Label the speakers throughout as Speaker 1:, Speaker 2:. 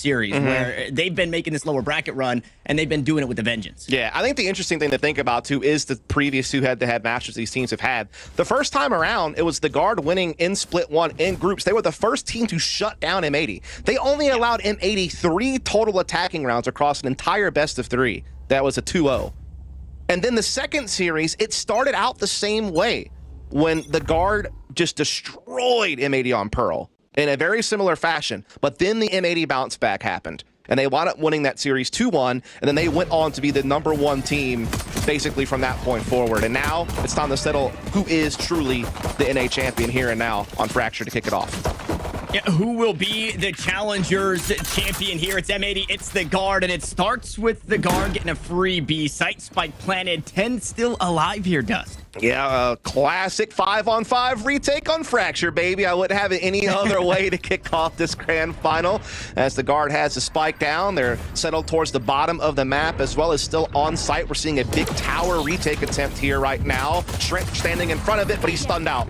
Speaker 1: series, where they've been making this lower bracket run, and they've been doing it with a vengeance.
Speaker 2: Yeah, I think the interesting thing to think about, too, is the previous two head-to-head matches these teams have had. The first time around, it was the Guard winning in Split 1 in groups. They were the first team to shut down M80. They only allowed M80 3 total attacking rounds across an entire best-of-3. That was a 2-0. And then the second series, it started out the same way when the Guard just destroyed M80 on Pearl in a very similar fashion. But then the M80 bounce back happened, and they wound up winning that series 2-1, and then they went on to be the #1 team basically from that point forward. And now it's time to settle who is truly the NA champion here and now on Fracture to kick it off.
Speaker 1: Yeah, who will be the Challengers champion here? It's M80, it's the Guard, and it starts with the Guard getting a free B. Sight Spike planted, 10 still alive here, Dust.
Speaker 2: Yeah, a classic 5-on-5 retake on Fracture, baby. I wouldn't have it any other way to kick off this grand final. As the Guard has the spike down, they're settled towards the bottom of the map, as well as still on site. We're seeing a big tower retake attempt here right now. Shrek standing in front of it, but he's stunned out.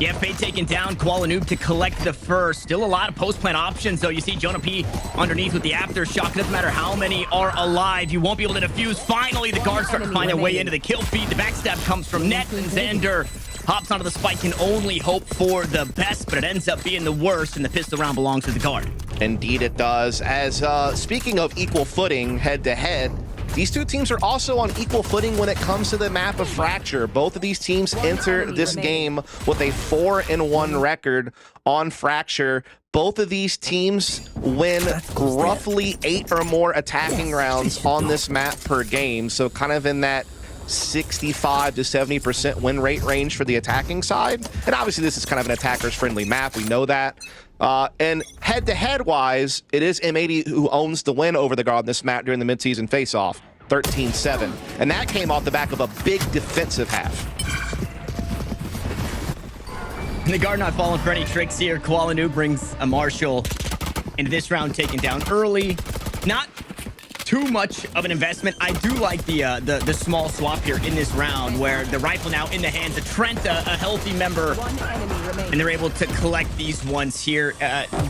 Speaker 1: Yeah, Fate taking down Koala Noob to collect the first. Still a lot of post-plant options, though. You see Jonah P underneath with the aftershock. Doesn't matter how many are alive. You won't be able to defuse. Finally, the Guards start to find their way into the kill feed. The backstab comes from Net, and Xander hops onto the spike. Can only hope for the best, but it ends up being the worst, and the pistol round belongs to the Guard.
Speaker 2: Indeed it does. As speaking of equal footing head-to-head, these two teams are also on equal footing when it comes to the map of Fracture. Both of these teams enter this game with a 4-1 record on Fracture. Both of these teams win roughly 8 or more attacking rounds on this map per game. So kind of in that 65 to 70% win rate range for the attacking side. And obviously this is kind of an attackers friendly map. We know that. And head-to-head wise, it is M80 who owns the win over the Guard on this map during the mid-season face-off, 13-7. And that came off the back of a big defensive half.
Speaker 1: The Guard not falling for any tricks here. Koala Noob brings a Marshall into this round, taken down early. Not too much of an investment. I do like the small swap here in this round, where the rifle now in the hands of Trent, a healthy member, and they're able to collect these ones here.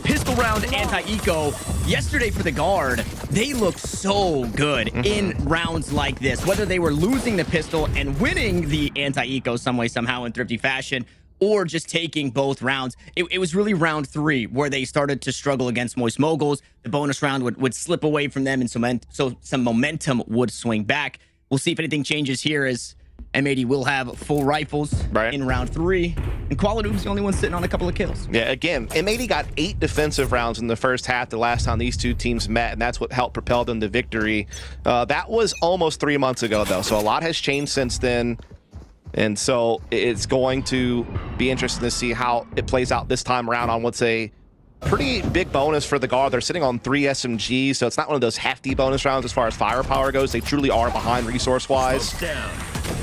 Speaker 1: Pistol round anti-eco yesterday for the Guard. They look so good in rounds like this, whether they were losing the pistol and winning the anti-eco some way, somehow in thrifty fashion, or just taking both rounds. It was really round 3 where they started to struggle against Moist Moguls. The bonus round would slip away from them, and so some momentum would swing back. We'll see if anything changes here, as M80 will have full rifles in round 3, and Koala Noob's the only one sitting on a couple of kills.
Speaker 2: Yeah, again, M80 got 8 defensive rounds in the first half the last time these two teams met, and that's what helped propel them to victory. That was almost 3 months ago, though, so a lot has changed since then. And so it's going to be interesting to see how it plays out this time around on what's a pretty big bonus for the Guard. They're sitting on 3 SMGs, so it's not one of those hefty bonus rounds as far as firepower goes. They truly are behind resource-wise.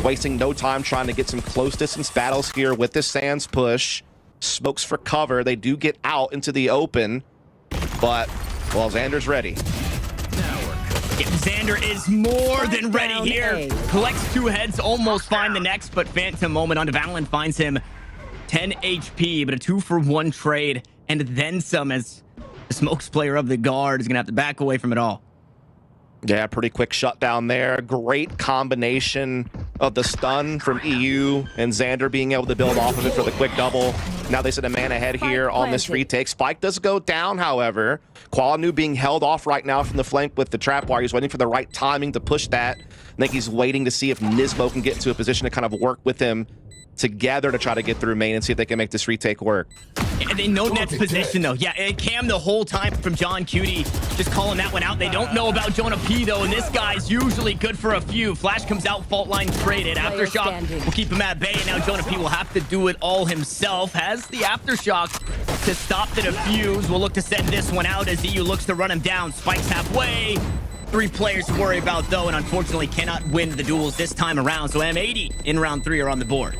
Speaker 2: Wasting no time trying to get some close distance battles here with this Sands push. Smokes for cover. They do get out into the open, but, well, Xander's ready.
Speaker 1: Xander is more than ready here. Collects 2 heads, almost find the next, but Phantom Moment onto Valorant finds him 10 HP, but a 2-for-1 trade, and then some, as the Smokes player of the Guard is going to have to back away from it all.
Speaker 2: Yeah, pretty quick shutdown there. Great combination of the stun from EU and Xander being able to build off of it for the quick double. Now they sit a man ahead here on this retake. Spike does go down, however. Koala Noob being held off right now from the flank with the trap wire. He's waiting for the right timing to push that. I think he's waiting to see if Nismo can get into a position to kind of work with him together to try to get through main and see if they can make this retake work.
Speaker 1: And they know Net's position, though. Yeah, Cam the whole time from John Cutie, just calling that one out. They don't know about Jonah P, though, and this guy's usually good for a few. Flash comes out, fault line traded. Aftershock will keep him at bay, and now Jonah P will have to do it all himself. Has the Aftershock to stop the defuse. We'll look to send this one out as EU looks to run him down. Spikes halfway. 3 players to worry about, though, and unfortunately cannot win the duels this time around. So M80 in round 3 are on the board.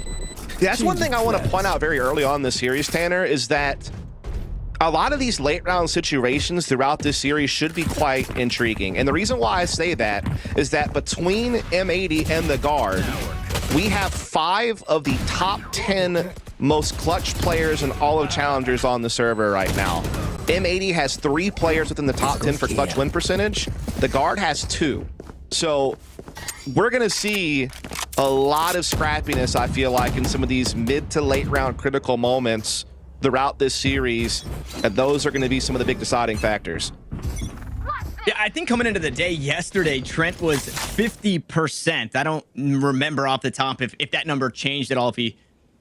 Speaker 2: Yeah, that's one thing I want to point out very early on in the series, Tanner, is that a lot of these late round situations throughout this series should be quite intriguing. And the reason why I say that is that between M80 and the Guard, we have 5 of the top 10 most clutch players in all of Challengers on the server right now. M80 has 3 players within the top 10 for clutch win percentage. The guard has 2. So we're going to see a lot of scrappiness, I feel like, in some of these mid to late round critical moments throughout this series. And those are going to be some of the big deciding factors.
Speaker 1: Yeah, I think coming into the day yesterday, Trent was 50%. I don't remember off the top if that number changed at all, if he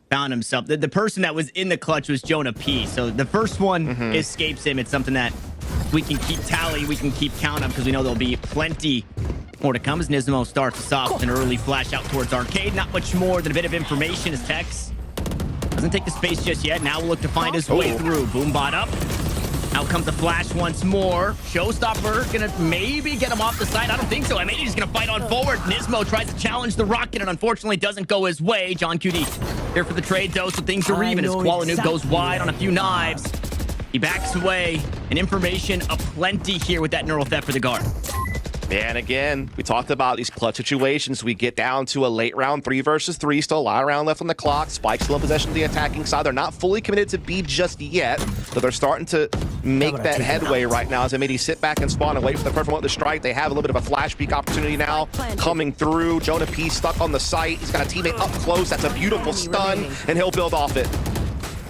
Speaker 1: found himself. The person that was in the clutch was Jonah P. So the first one escapes him. It's something that we can keep tally, we can keep count of, because we know there'll be plenty more to come as Nismo starts us off with an early flash out towards Arcade. Not much more than a bit of information as Tex doesn't take the space just yet. Now we'll look to find his way through. Boombot up. Out comes the flash once more. Showstopper gonna maybe get him off the side. I don't think so. M80 is gonna fight on forward. Nismo tries to challenge the rocket and unfortunately doesn't go his way. John QD here for the trade though, so things are even as Qualanoo goes wide on a few knives. He backs away, and information aplenty here with that neural theft for the guard.
Speaker 2: And again, we talked about these clutch situations. We get down to a late round 3 versus 3, still a lot of round left on the clock. Spike's still in possession of the attacking side. They're not fully committed to B just yet, but they're starting to make that headway right now as M80 sit back and spawn and wait for the perfect moment to strike. They have a little bit of a flash peek opportunity now coming through. Jonah P stuck on the site. He's got a teammate up close. That's a beautiful stun, and he'll build off it.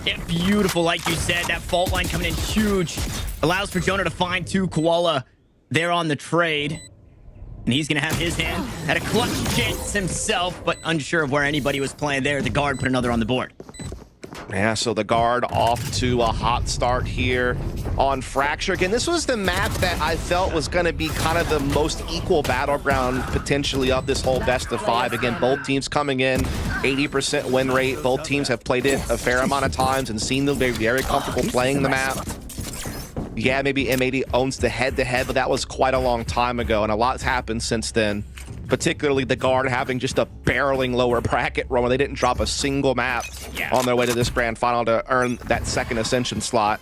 Speaker 1: Yeah, beautiful, like you said. That fault line coming in huge. Allows for Jonah to find 2. Koala there on the trade. And he's going to have his hand at a clutch chance himself, but unsure of where anybody was playing there. The guard put another on the board.
Speaker 2: Yeah, so the guard off to a hot start here on Fracture. Again, this was the map that I felt was going to be kind of the most equal battleground potentially of this whole best of 5. Again, both teams coming in, 80% win rate. Both teams have played it a fair amount of times and seen them be very comfortable playing the map. Yeah, maybe M80 owns the head-to-head, but that was quite a long time ago, and a lot's happened since then. Particularly the guard having just a barreling lower bracket run where they didn't drop a single map on their way to this grand final to earn that second Ascension slot.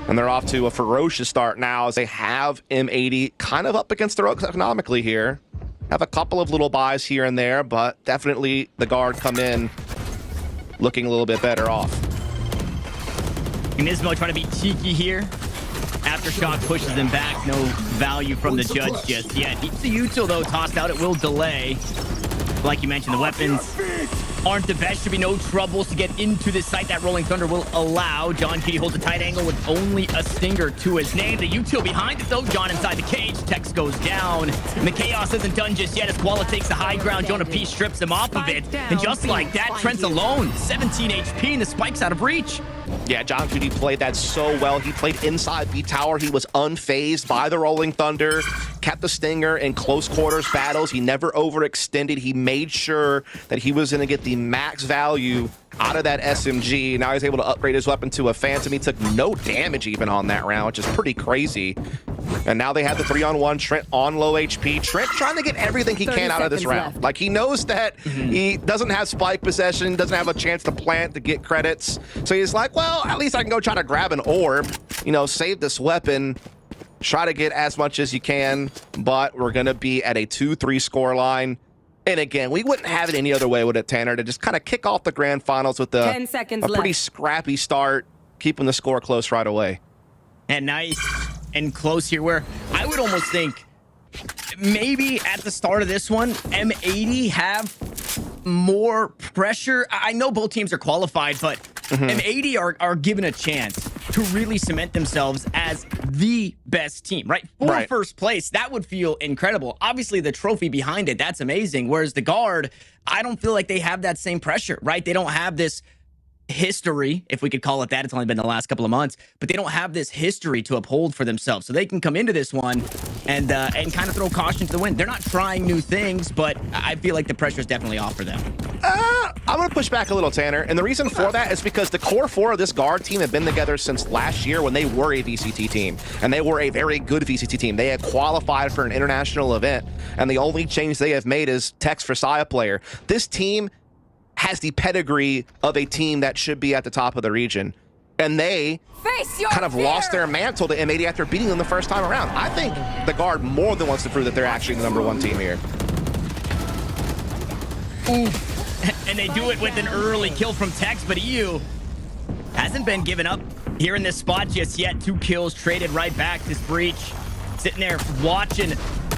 Speaker 2: And they're off to a ferocious start now as they have M80 kind of up against the ropes economically here. Have a couple of little buys here and there, but definitely the guard come in looking a little bit better off.
Speaker 1: Nismo trying to be cheeky here. Aftershock pushes him back. No value from the judge just yet. Keeps the util though tossed out. It will delay. Like you mentioned, the weapons aren't the best. Should be no troubles to get into this site. That Rolling Thunder will allow. John Kitty holds a tight angle with only a stinger to his name. The util behind it though. John inside the cage. Tex goes down. And the chaos isn't done just yet as Koala takes the high ground. Jonah P strips him off of it. And just like that, Trent's alone. 17 HP and the spike's out of reach.
Speaker 2: Yeah, John Judy played that so well. He played inside B Tower. He was unfazed by the Rolling Thunder, kept the stinger in close quarters battles. He never overextended. He made sure that he was going to get the max value out of that SMG. Now he's able to upgrade his weapon to a Phantom. He took no damage even on that round, which is pretty crazy. And now they have the 3-on-1. Trent on low HP. Trent trying to get everything he can out of this round. Like, he knows that he doesn't have spike possession, doesn't have a chance to plant to get credits. So he's like, well, at least I can go try to grab an orb, you know, save this weapon, try to get as much as you can. But we're going to be at a 2-3 score line. And again, we wouldn't have it any other way with it, Tanner, to just kind of kick off the grand finals with a pretty scrappy start, keeping the score close right away.
Speaker 1: And nice and close here, where I would almost think maybe at the start of this one, M80 have more pressure. I know both teams are qualified, but M80 are given a chance to really cement themselves as the best team, right? For first place, that would feel incredible. Obviously, the trophy behind it, that's amazing. Whereas the guard, I don't feel like they have that same pressure, right? They don't have this history, if we could call it that. It's only been the last couple of months, but they don't have this history to uphold for themselves. So they can come into this one and kind of throw caution to the wind. They're not trying new things, but I feel like the pressure is definitely off for them.
Speaker 2: I'm going to push back a little, Tanner. And the reason for that is because the core 4 of this guard team have been together since last year when they were a VCT team. And they were a very good VCT team. They had qualified for an international event. And the only change they have made is Tex for Saya player. This team has the pedigree of a team that should be at the top of the region. And they kind of lost their mantle to M80 after beating them the first time around. I think the guard more than wants to prove that they're actually the #1 team here.
Speaker 1: And they do it with an early kill from Tex, but EU hasn't been given up here in this spot just yet. 2 kills traded right back. This breach sitting there watching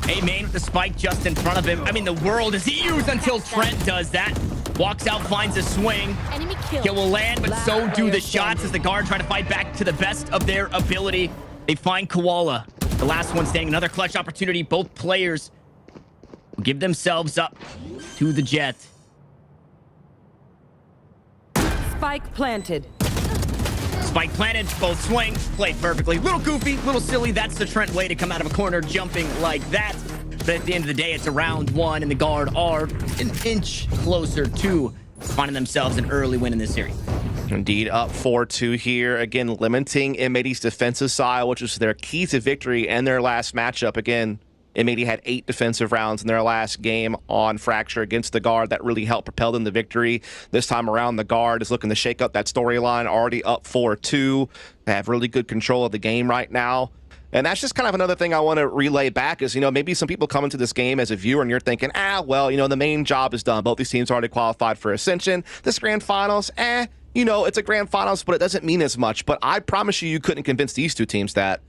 Speaker 1: a main with the spike just in front of him. I mean, the world is used until Trent does that. Walks out, finds a swing.
Speaker 3: Enemy
Speaker 1: Kill will land, but so do the shots as the guard try to fight back to the best of their ability. They find Koala, the last one standing. Another clutch opportunity. Both players will give themselves up to the Jet.
Speaker 4: Spike planted.
Speaker 1: Spike planted, both swings, played perfectly. Little goofy, little silly. That's the Trent way to come out of a corner jumping like that. But at the end of the day, it's a round 1, and the guard are an inch closer to finding themselves an early win in this series.
Speaker 2: Indeed, up 4-2 here. Again, limiting M80's defensive side, which is their key to victory and their last matchup. Again, M80 had 8 defensive rounds in their last game on Fracture against the guard. That really helped propel them to victory. This time around, the guard is looking to shake up that storyline, already up 4-2. They have really good control of the game right now. And that's just kind of another thing I want to relay back is, maybe some people come into this game as a viewer and you're thinking, well, the main job is done. Both these teams already qualified for Ascension. This grand finals, it's a grand finals, but it doesn't mean as much. But I promise you couldn't convince these two teams that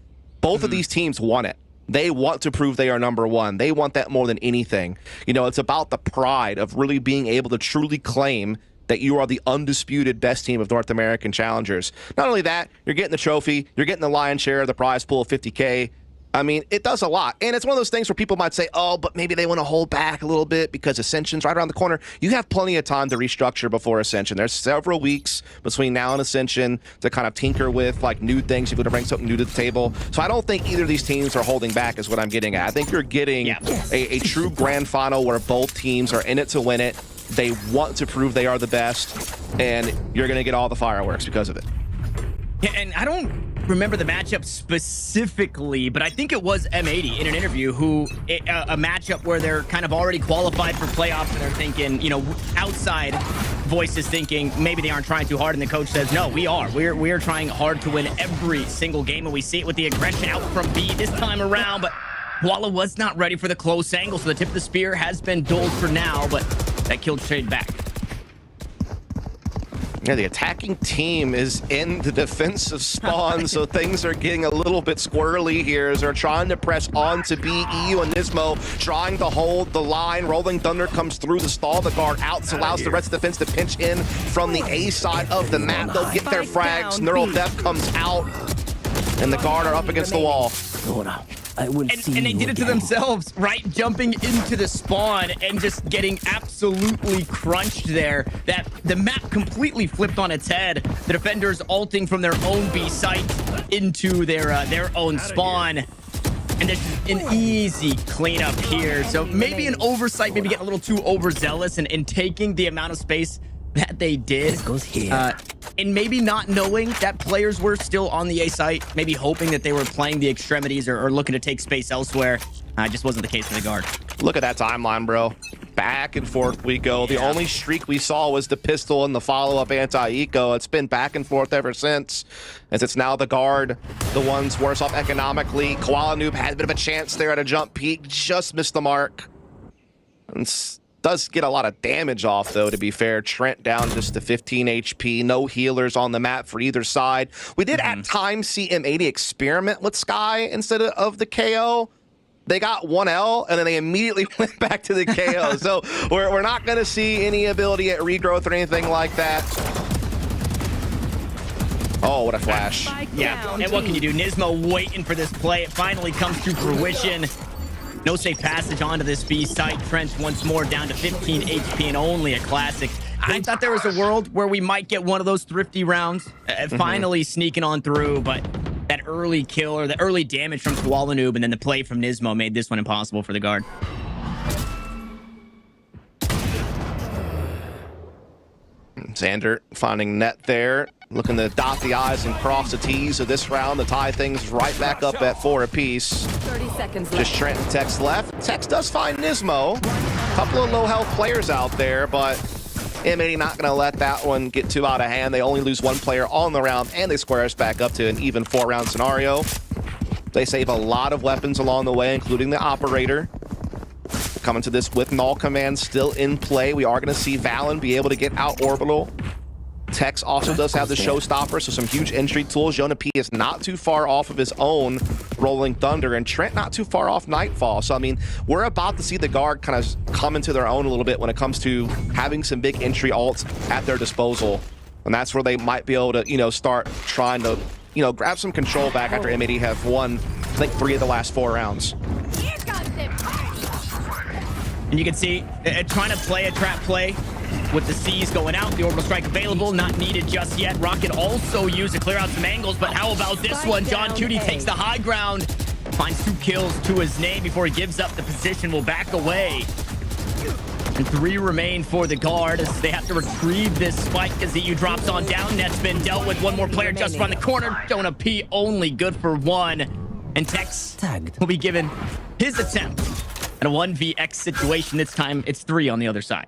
Speaker 2: both of these teams want it. They want to prove they are number 1. They want that more than anything. It's about the pride of really being able to truly claim that you are the undisputed best team of North American challengers. Not only that, you're getting the trophy, you're getting the lion's share of the prize pool of 50K. I mean, it does a lot. And it's one of those things where people might say, but maybe they want to hold back a little bit because Ascension's right around the corner. You have plenty of time to restructure before Ascension. There's several weeks between now and Ascension to kind of tinker with new things. You're going to bring something new to the table. So I don't think either of these teams are holding back is what I'm getting at. I think you're getting a true grand final where both teams are in it to win it. They want to prove they are the best, and you're going to get all the fireworks because of it.
Speaker 1: Yeah, and I don't remember the matchup specifically, but I think it was M80 in an interview a matchup where they're kind of already qualified for playoffs and they're thinking, outside voices thinking maybe they aren't trying too hard, and the coach says, no, we are. We're trying hard to win every single game, and we see it with the aggression out from B this time around, but Koala was not ready for the close angle, so the tip of the spear has been dulled for now, but that kill trade back.
Speaker 2: Yeah, the attacking team is in the defensive spawn, so things are getting a little bit squirrely here as they're trying to press on to B. EU and Nismo trying to hold the line. Rolling Thunder comes through to stall the guard out. This allows the rest of the defense to pinch in from the A side of the map. They'll get their frags. Neural Death comes out, and the guard are up against the wall.
Speaker 1: And they did it to themselves, right? Jumping into the spawn and just getting absolutely crunched there. That the map completely flipped on its head. The defenders ulting from their own B site into their own spawn. And there's an easy cleanup here. So maybe an oversight, maybe getting a little too overzealous and taking the amount of space that they did.
Speaker 5: This goes here.
Speaker 1: And maybe not knowing that players were still on the A site, maybe hoping that they were playing the extremities or looking to take space elsewhere. Just wasn't the case for the guard.
Speaker 2: Look at that timeline, bro. Back and forth we go. The only streak we saw was the pistol and the follow-up anti-eco. It's been back and forth ever since, as it's now the guard, the ones worse off economically. Koala Noob had a bit of a chance there at a jump peak, just missed the mark. And does get a lot of damage off, though, to be fair. Trent down just to 15 HP. No healers on the map for either side. We did at times see M80 experiment with Sky instead of the KO. They got 1L, and then they immediately went back to the KO. So we're not going to see any ability at regrowth or anything like that. Oh, what a flash.
Speaker 1: Yeah, and what can you do? Nismo waiting for this play. It finally comes to fruition. No safe passage onto this B site. Trent once more down to 15 HP and only a classic. I thought there was a world where we might get one of those thrifty rounds, finally sneaking on through, but that early kill or the early damage from Koala Noob and then the play from Nismo made this one impossible for the guard.
Speaker 2: Xander finding net there, looking to dot the I's and cross the T's of this round to tie things right back up at 4 apiece.
Speaker 4: 30 seconds left.
Speaker 2: Just Trent and Tex left. Tex does find Nismo. A couple of low health players out there, but M80 not going to let that one get too out of hand. They only lose one player on the round, and they square us back up to an even 4-round scenario. They save a lot of weapons along the way, including the operator. Coming to this with null command still in play. We are going to see Valen be able to get out orbital Tex also does have the showstopper, so some huge entry tools. Jonah P is not too far off of his own Rolling Thunder, and Trent not too far off Nightfall. So, I mean, we're about to see the guard kind of come into their own a little bit when it comes to having some big entry ults at their disposal. And that's where they might be able to, you know, start trying to, you know, grab some control back after M80 have won, I think, 3 of the last 4 rounds.
Speaker 1: And you can see trying to play a trap play with the C's going out, the orbital strike available, not needed just yet. Rocket also used to clear out some angles, but how about this one? John Cutie takes the high ground, finds 2 kills to his name before he gives up the position, will back away. And 3 remain for the guard as they have to retrieve this spike as the EU drops on down. Net's been dealt with. 1 more player just around the corner. Jonah P only good for 1. And Tex will be given his attempt at a 1vx situation. This time it's 3 on the other side.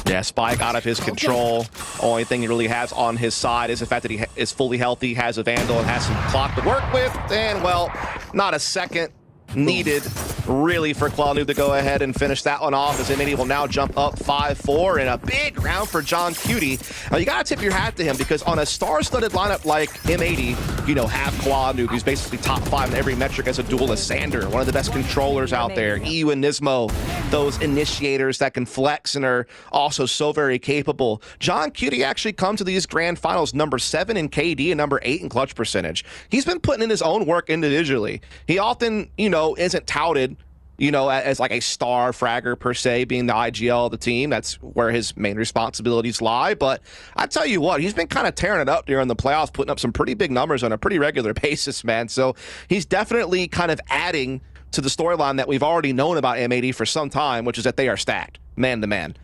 Speaker 2: Yeah, Spike out of his control. Only thing he really has on his side is the fact that he is fully healthy, has a Vandal, and has some clock to work with. And, well, not a second needed really for Qualinoo to go ahead and finish that one off, as M80 will now jump up 5-4 in a big round for John Cutie. Now, you gotta tip your hat to him, because on a star-studded lineup like M80, you know, have Qualinoo, who's basically top 5 in every metric as a duelist. Sander, one of the best controllers out there. EU and Nismo, those initiators that can flex and are also so very capable. John Cutie actually come to these grand finals number 7 in KD and number 8 in clutch percentage. He's been putting in his own work individually. He often, you know, isn't touted, you know, as like a star fragger per se, being the IGL of the team. That's where his main responsibilities lie. But I tell you what, he's been kind of tearing it up during the playoffs, putting up some pretty big numbers on a pretty regular basis, man. So he's definitely kind of adding to the storyline that we've already known about M80 for some time, which is that they are stacked man to man.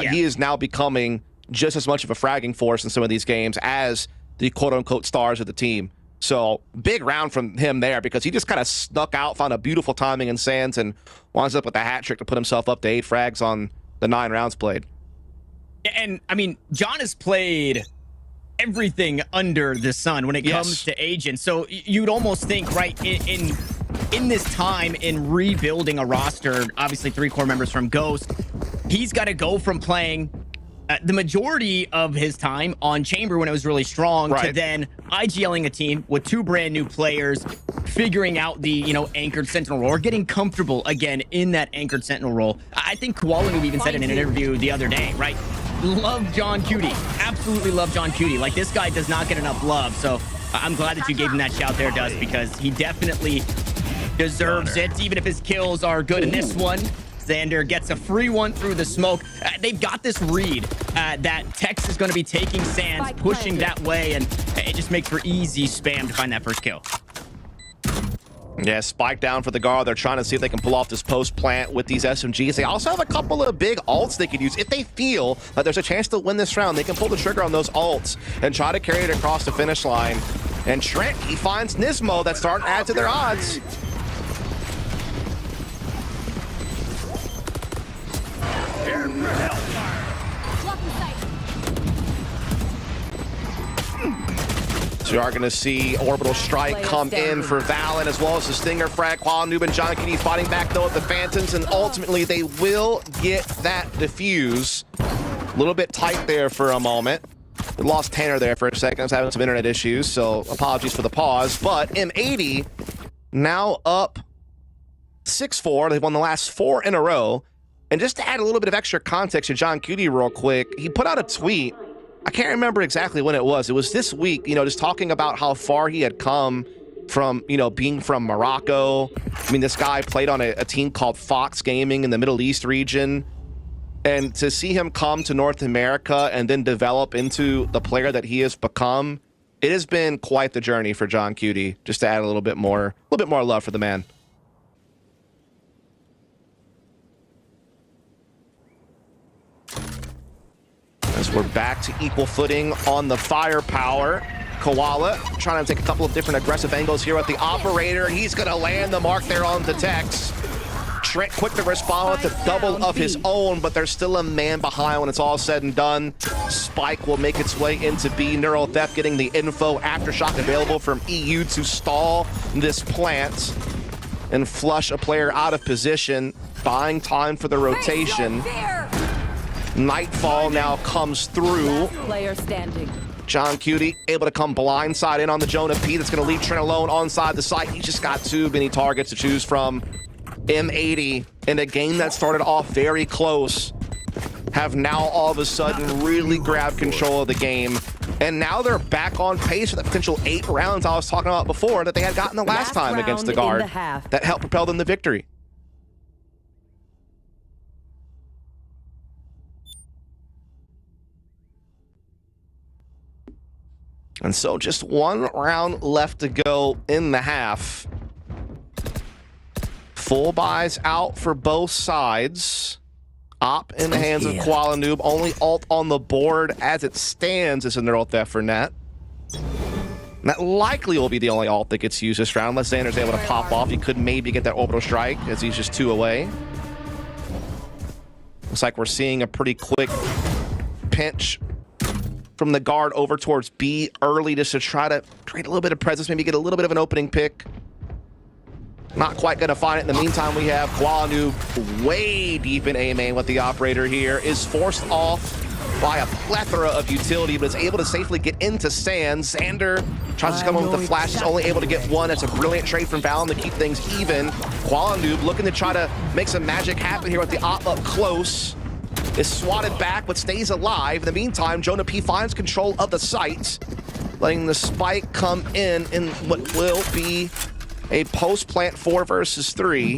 Speaker 2: He is now becoming just as much of a fragging force in some of these games as the quote-unquote stars of the team. So big round from him there, because he just kind of snuck out, found a beautiful timing in Sands, and winds up with a hat trick to put himself up to 8 frags on the 9 rounds played.
Speaker 1: And I mean, John has played everything under the sun when it comes to agents. So you'd almost think, right, in this time in rebuilding a roster, obviously 3 core members from Ghost, he's got to go from playing the majority of his time on Chamber when it was really strong to then IGLing a team with 2 brand new players, figuring out the, you know, anchored sentinel role, or getting comfortable again in that anchored sentinel role. I think Qualinoo even said in an interview the other day, right? Love John Cutie. Absolutely love John Cutie. Like, this guy does not get enough love. So I'm glad that you gave him that shout there, Dust, because he definitely deserves it, even if his kills are good in this one. Xander gets a free one through the smoke. They've got this read that Tex is going to be taking Sands, pushing that way, and it just makes for easy spam to find that first kill.
Speaker 2: Yeah, spike down for the guard. They're trying to see if they can pull off this post plant with these SMGs. They also have a couple of big ults they could use. If they feel that there's a chance to win this round, they can pull the trigger on those ults and try to carry it across the finish line. And Trent, he finds Nismo that's starting to add to their odds. So you are going to see Orbital Strike come in for Valen, as well as the Stinger frag. Qualinoo and John Cutie fighting back, though, at the Phantoms, and ultimately they will get that defuse. A little bit tight there for a moment. We lost Tanner there for a second. I was having some internet issues, so apologies for the pause. But M80 now up 6-4. They've won the last 4 in a row. And just to add a little bit of extra context to John Cutie real quick, he put out a tweet. I can't remember exactly when it was. It was this week, you know, just talking about how far he had come from, you know, being from Morocco. I mean, this guy played on a team called Fox Gaming in the Middle East region. And to see him come to North America and then develop into the player that he has become, it has been quite the journey for John Cutie, just to add a little bit more love for the man. As we're back to equal footing on the firepower. Koala trying to take a couple of different aggressive angles here with the operator. He's going to land the mark there on the Tex. Trent quick to respond with a double of his own, but there's still a man behind when it's all said and done. Spike will make its way into B. Neural Theft getting the info. Aftershock available from EU to stall this plant and flush a player out of position, buying time for the rotation. Nightfall now comes through.
Speaker 4: Player standing.
Speaker 2: John Cutie able to come blindside in on the Jonah P. That's going to leave Trent alone onside the site. He's just got too many targets to choose from. M80 in a game that started off very close have now all of a sudden really grabbed control of the game. And now they're back on pace for the potential 8 rounds I was talking about before that they had gotten the last time against the guard that helped propel them to victory. And so just 1 round left to go in the half. Full buys out for both sides. Op in the hands of Koala Noob. Only ult on the board as it stands is a neural theft for Net. And that likely will be the only ult that gets used this round, unless Xander's able to pop off. He could maybe get that orbital strike as he's just 2 away. Looks like we're seeing a pretty quick pinch from the guard over towards B early just to try to create a little bit of presence, maybe get a little bit of an opening pick. Not quite going to find it. In the meantime, we have Koala Noob way deep in A main with the operator here. Is forced off by a plethora of utility, but is able to safely get into Sands. Xander tries to come in with the flash. Is only able to get 1. That's a brilliant trade from Valorant to keep things even. Koala Noob looking to try to make some magic happen here with the op up close. Is swatted back, but stays alive. In the meantime, Jonah P finds control of the site, letting the spike come in what will be a post-plant 4 versus 3.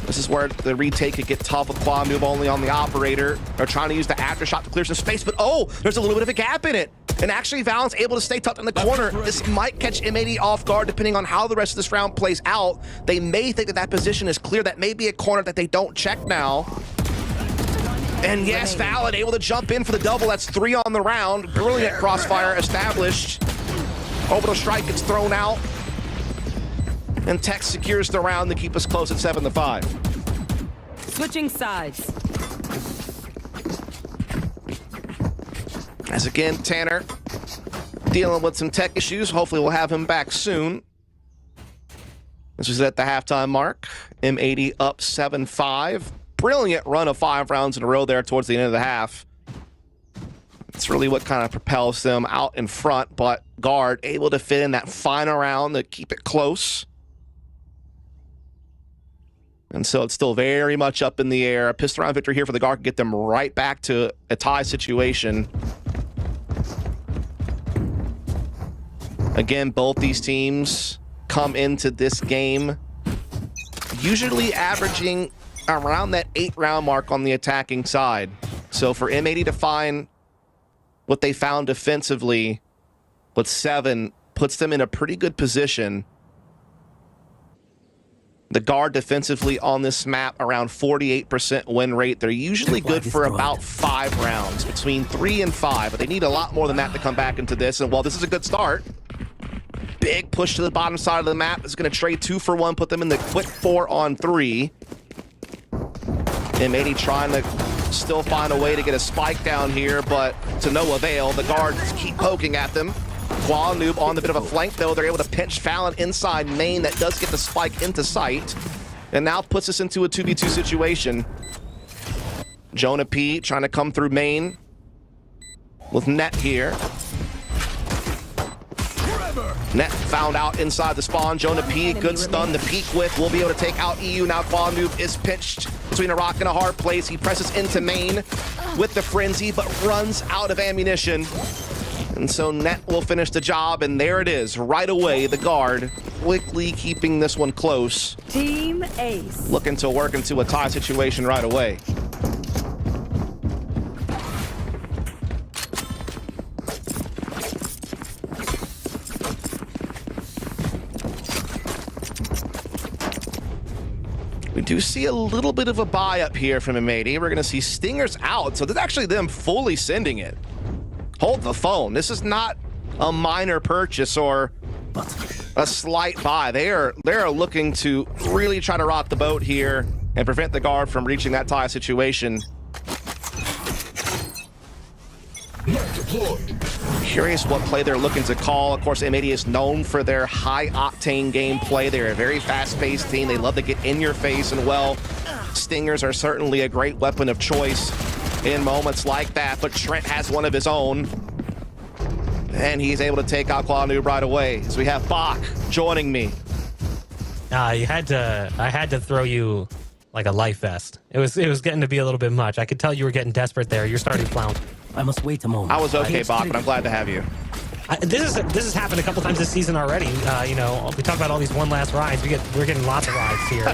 Speaker 2: This is where the retake could get tough with Koala Noob only on the operator. They're trying to use the aftershock to clear some space, but oh, there's a little bit of a gap in it. And actually, Valorant's able to stay tucked in the corner. This might catch M80 off guard depending on how the rest of this round plays out. They may think that that position is clear. That may be a corner that they don't check now. And yes, Valorant able to jump in for the double. That's 3 on the round. Brilliant crossfire established. Orbital strike gets thrown out. And Tex secures the round to keep us close at 7-5.
Speaker 4: Switching sides.
Speaker 2: As again, Tanner dealing with some tech issues. Hopefully we'll have him back soon. This was at the halftime mark. M80 up 7-5. Brilliant run of 5 rounds in a row there towards the end of the half. It's really what kind of propels them out in front, but guard able to fit in that final round to keep it close. And so it's still very much up in the air. A pistol round victory here for the guard can get them right back to a tie situation. Again, both these teams come into this game usually averaging around that 8-round mark on the attacking side. So for M80 to find what they found defensively with 7 puts them in a pretty good position. The guard defensively on this map around 48% win rate. They're usually good for about 5 rounds, between 3 and 5, but they need a lot more than that to come back into this. And while this is a good start, big push to the bottom side of the map is going to trade 2 for 1, put them in the quick 4 on 3. M80 trying to still find a way to get a spike down here, but to no avail. The guards keep poking at them. Koala Noob on the bit of a flank, though. They're able to pinch Fallon inside main. That does get the spike into sight. And now puts us into a 2v2 situation. Jonah P trying to come through main with Net here. Net found out inside the spawn. Jonah P, good stun to peek with. We'll be able to take out EU. Now Koala Noob is pinched between a rock and a hard place. He presses into main with the frenzy, but runs out of ammunition. And so Net will finish the job, and there it is. Right away, the guard quickly keeping this one close.
Speaker 4: Team Ace.
Speaker 2: Looking to work into a tie situation right away. We do see a little bit of a buy up here from M80. We're going to see Stingers out, so this is actually them fully sending it. Hold the phone. This is not a minor purchase or a slight buy. They are looking to really try to rock the boat here and prevent the guard from reaching that tie situation. Curious what play they're looking to call. Of course, M80 is known for their high-octane gameplay. They're a very fast-paced team. They love to get in your face and, well, Stingers are certainly a great weapon of choice in moments like that, but Trent has one of his own. And he's able to take out Qualanoob right away. So we have Bach joining me.
Speaker 3: I had to throw you like a life vest. It was getting to be a little bit much. I could tell you were getting desperate there. You're starting to flounce.
Speaker 5: I must wait a moment.
Speaker 2: I was okay, Bach, but I'm glad to have you.
Speaker 3: This has happened a couple times this season already. You know, we talk about all these one last rides. We're getting lots of rides here.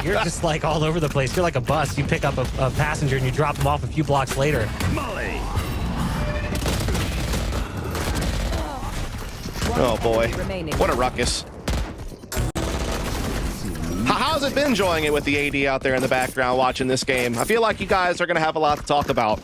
Speaker 3: You're just like all over the place. You're like a bus. You pick up a passenger and you drop them off a few blocks later.
Speaker 2: Oh boy, what a ruckus. How's it been enjoying it with the AD out there in the background watching this game? I feel like you guys are going to have a lot to talk about.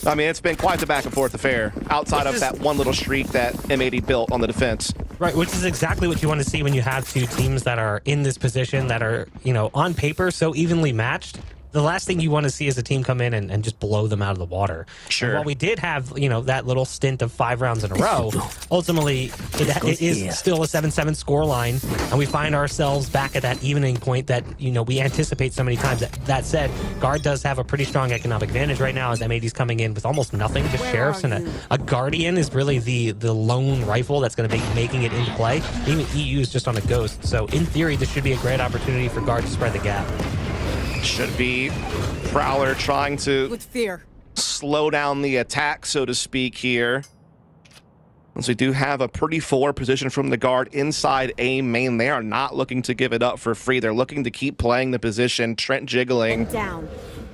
Speaker 2: I mean, it's been quite the back and forth affair outside of that one little streak that M80 built on the defense.
Speaker 3: Right, which is exactly what you want to see when you have two teams that are in this position that are, you know, on paper so evenly matched. The last thing you want to see is a team come in and just blow them out of the water.
Speaker 2: Sure.
Speaker 3: And while we did have, you know, that little stint of 5 rounds in a row, ultimately it is still a 7-7 score line, and we find ourselves back at that evening point that, you know, we anticipate so many times. That said, Guard does have a pretty strong economic advantage right now as M80's coming in with almost nothing, just Sheriffs, and a Guardian is really the lone rifle that's going to be making it into play. Even EU is just on a Ghost. So in theory, this should be a great opportunity for Guard to spread the gap.
Speaker 2: Should be Prowler trying to
Speaker 4: With fear.
Speaker 2: slow down the attack, so to speak, here. As we do have a pretty forward position from the Guard inside A main. They are not looking to give it up for free. They're looking to keep playing the position. Trent jiggling.
Speaker 4: Down.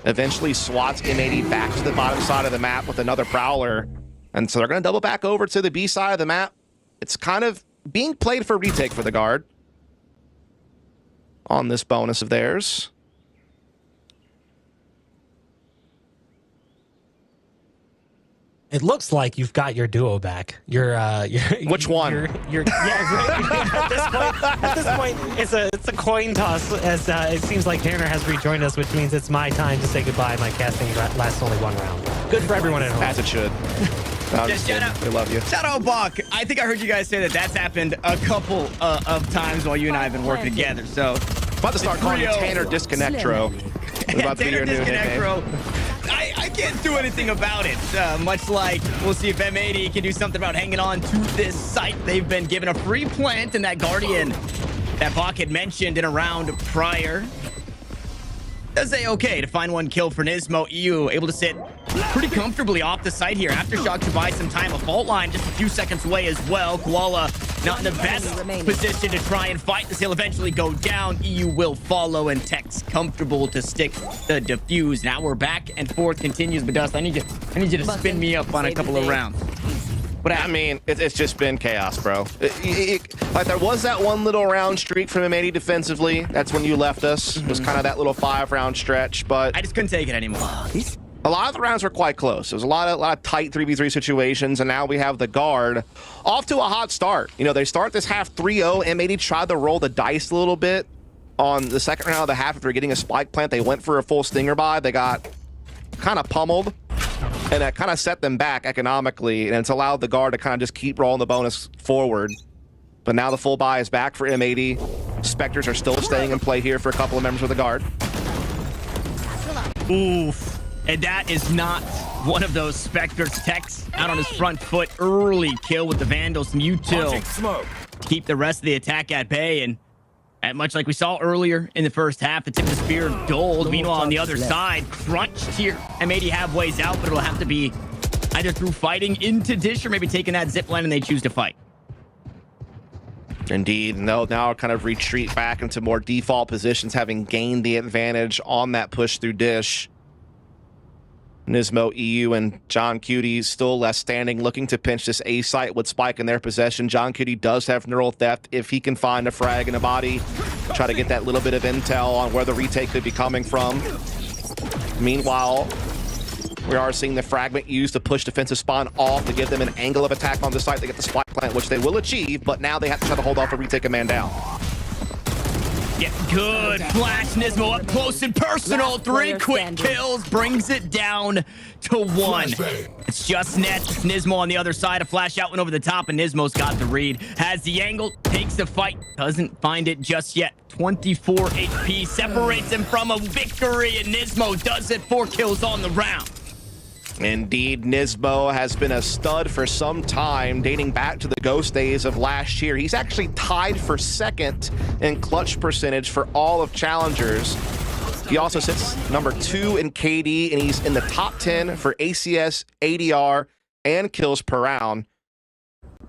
Speaker 2: Eventually swats M80 back to the bottom side of the map with another Prowler. And so they're going to double back over to the B side of the map. It's kind of being played for retake for the Guard on this bonus of theirs.
Speaker 3: It looks like you've got your duo back.
Speaker 2: Which one?
Speaker 3: At this point, it's a coin toss. As it seems like Tanner has rejoined us, which means it's my time to say goodbye. My casting lasts only 1 round. Good for everyone at home.
Speaker 2: As it should. No,
Speaker 1: Just shout out.
Speaker 2: we love you.
Speaker 1: Shout out, Bach. I think I heard you guys say that that's happened a couple of times while you and I have been working together. So,
Speaker 2: About to start calling you Tanner Disconnectro. It's about to be your new nickname.
Speaker 1: I can't do anything about it. Much like we'll see if M80 can do something about hanging on to this site. They've been given a free plant, and that Guardian that Bach had mentioned in a round prior does say okay to find 1 kill for Nismo. EU able to sit pretty comfortably off the site here. Aftershock to buy some time. A fault line just a few seconds away as well. Koala not in the best position to try and fight this. He'll eventually go down. EU will follow, and Tech's comfortable to stick the defuse. Now we're back and forth continues. But Dust, I need you to spin me up on a couple of rounds. But
Speaker 2: I mean, it's just been chaos, bro. Like, there was that one little round streak from M80 defensively. That's when you left us. It was kind of that little 5-round stretch, but
Speaker 1: I just couldn't take it anymore.
Speaker 2: a lot of the rounds were quite close. There was a lot of tight 3v3 situations, and now we have the Guard off to a hot start. You know, they start this half 3-0. M80 tried to roll the dice a little bit on the second round of the half after getting a spike plant. They went for a full stinger buy. They got kind of pummeled, and that kind of set them back economically, and it's allowed the Guard to kind of just keep rolling the bonus forward. But now the full buy is back for M80. Spectres are still staying in play here for a couple of members of the Guard.
Speaker 1: Oof. And that is not one of those Spectres. Tech's out on his front foot. Early kill with the Vandals and Util. Keep the rest of the attack at bay. And much like we saw earlier in the first half, the tip of the spear dulled. Meanwhile, on the other side, crunched here. M80 have ways out, but it'll have to be either through fighting into Dish or maybe taking that zip line and they choose to fight.
Speaker 2: Indeed. No, now kind of retreat back into more default positions, having gained the advantage on that push through Dish. Nismo, EU, and John Cutie still left standing, looking to pinch this A site with Spike in their possession. John Cutie does have neural theft if he can find a frag in a body. Try to get that little bit of intel on where the retake could be coming from. Meanwhile, we are seeing the fragment used to push defensive spawn off to give them an angle of attack on the site. They get the spike plant, which they will achieve, but now they have to try to hold off the retake a man down.
Speaker 1: Yeah, good flash. Nismo up close and personal.
Speaker 4: Last
Speaker 1: 3
Speaker 4: player
Speaker 1: quick
Speaker 4: standing.
Speaker 1: kills, brings it down to 1. It's just Nets. It's Nismo on the other side. A flash out went over the top, and Nismo's got the read. Has the angle, takes the fight, doesn't find it just yet. 24 HP separates him from a victory, and Nismo does it. 4 kills on the round.
Speaker 2: Indeed, Nismo has been a stud for some time, dating back to the Ghost days of last year. He's actually tied for second in clutch percentage for all of challengers. He also sits number 2 in KD, and he's in the top 10 for ACS, ADR, and kills per round.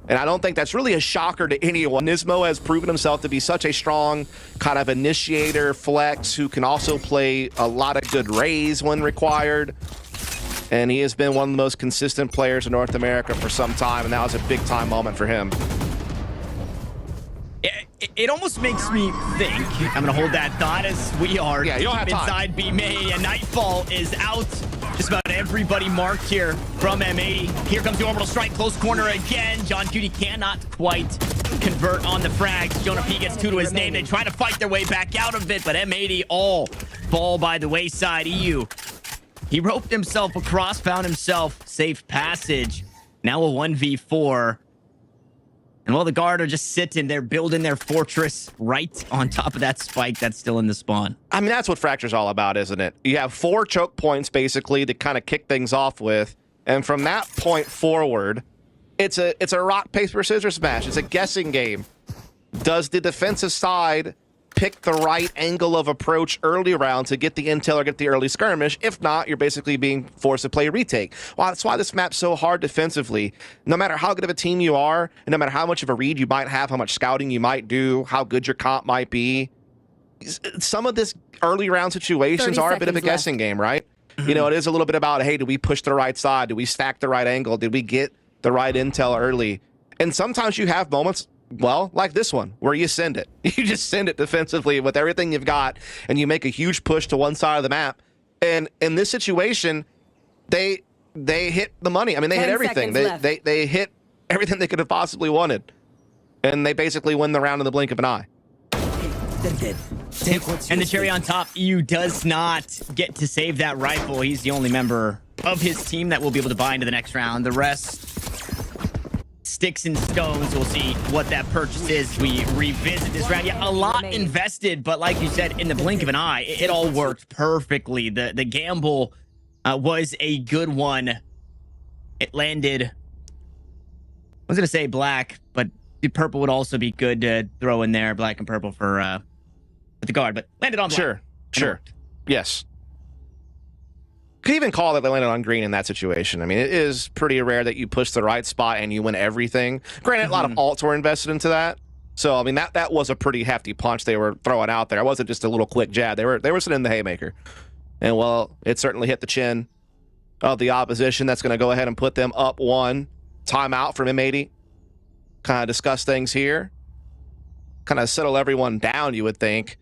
Speaker 2: And I don't think that's really a shocker to anyone. Nismo has proven himself to be such a strong kind of initiator flex who can also play a lot of good rays when required. And he has been one of the most consistent players in North America for some time, and that was a big-time moment for him.
Speaker 1: It almost makes me think, I'm going to hold that thought as we are
Speaker 2: Yeah, you don't have
Speaker 1: deep
Speaker 2: time.
Speaker 1: inside B-Mania. Nightfall is out. Just about everybody marked here from M80. Here comes the orbital strike, close corner again. John Cutie cannot quite convert on the frags. Jonah P gets 2 to his name. They try to fight their way back out of it, but M80 all fall by the wayside. EU, he roped himself across, found himself safe passage. Now a 1v4. And while the guard are just sitting there building their fortress right on top of that spike that's still in the spawn.
Speaker 2: I mean, that's what Fracture's all about, isn't it? You have 4 choke points, basically, to kind of kick things off with. And from that point forward, it's a rock, paper, scissors match. It's a guessing game. Does the defensive side pick the right angle of approach early round to get the intel or get the early skirmish? If not, you're basically being forced to play retake. Well, that's why this map's so hard defensively. No matter how good of a team you are, and no matter how much of a read you might have, how much scouting you might do, how good your comp might be, some of this early round situations
Speaker 4: 30
Speaker 2: are a bit of a
Speaker 4: seconds
Speaker 2: guessing game, right? You know, it is a little bit about, hey, do we push the right side? Do we stack the right angle? Did we get the right intel early? And sometimes you have moments, well, like this one, where you send it. You just send it defensively with everything you've got, and you make a huge push to one side of the map. And in this situation, they hit the money. I mean, they hit
Speaker 4: 10
Speaker 2: everything.
Speaker 4: seconds left.
Speaker 2: They hit everything they could have possibly wanted. And they basically win the round in the blink of an eye.
Speaker 1: And the cherry on top, EU does not get to save that rifle. He's the only member of his team that will be able to buy into the next round. The rest, sticks and stones. We'll see what that purchase is. We revisit this round. Yeah, a lot invested, but like you said, in the blink of an eye, it all worked perfectly. The gamble was a good one. It landed, I was going to say black, but the purple would also be good to throw in there. Black and purple for the guard, but landed on black.
Speaker 2: Sure. Yes. Could even call that they landed on green in that situation. I mean, it is pretty rare that you push the right spot and you win everything. Granted, a lot of alts were invested into that. So, I mean, that was a pretty hefty punch they were throwing out there. It wasn't just a little quick jab. They were sitting in the haymaker. And, well, it certainly hit the chin of the opposition. That's going to go ahead and put them up 1. Timeout from M80. Kind of discuss things here. Kind of settle everyone down, you would think.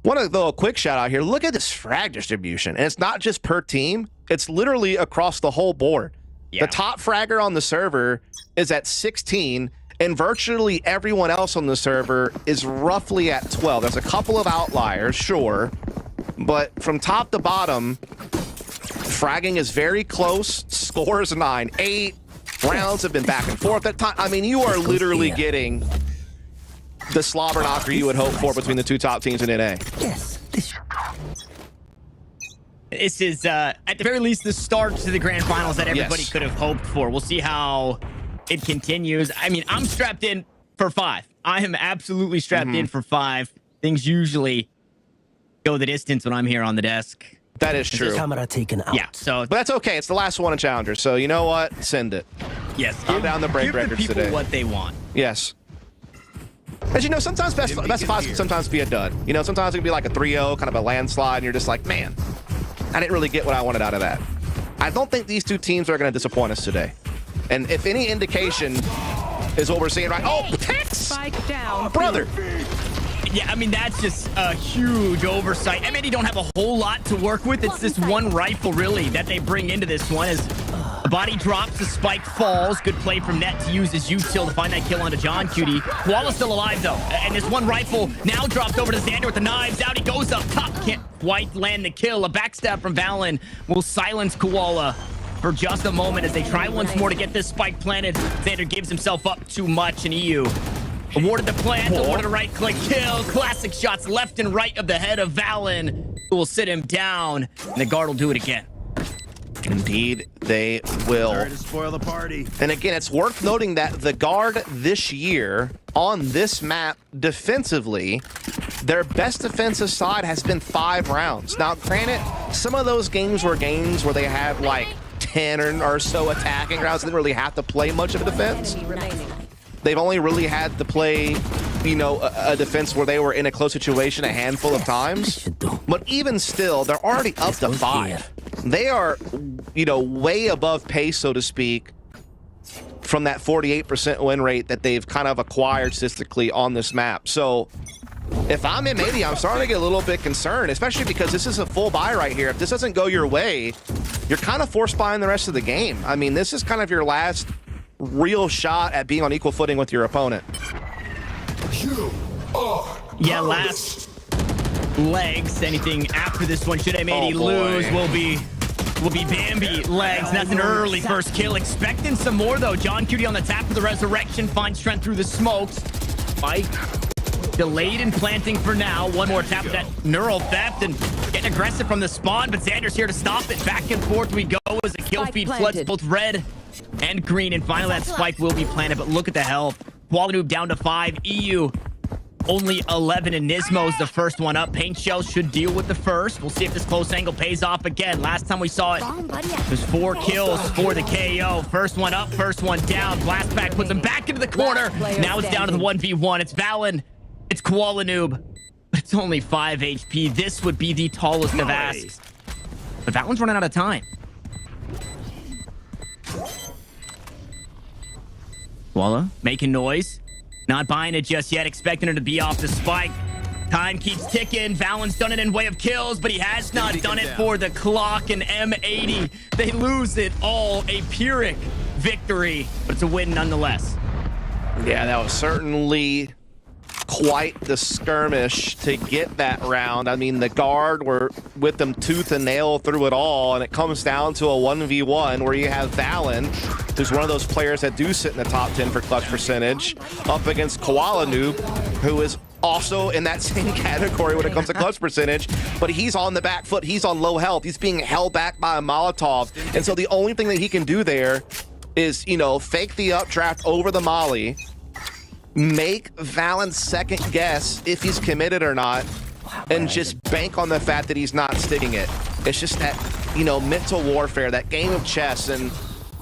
Speaker 2: Want to throw a quick shout out here. Look at this frag distribution. And it's not just per team. It's literally across the whole board.
Speaker 1: Yeah.
Speaker 2: The top fragger on the server is at 16, and virtually everyone else on the server is roughly at 12. There's a couple of outliers, sure. But from top to bottom, fragging is very close. Scores 9-8. Rounds have been back and forth. That time, I mean, you are literally getting the slobber knocker you would hope for between the 2 top teams in NA.
Speaker 5: Yes.
Speaker 1: This is, at the very least, the start to the grand finals that everybody could have hoped for. We'll see how it continues. I mean, I'm strapped in for 5. I am absolutely strapped in for 5. Things usually go the distance when I'm here on the desk.
Speaker 2: That is true.
Speaker 5: Camera taken out.
Speaker 1: Yeah, so
Speaker 2: But that's okay. It's the last one in Challenger. So you know what? Send it.
Speaker 1: yes,
Speaker 2: I'm down the break
Speaker 1: give the
Speaker 2: records
Speaker 1: people
Speaker 2: today.
Speaker 1: what they want.
Speaker 2: Yes. As you know, sometimes best of 5 can sometimes be a dud. You know, sometimes it can be like a 3-0, kind of a landslide, and you're just like, man, I didn't really get what I wanted out of that. I don't think these 2 teams are going to disappoint us today. And if any indication is what we're seeing right... Oh, Tex!
Speaker 4: Spike down.
Speaker 2: Brother!
Speaker 1: Yeah, I mean, that's just a huge oversight. M80 don't have a whole lot to work with. It's this one rifle, really, that they bring into this one. As The body drops, the spike falls. Good play from Net to use his util to find that kill onto John Cutie. Koala's still alive, though. And this one rifle now dropped over to Xander with the knives. Out he goes up top. Can't quite land the kill. A backstab from Valen will silence Koala for just a moment as they try once more to get this spike planted. Xander gives himself up too much, and EU awarded the plant, awarded a right-click kill. Classic shots left and right of the head of Valen, who will sit him down, and the guard will do it again.
Speaker 2: Indeed, they will.
Speaker 5: Sorry to spoil the party.
Speaker 2: And again, it's worth noting that the guard this year on this map defensively, their best defensive side has been 5 rounds. Now, granted, some of those games were games where they had like 10 or so attacking rounds. They didn't really have to play much of a defense. They've only really had to play, you know, a defense where they were in a close situation a handful of times. But even still, they're already up to 5. They are, you know, way above pace, so to speak, from that 48% win rate that they've kind of acquired statistically on this map. So if I'm M80, I'm starting to get a little bit concerned, especially because this is a full buy right here. If this doesn't go your way, you're kind of force buying the rest of the game. I mean, this is kind of your last real shot at being on equal footing with your opponent.
Speaker 1: Yeah, last legs. Anything after this one, should M80 lose, will be Bambi legs. That's an early first kill. Expecting some more, though. John Cutie on the tap for the resurrection. Finds strength through the smokes. Spike delayed in planting for now. One more tap of that neural theft and getting aggressive from the spawn, but Xander's here to stop it. Back and forth we go as a kill feed floods both red and green, and finally that spike will be planted. But look at the health. Quality move down to 5. EU only 11, and Nismo's the first one up. Paint Shell should deal with the first. We'll see if this close angle pays off again. Last time we saw it, there's 4 kills for the KO. First one up, first one down. Blast back puts him back into the corner. Now it's down to the 1v1. It's Valen. It's Koala Noob. But it's only 5 HP. This would be the tallest of asks. But Valen's running out of time. Koala making noise. Not buying it just yet, expecting her to be off the spike. Time keeps ticking. Valen's done it in way of kills, but he has not done it for the clock. And M80, they lose it all. A Pyrrhic victory, but it's a win nonetheless.
Speaker 2: Yeah, that was certainly quite the skirmish to get that round. I mean, the guard were with them tooth and nail through it all, and it comes down to a 1v1 where you have Valen, who's one of those players that do sit in the top 10 for clutch percentage, up against Koala Noob, who is also in that same category when it comes to clutch percentage, but he's on the back foot. He's on low health. He's being held back by a Molotov, and so the only thing that he can do there is, you know, fake the updraft over the molly, make Valen's second guess if he's committed or not, and just bank on the fact that he's not sticking it. It's just that, you know, mental warfare, that game of chess, and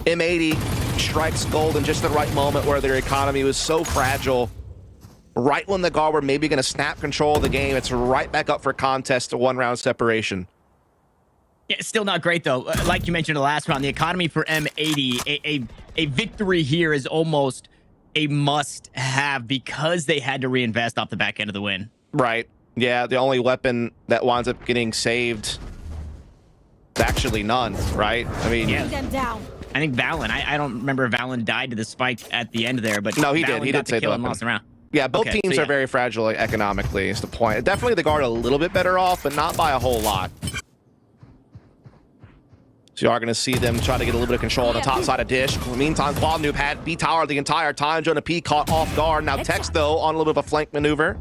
Speaker 2: M80 strikes gold in just the right moment where their economy was so fragile. Right when the guard were maybe going to snap control of the game, it's right back up for contest to 1 round separation.
Speaker 1: Yeah, it's still not great, though. Like you mentioned in the last round, the economy for M80, a victory here is almost a must-have because they had to reinvest off the back end of the win.
Speaker 2: Right. Yeah, the only weapon that winds up getting saved is actually none, right? I mean,
Speaker 1: yeah. I think Valen, I don't remember if Valen died to the spike at the end there, but
Speaker 2: no, he
Speaker 1: Valen
Speaker 2: did. He did save the weapon.
Speaker 1: lost the round.
Speaker 2: Yeah, both teams are very fragile economically, is the point. Definitely the guard a little bit better off, but not by a whole lot. So you are going to see them try to get a little bit of control on the top side of Dish. In the meantime, Quad Noob had B-Tower the entire time. Jonah P caught off guard. Now Tex, though, on a little bit of a flank maneuver.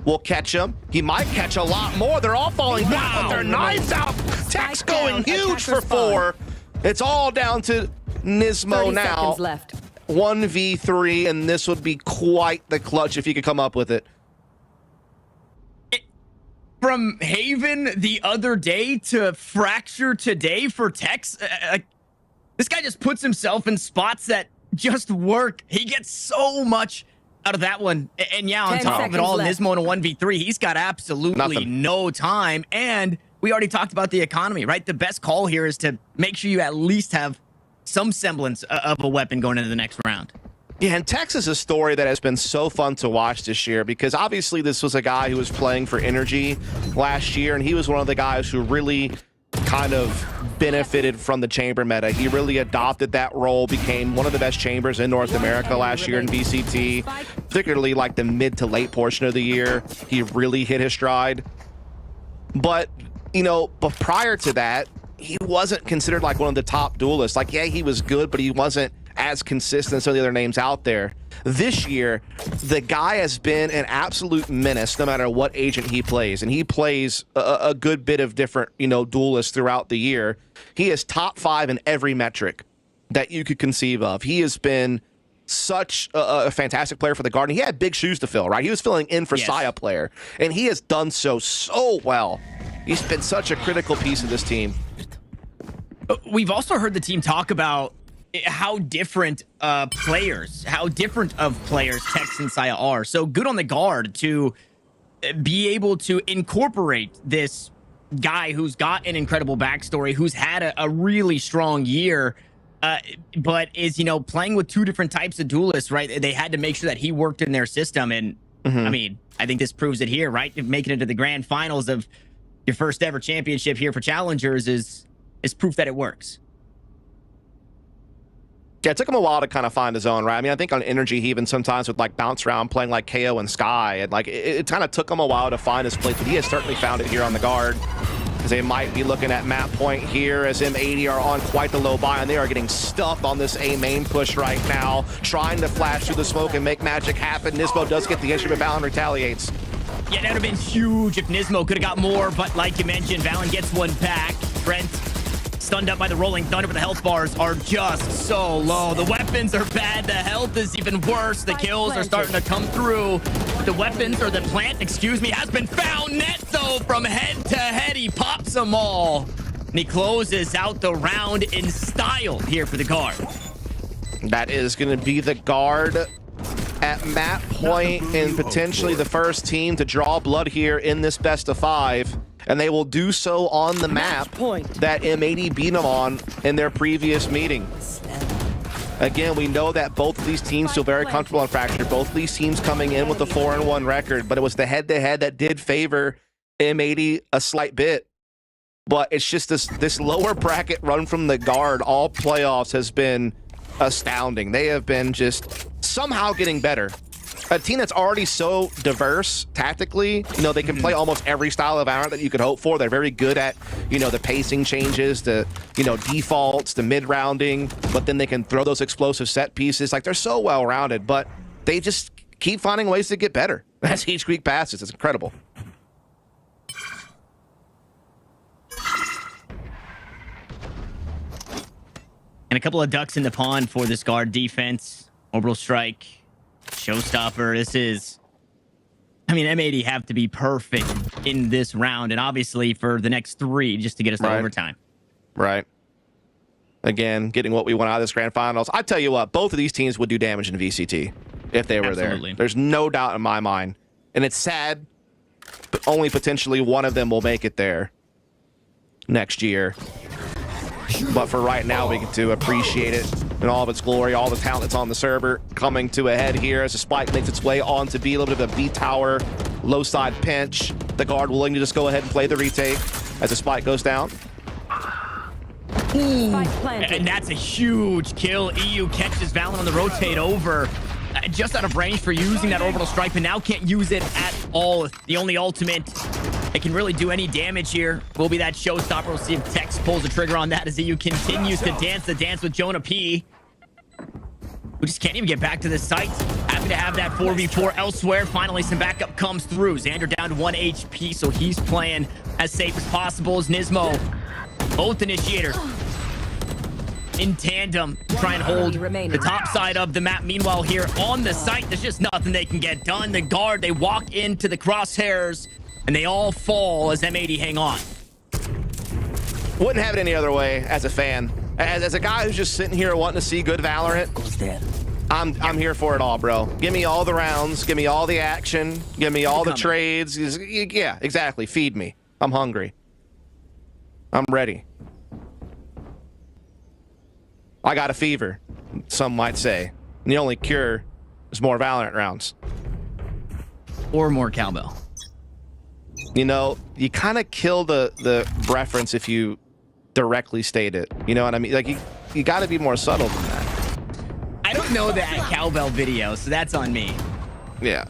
Speaker 2: Will catch him. He might catch a lot more. They're all falling back with their knives out. Tex going huge for 4. It's all down to Nismo now. 1v3, and this would be quite the clutch if he could come up with it.
Speaker 1: From Haven the other day to Fracture today for Tex, this guy just puts himself in spots that just work. He gets so much out of that one. And yeah, on top of it all, Nismo in a 1v3, he's got absolutely no time. And we already talked about the economy, right? The best call here is to make sure you at least have some semblance of a weapon going into the next round.
Speaker 2: Yeah, and Tex is a story that has been so fun to watch this year because obviously this was a guy who was playing for Energy last year, and he was one of the guys who really kind of benefited from the chamber meta. He really adopted that role, became one of the best chambers in North America last year in VCT, particularly like the mid to late portion of the year. He really hit his stride. But, you know, but prior to that, he wasn't considered like one of the top duelists. Like, yeah, he was good, but he wasn't as consistent as some of the other names out there. This year, the guy has been an absolute menace no matter what agent he plays. And he plays a good bit of different, you know, duelists throughout the year. He is top 5 in every metric that you could conceive of. He has been such a fantastic player for the Garden. He had big shoes to fill, right? He was filling in for Saya player, and he has done so well. He's been such a critical piece of this team.
Speaker 1: We've also heard the team talk about how different of players Tex and Saya are. So good on the Guard to be able to incorporate this guy who's got an incredible backstory, who's had a really strong year, but is, you know, playing with 2 different types of duelists, right? They had to make sure that he worked in their system. And I mean, I think this proves it here, right? Making it to the grand finals of your first ever championship here for challengers is proof that it works.
Speaker 2: Yeah, it took him a while to kind of find his own, right? I mean, I think on Energy, he even sometimes would like bounce around playing like KO and Sky, and like it kind of took him a while to find his place, but he has certainly found it here on the Guard, because they might be looking at map point here as M80 are on quite the low buy, and they are getting stuffed on this A main push right now, trying to flash through the smoke and make magic happen. Nismo does get the issue, but Valen retaliates.
Speaker 1: Yeah, that would have been huge if Nismo could have got more, but like you mentioned, Valen gets one back. Trent stunned up by the rolling thunder, but the health bars are just so low. The weapons are bad. The health is even worse. The kills are starting to come through. The weapons, or the plant, excuse me, has been found. Neto from head to head. He pops them all. And he closes out the round in style here for the Guard.
Speaker 2: That is going to be the Guard at map point and potentially the first team to draw blood here in this best of 5. And they will do so on the map that M80 beat them on in their previous meeting. Again, we know that both of these teams feel very comfortable on Fracture. Both of these teams coming in with a 4-1 record, but it was the head-to-head that did favor M80 a slight bit. But it's just this lower bracket run from the Guard all playoffs has been astounding. They have been just somehow getting better. A team that's already so diverse tactically, you know, they can play almost every style of Valorant that you could hope for. They're very good at, you know, the pacing changes, the, you know, defaults, the mid-rounding, but then they can throw those explosive set pieces. Like, they're so well-rounded, but they just keep finding ways to get better as each week passes. It's incredible.
Speaker 1: And a couple of ducks in the pond for this Guard defense. Orbital strike. Showstopper. This is, I mean, M80 have to be perfect in this round, and obviously for the next 3 just to get us to overtime.
Speaker 2: Right. Again, getting what we want out of this grand finals. I tell you what, both of these teams would do damage in VCT if they were there. There's no doubt in my mind. And it's sad, but only potentially one of them will make it there next year. But for right now, we get to appreciate it in all of its glory, all the talent that's on the server coming to a head here as the spike makes its way on to be a little bit of a B tower, low side pinch. The Guard willing to just go ahead and play the retake as the spike goes down.
Speaker 1: Ooh, and that's a huge kill. EU catches Valen on the rotate over. Just out of range for using that orbital strike, but now can't use it at all. The only ultimate that can really do any damage here will be that showstopper. We'll see if Tex pulls the trigger on that as EU continues to dance the dance with Jonah P. We just can't even get back to the site. Happy to have that 4v4 elsewhere. Finally, some backup comes through. Xander down to 1 HP, so he's playing as safe as possible as Nismo. Both initiators in tandem to try and hold the top side of the map. Meanwhile, here on the site, there's just nothing they can get done. The Guard, they walk into the crosshairs, and they all fall as M80 hang on.
Speaker 2: Wouldn't have it any other way as a fan. As a guy who's just sitting here wanting to see good Valorant, I'm here for it all, bro. Give me all the rounds. Give me all the action. Give me all the trades. Yeah, exactly. Feed me. I'm hungry. I'm ready. I got a fever, some might say. And the only cure is more Valorant rounds.
Speaker 1: Or more cowbell.
Speaker 2: You know, you kind of kill the reference if you directly state it. You know what I mean? Like, you got to be more subtle than that.
Speaker 1: I don't know that cowbell video, so that's on me.
Speaker 2: Yeah.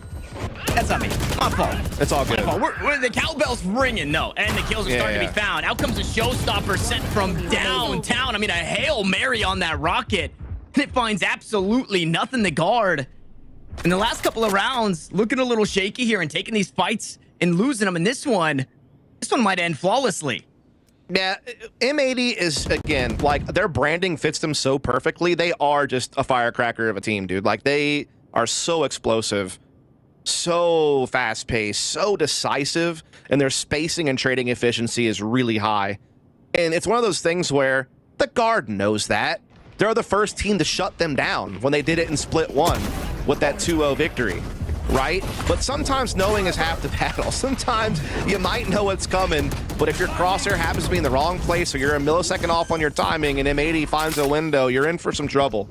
Speaker 1: That's on me. My fault.
Speaker 2: It's all good.
Speaker 1: The cowbell's ringing, though, and the kills are starting to be found. Out comes a showstopper sent from downtown. I mean, a Hail Mary on that rocket, and it finds absolutely nothing to guard. In the last couple of rounds, looking a little shaky here and taking these fights and losing them. And this one might end flawlessly.
Speaker 2: Yeah, M80 is, again, like, their branding fits them so perfectly. They are just a firecracker of a team, dude. Like, they are so explosive, so fast-paced, so decisive, and their spacing and trading efficiency is really high. And it's one of those things where the guard knows that. They're the first team to shut them down when they did it in Split 1 with that 2-0 victory, right? But sometimes knowing is half the battle. Sometimes you might know what's coming, but if your crosshair happens to be in the wrong place or you're a millisecond off on your timing and M80 finds a window, you're in for some trouble.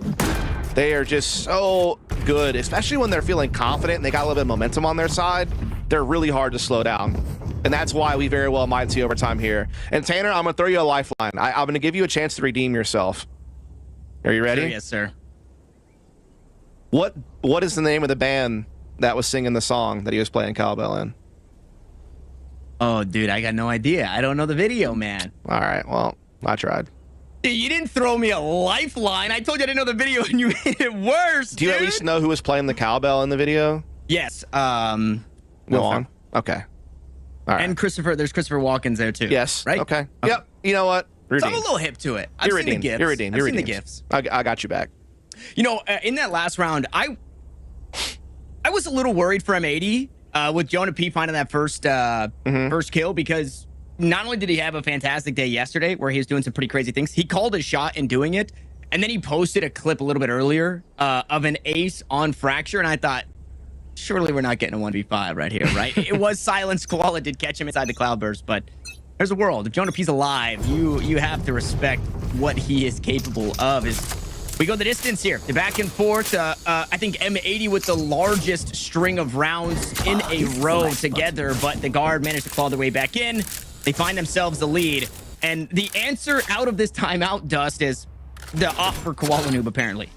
Speaker 2: They are just so good, especially when they're feeling confident and they got a little bit of momentum on their side. They're really hard to slow down. And that's why we very well might see overtime here. And Tanner, I'm going to throw you a lifeline. I'm going to give you a chance to redeem yourself. Are you ready?
Speaker 1: Sure, yes, sir.
Speaker 2: What is the name of the band that was singing the song that he was playing cowbell in?
Speaker 1: Oh, dude, I got no idea. I don't know the video, man.
Speaker 2: All right, well, I tried.
Speaker 1: You didn't throw me a lifeline. I told you I didn't know the video, and you made it worse.
Speaker 2: Do you at least know who was playing the cowbell in the video?
Speaker 1: Yes.
Speaker 2: Go on. Okay. All right.
Speaker 1: And there's Christopher Walken's there too.
Speaker 2: Yes.
Speaker 1: Right?
Speaker 2: Okay. Yep. You know what?
Speaker 1: So I'm a little hip to it. I've seen the gifs.
Speaker 2: You're redeemed.
Speaker 1: I've seen the gifs.
Speaker 2: I got you back.
Speaker 1: You know, in that last round, I was a little worried for M80 with Jonah P finding that first kill, because not only did he have a fantastic day yesterday where he was doing some pretty crazy things, he called his shot in doing it, and then he posted a clip a little bit earlier of an ace on Fracture, and I thought, surely we're not getting a 1v5 right here, right? It was Silence. Koala did catch him inside the Cloudburst, but there's a world. If Jonah P's alive, you have to respect what he is capable of. We go the distance here, the back and forth. I think M80 with the largest string of rounds in a row together, but the guard managed to claw their way back in. They find themselves the lead. And the answer out of this timeout, Dust, is the off for Koala Noob, apparently.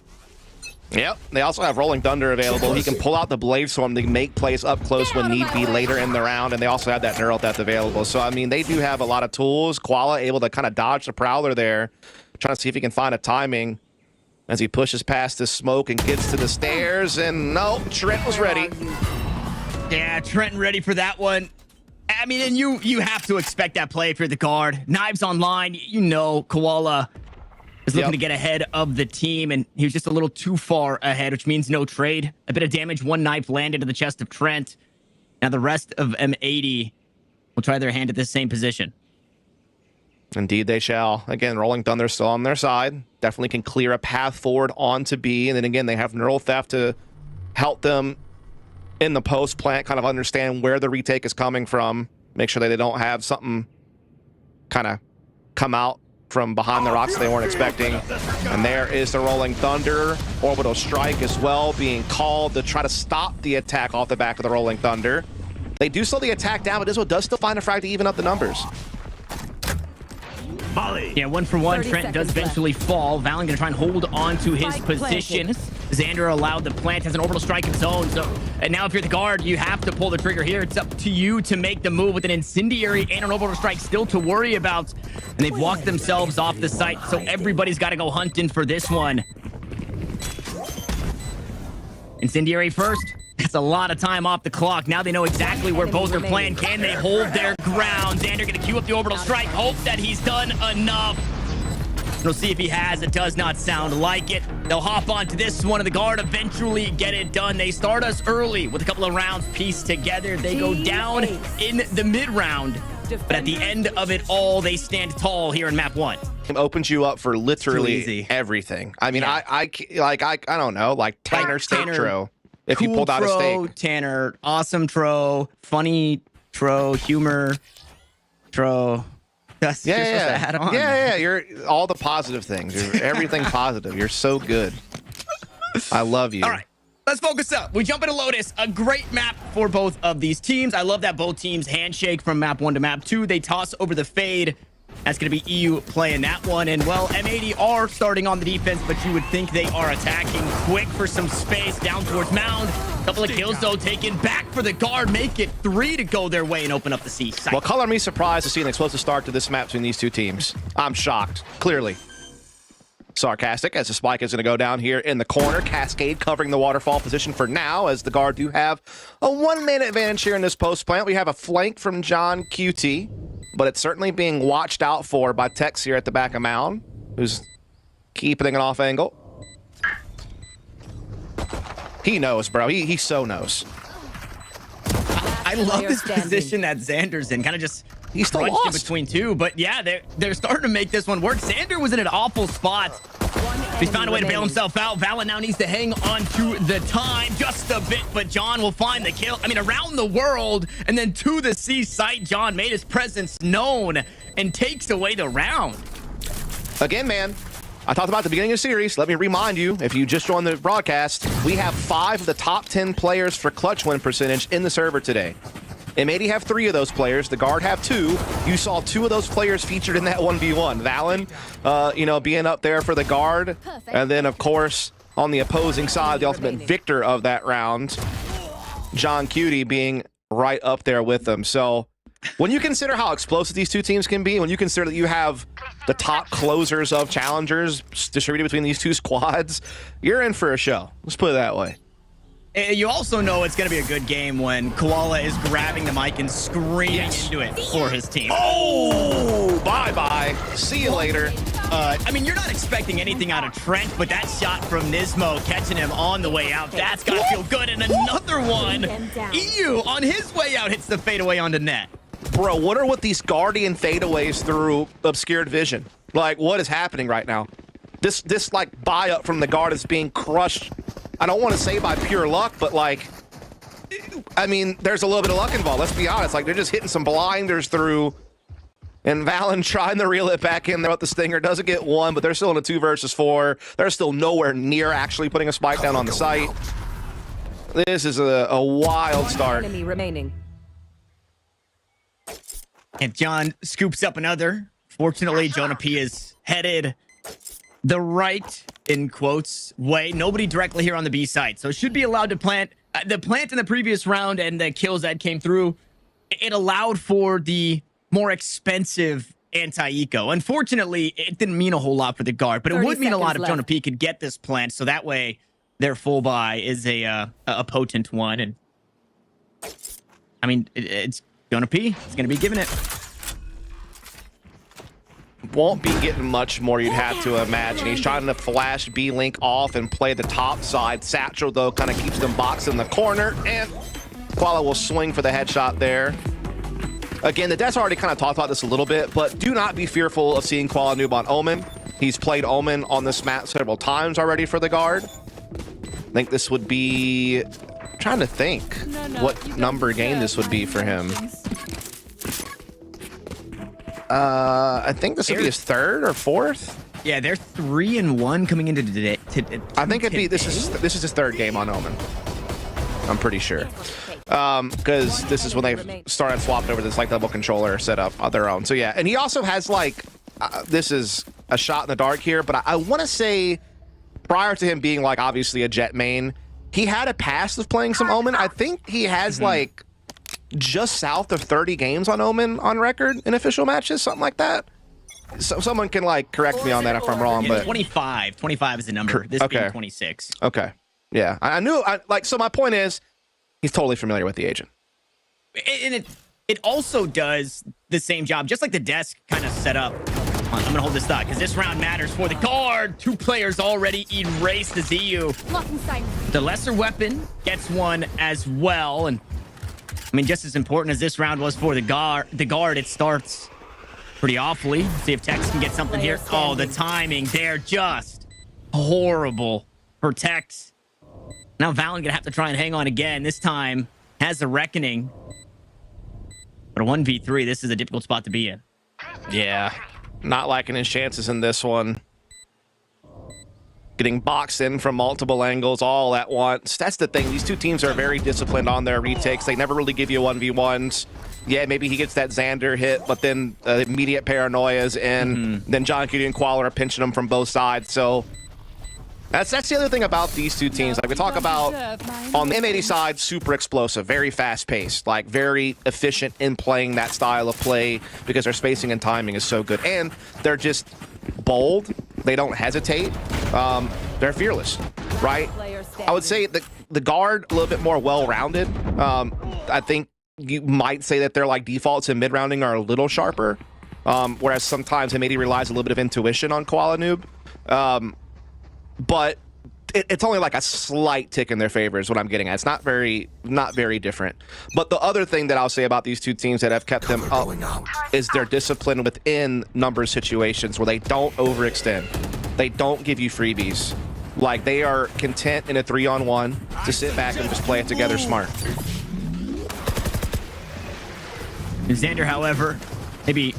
Speaker 2: Yep. They also have Rolling Thunder available. He can pull out the Blade Storm to make plays up close when need be later in the round, and they also have that Neural Theft available. So, I mean, they do have a lot of tools. Koala able to kind of dodge the Prowler there, trying to see if he can find a timing as he pushes past the smoke and gets to the stairs, and no, Trent was ready.
Speaker 1: Yeah, Trent ready for that one. I mean, and you have to expect that play if you're the guard. Knives online, you know, Koala is looking to get ahead of the team, and he was just a little too far ahead, which means no trade. A bit of damage, one knife landed to the chest of Trent. Now the rest of M80 will try their hand at this same position.
Speaker 2: Indeed they shall. Again, Rolling Thunder still on their side. Definitely can clear a path forward onto B, and then again, they have Neural Theft to help them in the post plant kind of understand where the retake is coming from, make sure that they don't have something kind of come out from behind the rocks they weren't expecting. And there is the Rolling Thunder. Orbital Strike as well being called to try to stop the attack off the back of the Rolling Thunder. They do slow the attack down, but Izzo does still find a frag to even up the numbers.
Speaker 1: Yeah, 1 for 1. Trent does eventually fall. Valen gonna try and hold on to his position. Xander allowed the plant, has an orbital strike of his own. So, and now if you're the guard, you have to pull the trigger here. It's up to you to make the move with an incendiary and an orbital strike still to worry about. And they've walked themselves off the site, so everybody's got to go hunting for this one. Incendiary first. That's a lot of time off the clock. Now they know exactly where both are playing. Can they hold their ground? Xander gonna queue up the orbital strike. Hope that he's done enough. We'll see if he has. It does not sound like it. They'll hop onto this one, and the guard eventually get it done. They start us early with a couple of rounds pieced together. They go down in the mid-round. But at the end of it all, they stand tall here in map 1.
Speaker 2: It opens you up for literally everything. I mean,
Speaker 1: Yeah.
Speaker 2: I don't know, like Tanner Steak Tro. If
Speaker 1: Cool
Speaker 2: you pulled out a
Speaker 1: tro,
Speaker 2: steak.
Speaker 1: Tanner, awesome tro, funny tro, humor tro. That's you're supposed to add on.
Speaker 2: Yeah. You're all the positive things. You're everything positive. You're so good. I love you.
Speaker 1: All right, let's focus up. We jump into Lotus. A great map for both of these teams. I love that both teams handshake from map 1 to map 2. They toss over the fade. That's going to be EU playing that one. And, well, M80 are starting on the defense, but you would think they are attacking quick for some space down towards Mound. Couple of kills, though, taken back for the guard. Make it 3 to go their way and open up the C site.
Speaker 2: Well, color me surprised to see an explosive start to this map between these two teams. I'm shocked, clearly. Sarcastic, as the spike is going to go down here in the corner. Cascade covering the waterfall position for now, as the guard do have a 1-man advantage here in this post plant. We have a flank from John QT, but it's certainly being watched out for by Tex here at the back of Mound, who's keeping it off angle. He knows, bro. He so knows.
Speaker 1: I love this position that Xander's in. Kind of just
Speaker 2: He's still
Speaker 1: crunched in
Speaker 2: lost.
Speaker 1: between two. But yeah, they're starting to make this one work. Xander was in an awful spot. He's found a way to bail himself out. Valen now needs to hang on to the time just a bit, but John will find the kill. I mean, around the world and then to the C site, John made his presence known and takes away the round.
Speaker 2: Again, man, I talked about at the beginning of the series. Let me remind you, if you just joined the broadcast, we have 5 of the top 10 players for clutch win percentage in the server today. M80 have 3 of those players. The guard have 2. You saw 2 of those players featured in that 1v1. Valen, being up there for the guard. And then, of course, on the opposing side, the ultimate victor of that round, John Cutie, being right up there with them. So when you consider how explosive these two teams can be, when you consider that you have the top closers of challengers distributed between these two squads, you're in for a show. Let's put it that way.
Speaker 1: You also know it's going to be a good game when Koala is grabbing the mic and screaming into it for his team.
Speaker 2: Oh, bye-bye. See you later.
Speaker 1: I mean, you're not expecting anything out of Trent, but that shot from Nismo catching him on the way out, that's got to feel good. And another one, EU on his way out hits the fadeaway onto net.
Speaker 2: Bro, what are with these Guardian fadeaways through obscured vision? Like, what is happening right now? This like, buy-up from the guard is being crushed. I don't want to say by pure luck, but, like, I mean, there's a little bit of luck involved. Let's be honest. Like, they're just hitting some blinders through. And Valen trying to reel it back in there with the Stinger. Doesn't get one, but they're still in a 2 versus 4. They're still nowhere near actually putting a spike down on the site. This is a wild start.
Speaker 4: Enemy remaining.
Speaker 1: And John scoops up another. Fortunately, Jonah P is headed the right, in quotes, way. Nobody directly here on the B side. So should be allowed to plant. The plant in the previous round and the kills that came through, it allowed for the more expensive anti-eco. Unfortunately, it didn't mean a whole lot for the guard, but it would mean a lot if Jonah P could get this plant. So that way, their full buy is a potent one. And I mean, it's Jonah P. It's going to be giving it.
Speaker 2: Won't be getting much more, you'd have to imagine. He's trying to flash B-Link off and play the top side. Satchel, though, kind of keeps them boxed in the corner. And Koala will swing for the headshot there. Again, the Devs already kind of talked about this a little bit, but do not be fearful of seeing Koala noob on Omen. He's played Omen on this map several times already for the guard. I think this would be... I'm trying to think what number game this would be for him. I think this would be his 3rd or 4th.
Speaker 1: Yeah, they're 3-1 coming into today.
Speaker 2: I think it'd be this is his 3rd game on Omen. I'm pretty sure, because this is when they started swapping over this like double controller setup on their own. So yeah, and he also has like this is a shot in the dark here, but I want to say prior to him being like obviously a Jet main, he had a past of playing some Omen. I think he has like just south of 30 games on Omen on record in official matches, something like that. So someone can like correct me on that if I'm wrong,
Speaker 1: Yeah,
Speaker 2: but
Speaker 1: 25 is the number. This being 26.
Speaker 2: Okay. Yeah, I knew. So my point is, he's totally familiar with the agent.
Speaker 1: And it also does the same job, just like the desk kind of set up. I'm gonna hold this thought because this round matters for the guard. 2 players already erased the ZU. The lesser weapon gets one as well, and I mean, just as important as this round was for the guard, it starts pretty awfully. See if Tex can get something here. Oh, the timing there, just horrible for Tex. Now Valen gonna have to try and hang on again. This time has the reckoning. But a 1v3, this is a difficult spot to be in.
Speaker 2: Yeah, not liking his chances in this one. getting boxed in from multiple angles all at once. That's the thing. These two teams are very disciplined on their retakes. They never really give you 1v1s. Yeah, maybe he gets that Xander hit, but then immediate paranoia's in. Then John Cutie and Qual are pinching them from both sides. So that's the other thing about these two teams. Like we talk about on the M80 side, super explosive, very fast paced, like very efficient in playing that style of play because their spacing and timing is so good. And they're just bold. They don't hesitate. They're fearless, right? I would say the guard a little bit more well-rounded. I think you might say that their like defaults and mid-rounding are a little sharper, whereas sometimes M80 relies a little bit of intuition on Koala Noob. But it's only like a slight tick in their favor is what I'm getting at. It's not very different. But the other thing that I'll say about these two teams that have kept them up is their discipline within number situations where they don't overextend. They don't give you freebies. Like they are content in a 3-on-1 to sit back and just play it together smart.
Speaker 1: Xander, however, maybe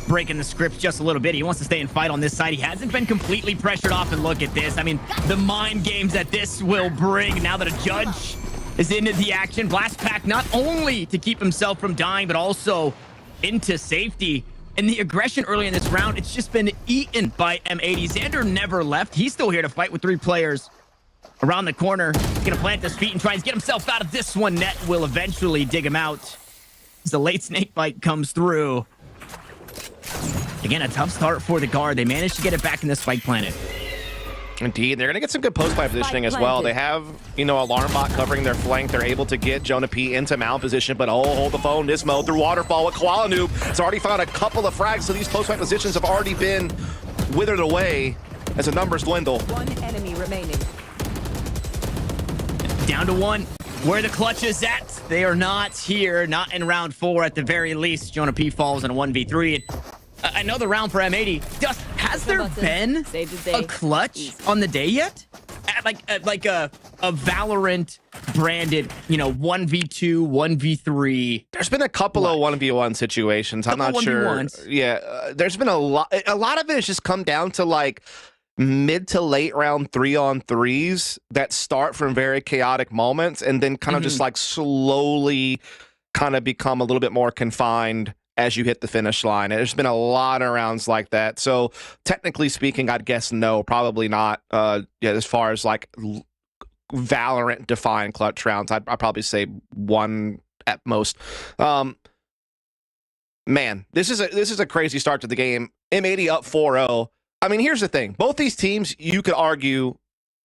Speaker 1: breaking the script just a little bit. He wants to stay and fight on this side. He hasn't been completely pressured off, and look at this. I mean, the mind games that this will bring now that a judge is into the action. Blast Pack not only to keep himself from dying, but also into safety. And the aggression early in this round, it's just been eaten by M80. Xander never left. He's still here to fight with 3 players around the corner. He's going to plant his feet and try and get himself out of this one. Net will eventually dig him out as the late snake bite comes through. Again, a tough start for the guard. They managed to get it back in the spike planet.
Speaker 2: Indeed, they're going to get some good post-play positioning as well. They have, you know, Alarm Bot covering their flank. They're able to get Jonah P into mound position, but hold the phone. Nismo through Waterfall with Koala Noob. It's already found a couple of frags, so these post-fight positions have already been withered away as the numbers dwindle.
Speaker 4: 1 enemy remaining.
Speaker 1: Down to 1. Where the clutch is at, they are not here. Not in round 4 at the very least. Jonah P falls in a 1v3. Another round for M80. Has there been a clutch on the day yet? Like a Valorant branded, you know, 1v2, 1v3.
Speaker 2: There's been a couple of 1v1 situations. I'm not sure. Yeah, there's been a lot. A lot of it has just come down to like mid to late round 3-on-3s that start from very chaotic moments and then kind of just like slowly kind of become a little bit more confined as you hit the finish line. There's been a lot of rounds like that. So technically speaking, I'd guess no, probably not. Yeah, as far as like Valorant defined clutch rounds, I'd probably say 1 at most. Man, this is a crazy start to the game. M80 up 4-0. I mean, here's the thing. Both these teams, you could argue,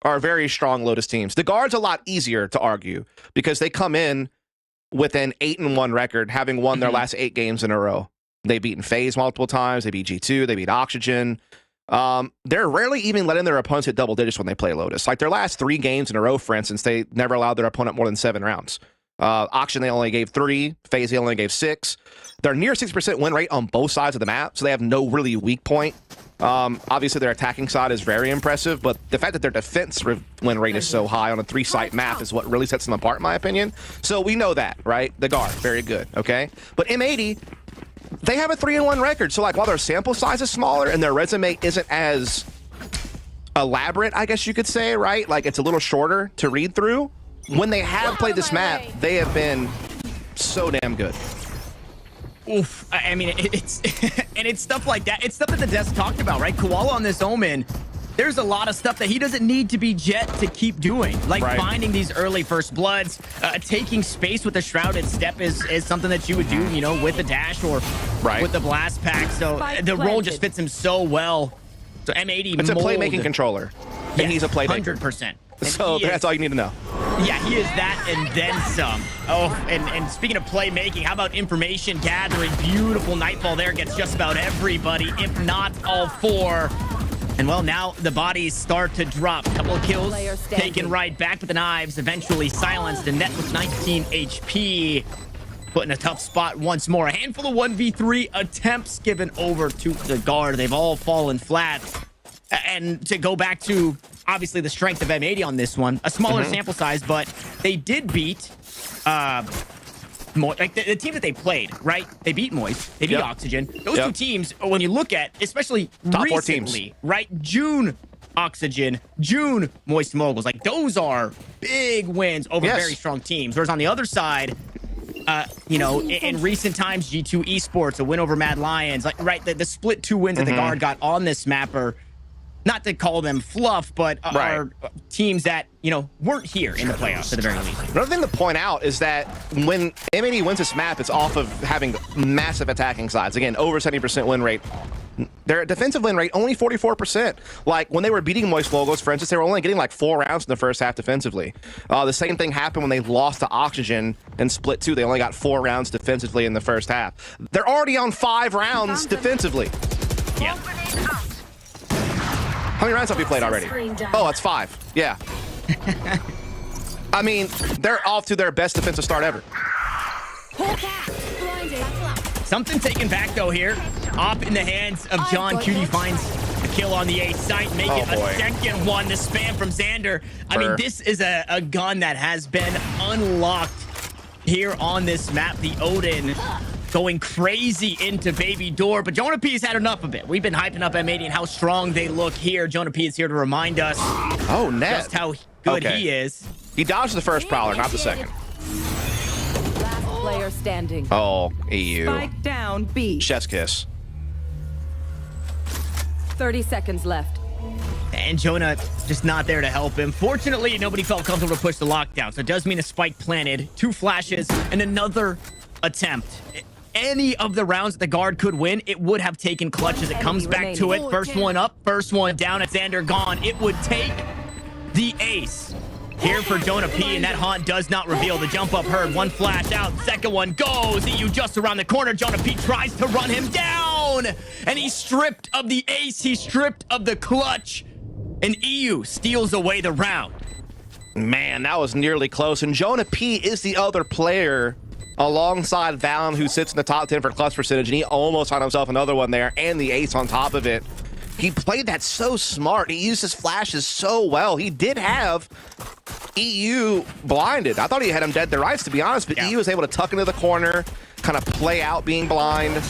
Speaker 2: are very strong Lotus teams. The Guard's a lot easier to argue because they come in with an 8-1 record, having won their last 8 games in a row. They've beaten FaZe multiple times. They beat G2. They beat Oxygen. They're rarely even letting their opponents hit double digits when they play Lotus. Like their last 3 games in a row, for instance, they never allowed their opponent more than 7 rounds. Oxygen, they only gave 3. FaZe, they only gave 6. They're near 6% win rate on both sides of the map, so they have no really weak point. Obviously, their attacking side is very impressive, but the fact that their defense win rate is so high on a 3-site map is what really sets them apart, in my opinion. So we know that, right? The Guard, very good, okay? But M80, they have a 3-1 record. So, like, while their sample size is smaller and their resume isn't as elaborate, I guess you could say, right? Like, it's a little shorter to read through. When they have played this map, they have been so damn good.
Speaker 1: Oof. I mean, it's and it's stuff like that. It's stuff that the desk talked about, right? Koala on this Omen, there's a lot of stuff that he doesn't need to be Jet to keep doing. Like finding these early first bloods, taking space with a Shrouded Step is something that you would do, you know, with a dash or with the Blast Pack. So the role just fits him so well. So M80
Speaker 2: it's a playmaking controller, and he's a playmaker.
Speaker 1: 100%.
Speaker 2: So that's all you need to know.
Speaker 1: Yeah, he is that and then some. Oh, and speaking of playmaking, how about information gathering? Beautiful Nightfall there, gets just about everybody, if not all 4. And well, now the bodies start to drop. Couple of kills taken right back with the knives, eventually silenced, and Net with 19 HP. Put in a tough spot once more. A handful of 1v3 attempts given over to the Guard. They've all fallen flat. And to go back to, obviously, the strength of M80 on this one, a smaller sample size, but they did beat like the team that they played, right? They beat Moist, they beat Oxygen. Those 2 teams, when you look at, especially
Speaker 2: top
Speaker 1: recently,
Speaker 2: 4 teams,
Speaker 1: right? June Oxygen, June, Moist Moguls. Like, those are big wins over very strong teams. Whereas on the other side, you know, in recent times, G2 Esports, a win over Mad Lions, like, right, the split 2 wins that the Guard got on this map are, not to call them fluff, but are teams that, you know, weren't here in the playoffs at the very least.
Speaker 2: Another thing to point out is that when M80 wins this map, it's off of having massive attacking sides. Again, over 70% win rate. Their defensive win rate, only 44%. Like, when they were beating Moist Logos, for instance, they were only getting like 4 rounds in the first half defensively. The same thing happened when they lost to Oxygen in Split 2. They only got 4 rounds defensively in the first half. They're already on 5 rounds defensively.
Speaker 1: Yeah.
Speaker 2: How many rounds have we played already? Oh, it's 5. Yeah. I mean, they're off to their best defensive start ever.
Speaker 1: Something taken back, though, here. Off in the hands of John. Cutie finds a kill on the A site, make it a second one. The spam from Xander. I mean, this is a gun that has been unlocked here on this map. The Odin going crazy into Baby Door, but Jonah P has had enough of it. We've been hyping up M80 and how strong they look here. Jonah P is here to remind us just how good he is.
Speaker 2: He dodged the first Prowler, not the second.
Speaker 4: Last player standing.
Speaker 2: Oh, EU.
Speaker 4: Spike down B.
Speaker 2: Chef's kiss.
Speaker 4: 30 seconds left.
Speaker 1: And Jonah just not there to help him. Fortunately, nobody felt comfortable to push the lockdown, so it does mean a spike planted, 2 flashes, and another attempt. Any of the rounds that the Guard could win, it would have taken clutch as it comes back to it. First one up, first one down. It's Xander gone. It would take the ace here for Jonah P, and that haunt does not reveal. The jump up heard. One flash out. Second one goes. EU just around the corner. Jonah P tries to run him down, and he's stripped of the ace. He's stripped of the clutch, and EU steals away the round.
Speaker 2: Man, that was nearly close. And Jonah P is the other player alongside Valen, who sits in the top 10 for clutch percentage, and he almost found himself another one there, and the ace on top of it. He played that so smart. He used his flashes so well. He did have EU blinded. I thought he had him dead to rights, to be honest, but EU was able to tuck into the corner, kind of play out being blind,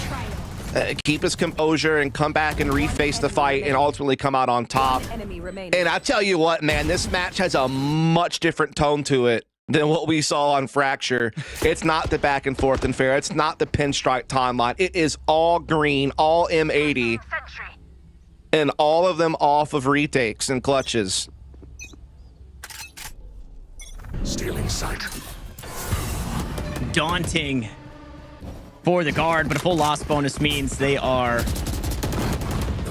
Speaker 2: keep his composure, and come back and reface the fight, and ultimately come out on top. And I tell you what, man, this match has a much different tone to it than what we saw on Fracture. It's not the back and forth and fair. It's not the pinstripe timeline. It is all green, all M80, and all of them off of retakes and clutches.
Speaker 5: Stealing sight.
Speaker 1: Daunting for the Guard, but a full loss bonus means they are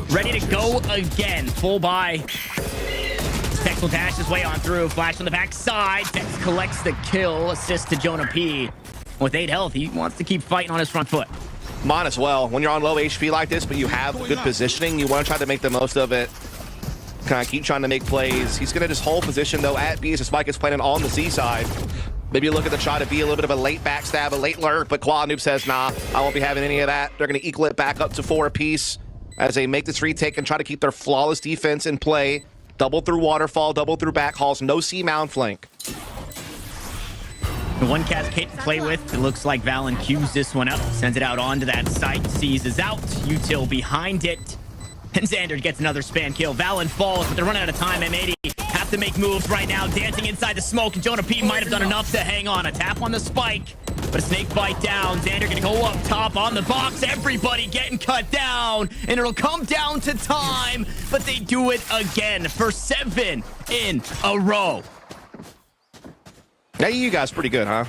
Speaker 1: ready to go again. Full buy. Tex will dash his way on through. Flash on the backside. Tex collects the kill. Assist to Jonah P. With 8 health, he wants to keep fighting on his front foot.
Speaker 2: Might as well. When you're on low HP like this, but you have good positioning, you want to try to make the most of it. Kind of keep trying to make plays. He's going to just hold position, though, at B as Spike is planning on the C side. Maybe look at the try to be a little bit of a late backstab, a late lurk, but QuadNoob says, nah, I won't be having any of that. They're going to equal it back up to 4 apiece as they make this retake and try to keep their flawless defense in play. Double through waterfall, double through back hauls, no C mound flank.
Speaker 1: The one cascade to play with. It looks like Valen cues this one up, sends it out onto that site, seizes out. Util behind it. And Xander gets another spam kill. Valen falls, but they're running out of time. M80 have to make moves right now. Dancing inside the smoke, and Jonah P might have done enough to hang on. A tap on the spike, but a snake bite down. Xander gonna go up top on the box. Everybody getting cut down, and it'll come down to time, but they do it again for 7 in a row.
Speaker 2: Now you guys pretty good, huh?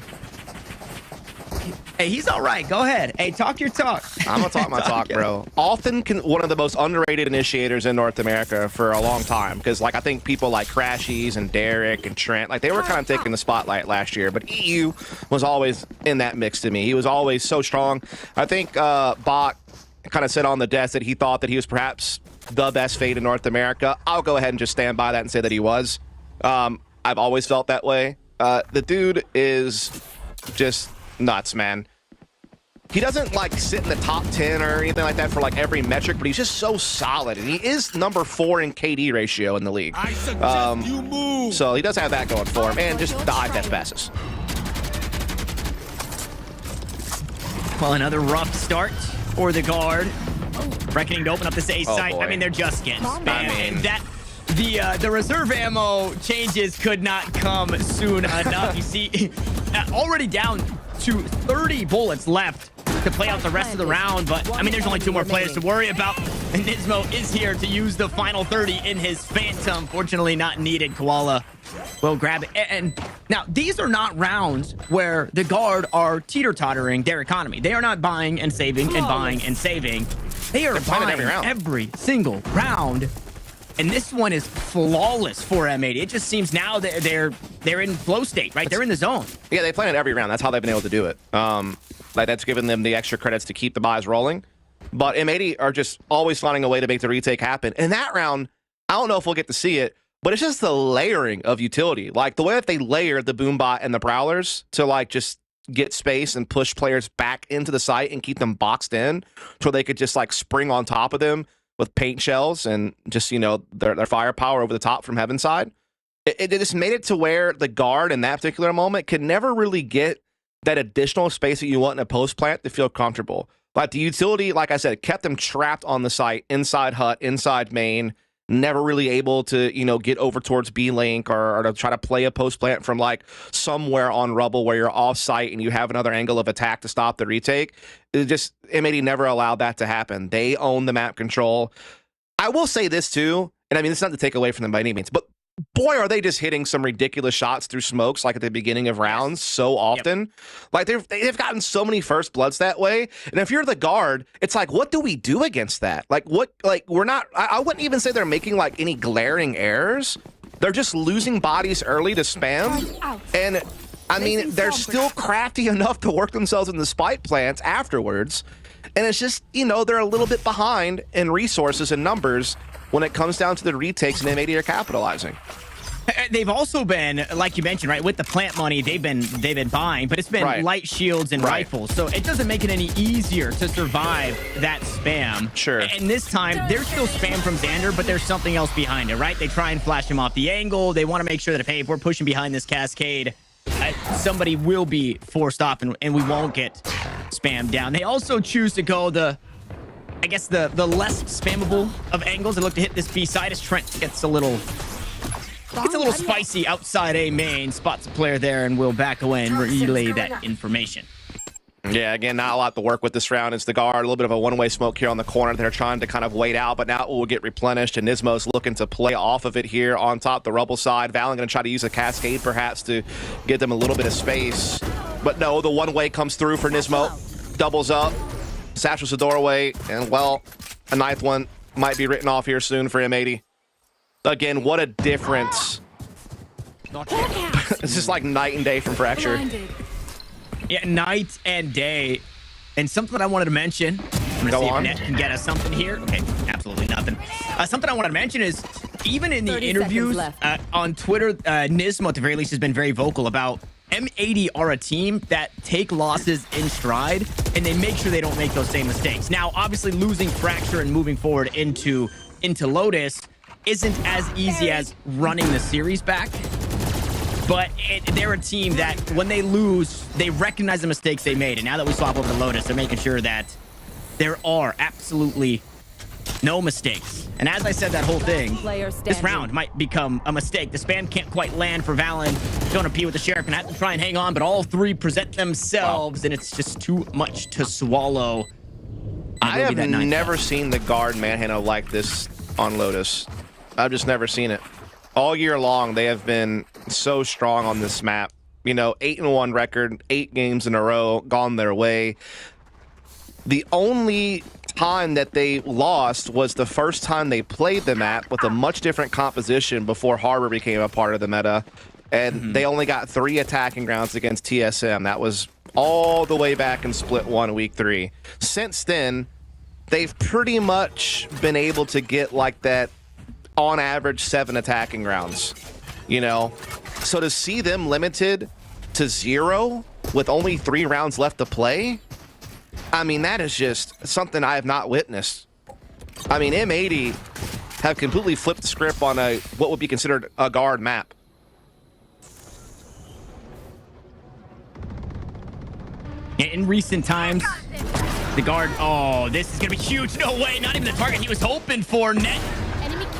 Speaker 1: Hey, he's all right. Go ahead. Hey, talk your talk.
Speaker 2: I'm gonna talk my talk, bro. Often one of the most underrated initiators in North America for a long time, because like I think people like Crashies and Derek and Trent, like they were kind of taking the spotlight last year, but EU was always in that mix to me. He was always so strong. I think Bach kind of said on the desk that he thought that he was perhaps the best Fade in North America. I'll go ahead and just stand by that and say that he was. I've always felt that way. The dude is just nuts, man. He doesn't like sit in the top 10 or anything like that for like every metric, but he's just so solid, and he is number 4 in KD ratio in the league.
Speaker 5: I suggest you move.
Speaker 2: So he does have that going for him, and just the eye test passes.
Speaker 1: Well, another rough start for the Guard. Reckoning to open up this A site.
Speaker 2: Boy.
Speaker 1: I mean, they're just getting spammed.
Speaker 2: I mean,
Speaker 1: that The reserve ammo changes could not come soon enough. You see, already down to 30 bullets left to play out the rest of the round. But, I mean, there's only 2 more players to worry about. And Nismo is here to use the final 30 in his Phantom. Fortunately, not needed. Koala will grab it. And now, these are not rounds where the Guard are teeter-tottering their economy. They are not buying and saving and buying and saving. They are buying every single round. And this one is flawless for M80. It just seems now that they're in flow state, right? They're in the zone.
Speaker 2: Yeah, they plan it every round. That's how they've been able to do it. Like, that's given them the extra credits to keep the buys rolling. But M80 are just always finding a way to make the retake happen. In that round, I don't know if we'll get to see it, but it's just the layering of utility. Like, the way that they layer the Boombot and the Prowlers to, like, just get space and push players back into the site and keep them boxed in so they could just, like, spring on top of them with paint shells and just, you know, their firepower over the top from Heaven's side. It just made it to where the Guard in that particular moment could never really get that additional space that you want in a post plant to feel comfortable. Like, the utility, like I said, kept them trapped on the site, inside hut, inside main, never really able to, you know, get over towards B-Link or to try to play a post plant from, like, somewhere on rubble where you're off site and you have another angle of attack to stop the retake. It just, M80 never allowed that to happen. They own the map control. I will say this too, and I mean, it's not to take away from them by any means, but boy, are they just hitting some ridiculous shots through smokes, like at the beginning of rounds, so often. Yep. Like, they've gotten so many first bloods that way. And if you're the Guard, it's like, what do we do against that? Like, what? Like, we're not. I wouldn't even say they're making like any glaring errors. They're just losing bodies early to spam, and I mean, they're still crafty enough to work themselves in the spike plants afterwards. And it's just, you know, they're a little bit behind in resources and numbers when it comes down to the retakes, and M80 are capitalizing.
Speaker 1: They've also been, like you mentioned, right, with the plant money, they've been buying, but it's been light shields and rifles, so it doesn't make it any easier to survive that spam.
Speaker 2: Sure.
Speaker 1: And this time, there's still spam from Xander, but there's something else behind it, right? They try and flash him off the angle. They want to make sure that if, hey, if we're pushing behind this cascade, somebody will be forced off, and we won't get spammed down. They also choose to go I guess the less spammable of angles. They look to hit this B side as Trent gets a little spicy outside A main, spots a player there, and will back away and relay that information.
Speaker 2: Yeah, again, not a lot to work with this round. It's the Guard, a little bit of a one-way smoke here on the corner. They're trying to kind of wait out, but now it will get replenished, and Nismo's looking to play off of it here on top the rubble side. Valen going to try to use a cascade perhaps to get them a little bit of space. But no, the one-way comes through for Nismo. Doubles up. Satchels the doorway, and, well, a ninth one might be written off here soon for M80. Again, what a difference. It's just like night and day from Fracture.
Speaker 1: Yeah, night and day. And something I wanted to mention. I'm going to see if Net can get us something here. Okay, absolutely nothing. Something I wanted to mention is, even in the interviews on Twitter, Nismo, at the very least, has been very vocal about M80 are a team that take losses in stride, and they make sure they don't make those same mistakes. Now, obviously, losing Fracture and moving forward into Lotus isn't as easy as running the series back, but they're a team that, when they lose, they recognize the mistakes they made, and now that we swap over to Lotus, they're making sure that there are absolutely no mistakes. And as I said, that whole thing, this round might become a mistake. The spam can't quite land for Valen. Don't appear with the Sheriff, and have to try and hang on, but all three present themselves, and it's just too much to swallow.
Speaker 2: I have never seen the Guard manhandle like this on Lotus. I've just never seen it. All year long, they have been so strong on this map. You know, 8-1 record, 8 games in a row, gone their way. The only time that they lost was the first time they played the map with a much different composition before Harbor became a part of the meta. And they only got 3 attacking grounds against TSM. That was all the way back in Split 1, Week 3. Since then, they've pretty much been able to get like that, on average, 7 attacking grounds. You know? So to see them limited to 0 with only 3 rounds left to play, I mean, that is just something I have not witnessed. I mean, M80 have completely flipped the script on what would be considered a Guard map.
Speaker 1: In recent times, the Guard, oh, this is going to be huge. No way, not even the target he was hoping for. Net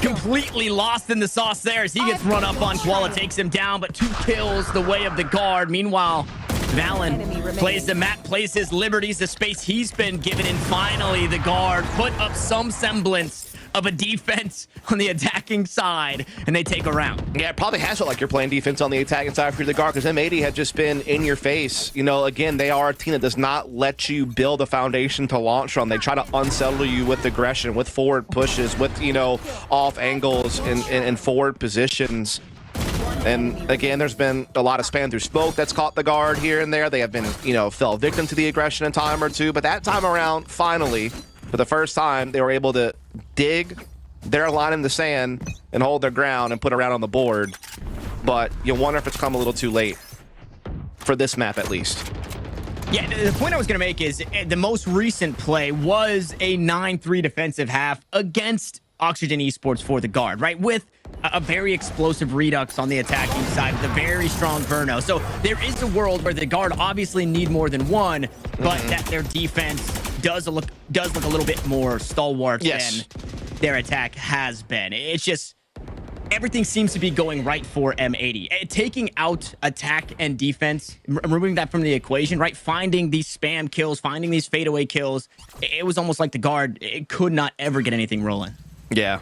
Speaker 1: completely lost in the sauce there as he gets run up on. Koala takes him down, but 2 kills the way of the guard. Meanwhile, Valen plays the map, plays his liberties, the space he's been given, and finally the guard put up some semblance of a defense on the attacking side, and they take a round.
Speaker 2: Yeah, it probably has felt like you're playing defense on the attacking side for the guard, because M80 had just been in your face. You know, again, they are a team that does not let you build a foundation to launch from. They try to unsettle you with aggression, with forward pushes, with, you know, off angles and forward positions. And again, there's been a lot of spam through smoke that's caught the guard here and there. They have been, you know, fell victim to the aggression a time or two, but that time around, finally, for the first time, they were able to dig their line in the sand and hold their ground and put a round on the board. But you wonder if it's come a little too late for this map, at least.
Speaker 1: Yeah, the point I was going to make is the most recent play was a 9-3 defensive half against Oxygen Esports for the guard, right? With a very explosive redux on the attacking side with a very strong Verno. So there is a world where the guard obviously need more than one, but that their defense does look a little bit more stalwart than their attack has been. It's just everything seems to be going right for M80. Taking out attack and defense, removing that from the equation, right? Finding these spam kills, finding these fadeaway kills. It was almost like the guard, it could not ever get anything rolling.
Speaker 2: Yeah.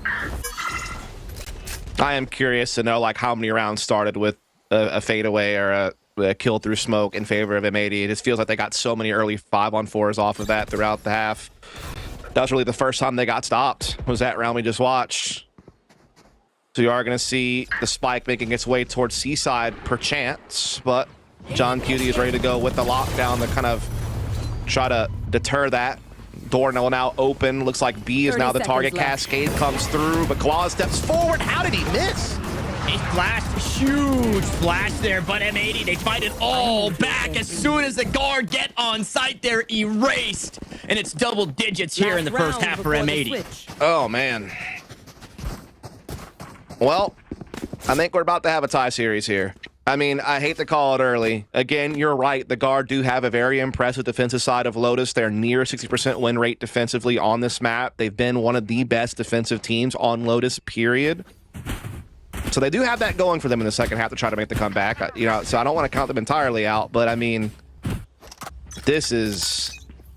Speaker 2: I am curious to know, like, how many rounds started with a fadeaway or a kill through smoke in favor of M80. It just feels like they got so many early 5-on-4s off of that throughout the half. That was really the first time they got stopped, was that round we just watched. So you are going to see the spike making its way towards Seaside, perchance, but John Cutie is ready to go with the lockdown to kind of try to deter that. Door now open. Looks like B is now the target. Cascade comes through, but Koala steps forward. How did he miss?
Speaker 1: A flash, huge flash there, but M80, they fight it all back. As soon as the guard get on site, they're erased. And it's double digits here in the first half for M80.
Speaker 2: Oh, man. Well, I think we're about to have a tie series here. I mean, I hate to call it early. Again, you're right. The guard do have a very impressive defensive side of Lotus. They're near 60% win rate defensively on this map. They've been one of the best defensive teams on Lotus, period. So they do have that going for them in the second half to try to make the comeback. You know, so I don't want to count them entirely out, but I mean, this is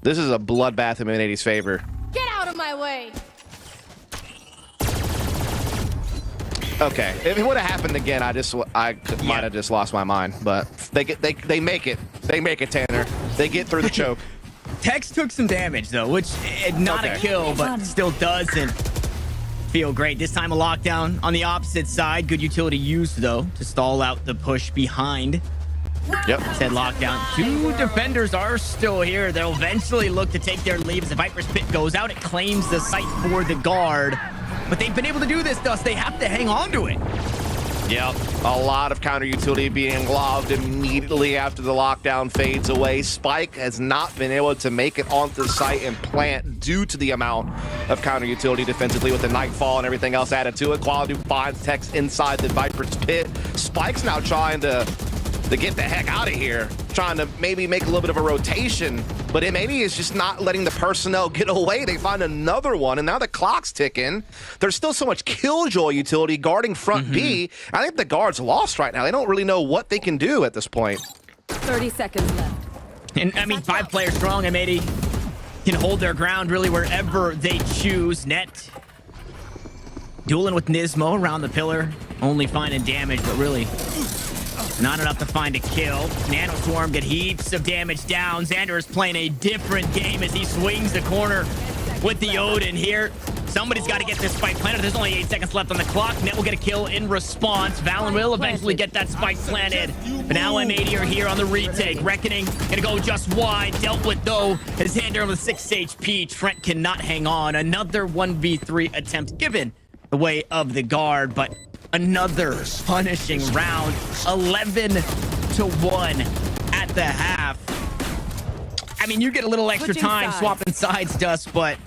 Speaker 2: a bloodbath in M80's favor.
Speaker 6: Get out of my way.
Speaker 2: Okay, if it would have happened again, I might have just lost my mind. But they make it. They make it, Tanner. They get through the choke.
Speaker 1: Tex took some damage though, which not a kill, but still doesn't feel great. This time a lockdown on the opposite side. Good utility used though to stall out the push behind.
Speaker 2: Yep.
Speaker 1: Said lockdown. 2 defenders are still here. They'll eventually look to take their leave as the Viper's Pit goes out. It claims the site for the guard. But they've been able to do this, Dust. They have to hang on to it.
Speaker 2: Yep. A lot of counter utility being lobbed immediately after the lockdown fades away. Spike has not been able to make it onto the site and plant due to the amount of counter utility defensively with the Nightfall and everything else added to it. Quality finds Tex inside the Viper's Pit. Spike's now trying to get the heck out of here, trying to maybe make a little bit of a rotation, but M80 is just not letting the personnel get away. They find another one, and now the clock's ticking. There's still so much killjoy utility guarding front B. I think the guard's lost right now. They don't really know what they can do at this point.
Speaker 4: 30 seconds left.
Speaker 1: And I mean, 5 players strong. M80 can hold their ground really wherever they choose. Net dueling with Nismo around the pillar, only finding damage, but really not enough to find a kill. Nano Swarm get heaps of damage down. Xander is playing a different game as he swings the corner with the Odin here. Somebody's got to get this spike planted. There's only 8 seconds left on the clock. Net will get a kill in response. Valen will eventually get that spike planted. But now M80 are here on the retake. Reckoning gonna go just wide. Dealt with though. His Xander with 6 HP. Trent cannot hang on. Another 1v3 attempt given the way of the guard, but another punishing round. 11-1 at the half. I mean, you get a little extra time swapping sides, Dust, but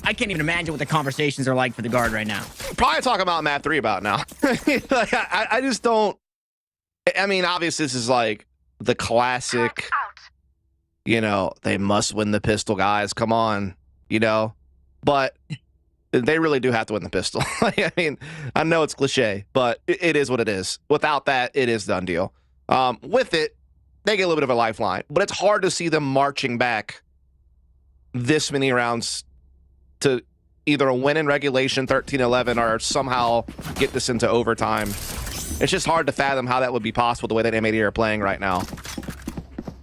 Speaker 1: I can't even imagine what the conversations are like for the guard right now.
Speaker 2: Probably talking about map 3 about now. I just don't. I mean, obviously this is like the classic, you know, they must win the pistol, guys. Come on, you know. But They really do have to win the pistol. I mean, I know it's cliche, but it is what it is. Without that, it is done deal. With it, they get a little bit of a lifeline, but it's hard to see them marching back this many rounds to either a win in regulation 13-11 or somehow get this into overtime. It's just hard to fathom how that would be possible the way that M80 are playing right now.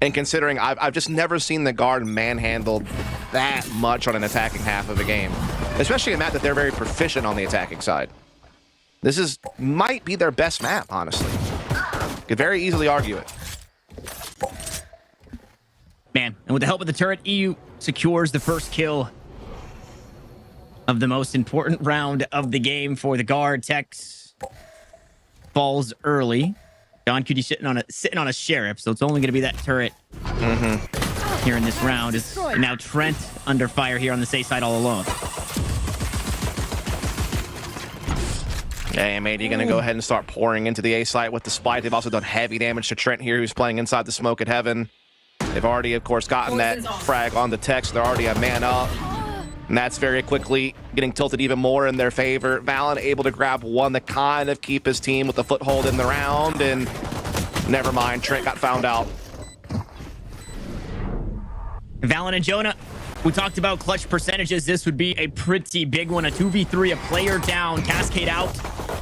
Speaker 2: And considering I've just never seen the guard manhandled that much on an attacking half of a game, especially a map that they're very proficient on the attacking side. This might be their best map, honestly. Could very easily argue it.
Speaker 1: Man, and with the help of the turret, EU secures the first kill of the most important round of the game for the guard. Tex falls early. John Cutie sitting on a sheriff, so it's only going to be that turret here in this round. It's now Trent under fire here on the safe side all alone.
Speaker 2: Yeah, M80 going to go ahead and start pouring into the A site with the spike. They've also done heavy damage to Trent here, who's playing inside the smoke at heaven. They've already, of course, gotten that frag on the Tex. They're already a man up. And that's very quickly getting tilted even more in their favor. Valen able to grab one to kind of keep his team with a foothold in the round. And never mind, Trent got found out.
Speaker 1: Valen and Jonah, we talked about clutch percentages. This would be a pretty big one. A 2v3, a player down, cascade out.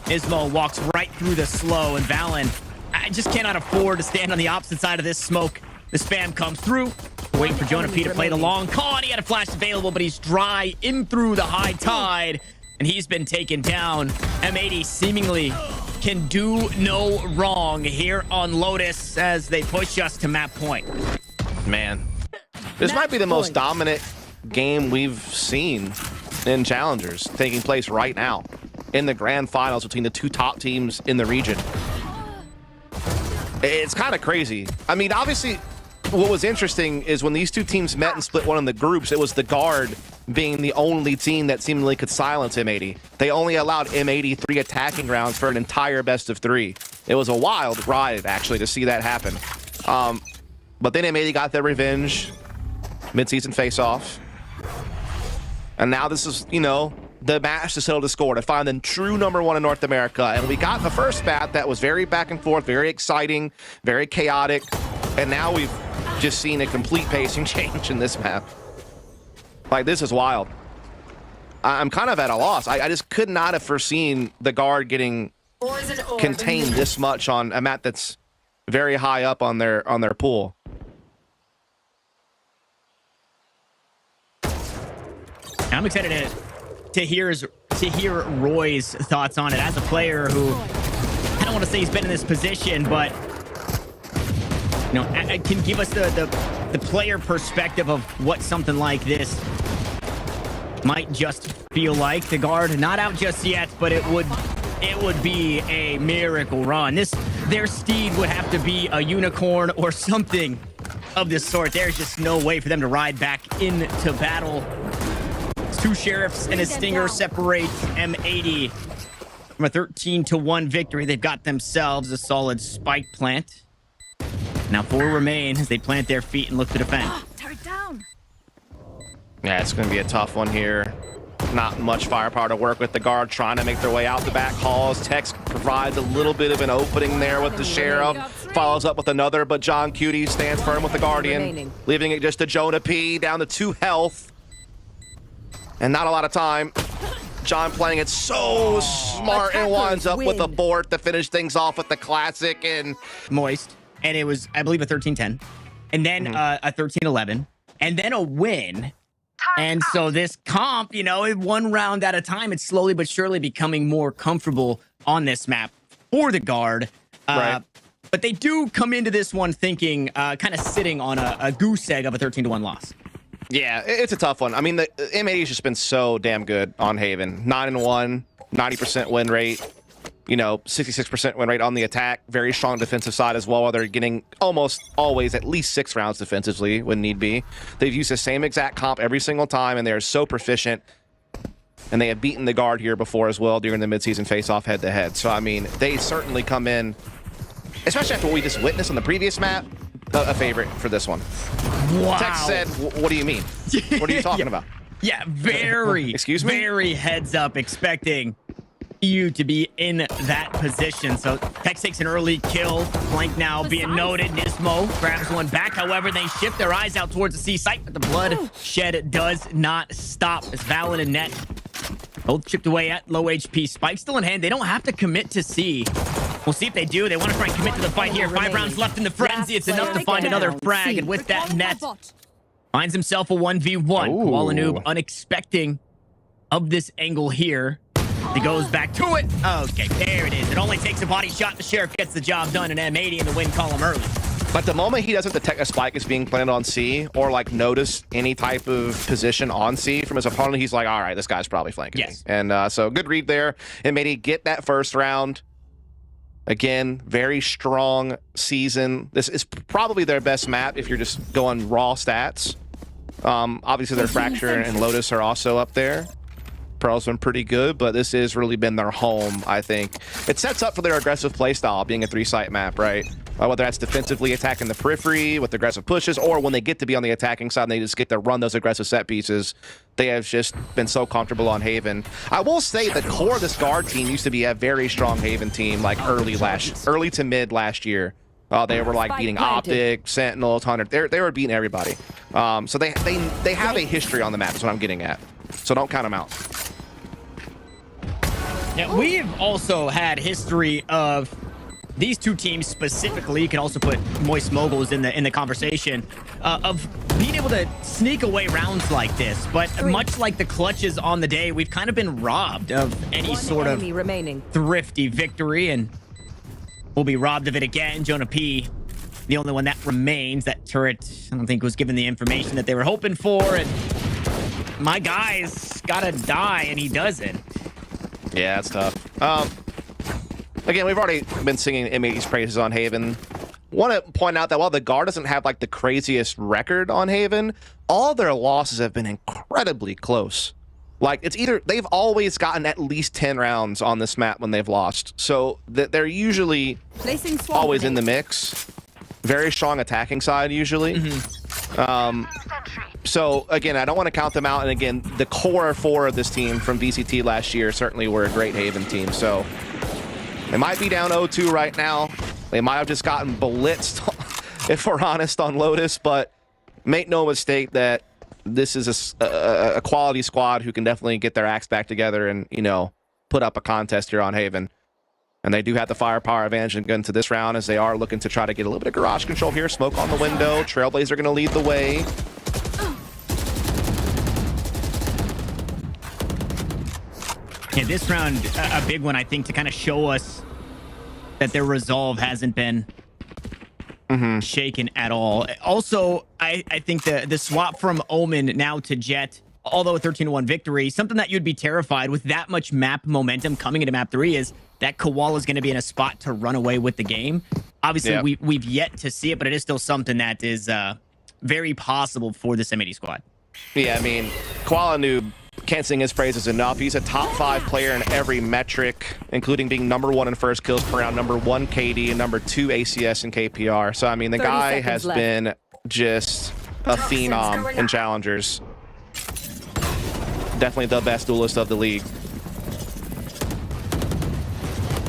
Speaker 1: Ismo walks right through the slow. And Valen, I just cannot afford to stand on the opposite side of this smoke. The spam comes through. Waiting for Jonah P to play the long call, and he had a flash available, but he's dry in through the high tide, and he's been taken down. M80 seemingly can do no wrong here on Lotus as they push us to map point.
Speaker 2: Man, this might be the most dominant game we've seen in Challengers taking place right now in the grand finals between the two top teams in the region. It's kind of crazy. I mean, obviously, what was interesting is when these two teams met and split one of the groups, it was the guard being the only team that seemingly could silence M80. They only allowed M80 3 attacking rounds for an entire best of 3. It was a wild ride, actually, to see that happen. But then M80 got their revenge, mid-season face-off. And now this is, you know, the match to settle the score, to find the true #1 in North America. And we got the first map that was very back and forth, very exciting, very chaotic. And now we've just seen a complete pacing change in this map. Like, this is wild. I'm kind of at a loss. I just could not have foreseen the guard getting contained this much on a map that's very high up on their pool.
Speaker 1: I'm excited to hear Roy's thoughts on it as a player who, I don't want to say he's been in this position, but you know, I can give us the player perspective of what something like this might just feel like. The guard not out just yet, but it would be a miracle run. Their steed would have to be a unicorn or something of this sort. There's just no way for them to ride back into battle. Two sheriffs and a stinger separate M80 from a 13-1 victory. They've got themselves a solid spike plant. Now 4 remain as they plant their feet and look to defend.
Speaker 4: Turret down.
Speaker 2: Yeah, it's going to be a tough one here. Not much firepower to work with. The guard trying to make their way out the back halls. Tex provides a little bit of an opening there with the sheriff. Follows up with another, but John Cutie stands firm with the Guardian, leaving it just to Jonah P, down to 2 health. And not a lot of time. John playing it so smart and winds up with a 4th to finish things off with the classic and
Speaker 1: moist. And it was, I believe, a 13-10. And then a 13-11. And then a win. And so this comp, you know, 1 round at a time, it's slowly but surely becoming more comfortable on this map for the guard.
Speaker 2: Right.
Speaker 1: But they do come into this one thinking, kind of sitting on a goose egg of a 13-1 loss.
Speaker 2: Yeah, it's a tough one. I mean, the M80 has just been so damn good on Haven. 9-1, 90% win rate, you know, 66% win rate on the attack. Very strong defensive side as well, while they're getting almost always at least 6 rounds defensively when need be. They've used the same exact comp every single time, and they're so proficient. And they have beaten the guard here before as well during the midseason face-off head-to-head. So, I mean, they certainly come in, especially after what we just witnessed on the previous map, a favorite for this one.
Speaker 1: Wow.
Speaker 2: Tex said, what do you mean? What are you talking about?
Speaker 1: Yeah, very,
Speaker 2: Excuse me?
Speaker 1: very heads up expecting you to be in that position. So Tex takes an early kill. Flank now being noted. Nismo grabs one back. However, they shift their eyes out towards the C site, but the blood shed does not stop as Valen and Net both chipped away at low HP. Spike still in hand. They don't have to commit to C. We'll see if they do. They want to try and commit to the fight here. 5 rounds left in the frenzy. It's enough to find another frag. And with that, Net finds himself a 1v1. Koalanoob unexpecting of this angle here. He goes back to it. Okay, there it is. It only takes a body shot. The Sheriff gets the job done in M80 in the win column early.
Speaker 2: But the moment he doesn't detect a spike is being planted on C or like notice any type of position on C from his opponent, he's like, all right, this guy's probably flanking me. And so good read there. M80 get that first round. Again, very strong season. This is probably their best map if you're just going raw stats. Obviously, their Fracture and Lotus are also up there. Pearl's been pretty good, but this has really been their home, I think. It sets up for their aggressive playstyle, being a 3-site map, right? Whether that's defensively attacking the periphery with aggressive pushes, or when they get to be on the attacking side and they just get to run those aggressive set pieces, they have just been so comfortable on Haven. I will say the core of this guard team used to be a very strong Haven team, like early to mid last year. They were like beating Optic, Sentinels, Hunter. They were beating everybody. So they have a history on the map, is what I'm getting at. So don't count them out.
Speaker 1: Yeah, we've also had history of these two teams specifically. You can also put Moist Moguls in the conversation of being able to sneak away rounds like this. But much like the clutches on the day, we've kind of been robbed of any sort of thrifty victory, and we'll be robbed of it again. Jonah P, the only one that remains. That turret, I don't think, was given the information that they were hoping for, and my guy's gotta die, and he doesn't.
Speaker 2: Yeah, that's tough. Again, we've already been singing M80's praises on Haven. Want to point out that while the guard doesn't have like the craziest record on Haven, all their losses have been incredibly close. Like, it's either they've always gotten at least 10 rounds on this map when they've lost, so they're usually always in the mix. Very strong attacking side usually. So again, I don't want to count them out. And again, the core 4 of this team from VCT last year certainly were a great Haven team. So they might be down 0-2 right now. They might have just gotten blitzed, if we're honest, on Lotus. But make no mistake that this is a quality squad who can definitely get their acts back together and, you know, put up a contest here on Haven. And they do have the firepower advantage into this round, as they are looking to try to get a little bit of garage control here. Smoke on the window. Trailblazer going to lead the way.
Speaker 1: Yeah, this round, a big one, I think, to kind of show us that their resolve hasn't been shaken at all. Also, I think the swap from Omen now to Jet, although a 13-1 victory, something that you'd be terrified with that much map momentum coming into map 3 is that Koala is going to be in a spot to run away with the game. Obviously, we've yet to see it, but it is still something that is very possible for this M80 squad.
Speaker 2: Yeah, I mean, Koalanoob can't sing his praises enough. He's a top 5 player in every metric, including being #1 in first kills per round, #1 KD, and #2 ACS and KPR. So, I mean, the guy has been just a phenom in challengers. Definitely the best duelist of the league.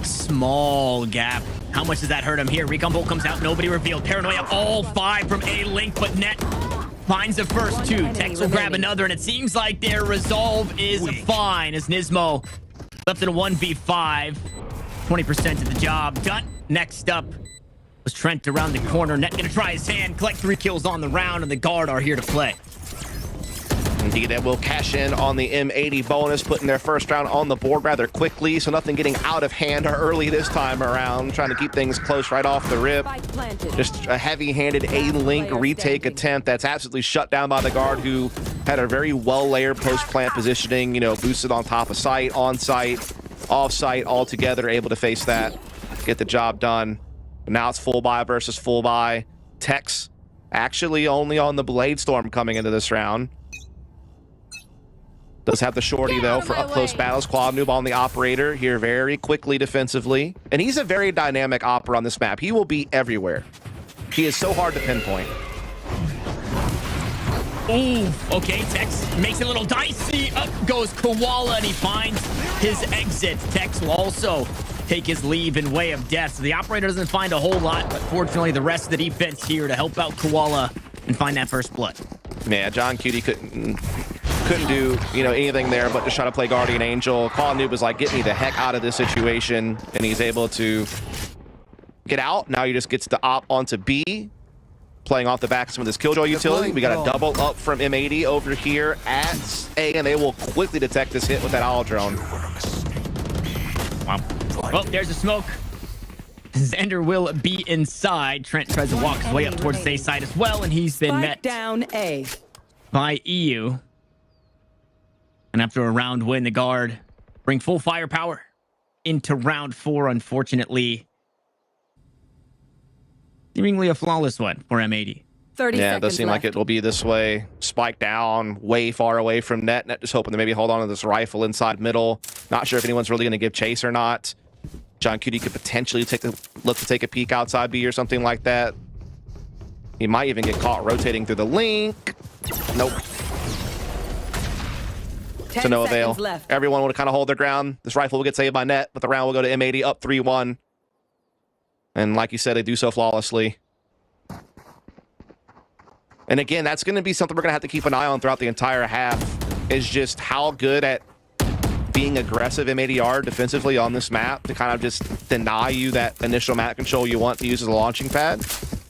Speaker 1: Small gap. How much does that hurt him here? Recon Bolt comes out. Nobody revealed. Paranoia all 5 from A-Link, but Net finds the first 2. Tex will grab another, and it seems like their resolve is fine as Nismo left in a 1v5. 20% of the job done. Next up was Trent around the corner. Net gonna try his hand, collect 3 kills on the round, and the guard are here to play.
Speaker 2: Indeed, they will cash in on the M80 bonus, putting their first round on the board rather quickly, so nothing getting out of hand early this time around, trying to keep things close right off the rip. Just a heavy-handed A-Link retake attempt that's absolutely shut down by the guard, who had a very well-layered post-plant positioning, you know, boosted on top of site, on-site, off-site, all together, able to face that, get the job done. But now it's full buy versus full buy. Tex actually only on the Blade Storm coming into this round. Does have the shorty, though, for up-close battles. Koalanoob on the operator here very quickly defensively. And he's a very dynamic opera on this map. He will be everywhere. He is so hard to pinpoint.
Speaker 1: Ooh, okay, Tex makes it a little dicey. Up goes Koala, and he finds his exit. Tex will also take his leave in way of death. So the operator doesn't find a whole lot, but fortunately the rest of the defense here to help out Koala and find that first blood.
Speaker 2: Yeah, John Cutie couldn't do, you know, anything there but just try to play Guardian Angel. Noob was like, get me the heck out of this situation, and he's able to get out. Now he just gets to op onto B, playing off the back of some of this Killjoy utility. We got a double up from M80 over here at A, and they will quickly detect this hit with that owl drone.
Speaker 1: Wow. Oh, there's a smoke. Xander will be inside. Trent tries to walk his way up towards the A side as well, and he's been met
Speaker 4: down A
Speaker 1: by EU. And after a round win, the guard bring full firepower into round 4. Unfortunately, seemingly a flawless one for M80.
Speaker 4: 30
Speaker 2: Yeah, it
Speaker 4: seconds
Speaker 2: does seem
Speaker 4: left.
Speaker 2: like it will be this way. Spike down, way far away from net. Net just hoping to maybe hold on to this rifle inside middle. Not sure if anyone's really going to give chase or not. John Cutie could potentially look to take a peek outside B or something like that. He might even get caught rotating through the link. Nope.
Speaker 4: 10
Speaker 2: To no
Speaker 4: seconds
Speaker 2: avail.
Speaker 4: left.
Speaker 2: Everyone will kind of hold their ground. This rifle will get saved by net, but the round will go to M80 up 3-1. And like you said, they do so flawlessly. And again, that's going to be something we're going to have to keep an eye on throughout the entire half, is just how good at being aggressive M80 are defensively on this map to kind of just deny you that initial map control you want to use as a launching pad.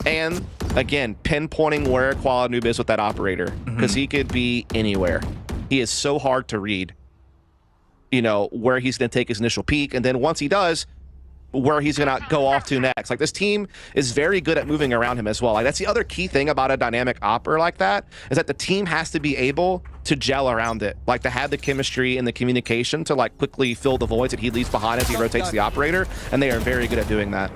Speaker 2: And again, pinpointing where Noob is with that operator, because he could be anywhere. He is so hard to read, you know, where he's going to take his initial peek. And then once he does, where he's going to go off to next. Like, this team is very good at moving around him as well. Like, that's the other key thing about a dynamic opera like that, is that the team has to be able to gel around it, like to have the chemistry and the communication to like quickly fill the voids that he leaves behind as he rotates the operator, and they are very good at doing that.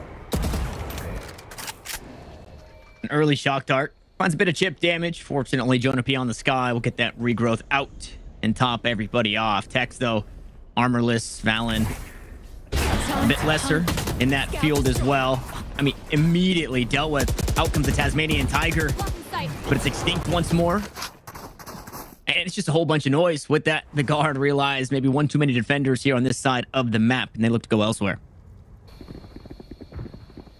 Speaker 1: An early shock dart finds a bit of chip damage. Fortunately, Jonah P on the sky will get that regrowth out and top everybody off. Tex, though, armorless. Valen a bit lesser in that field as well. I mean, immediately dealt with. Out comes the Tasmanian Tiger, but it's extinct once more. And it's just a whole bunch of noise. With that, the guard realized maybe one too many defenders here on this side of the map, and they look to go elsewhere.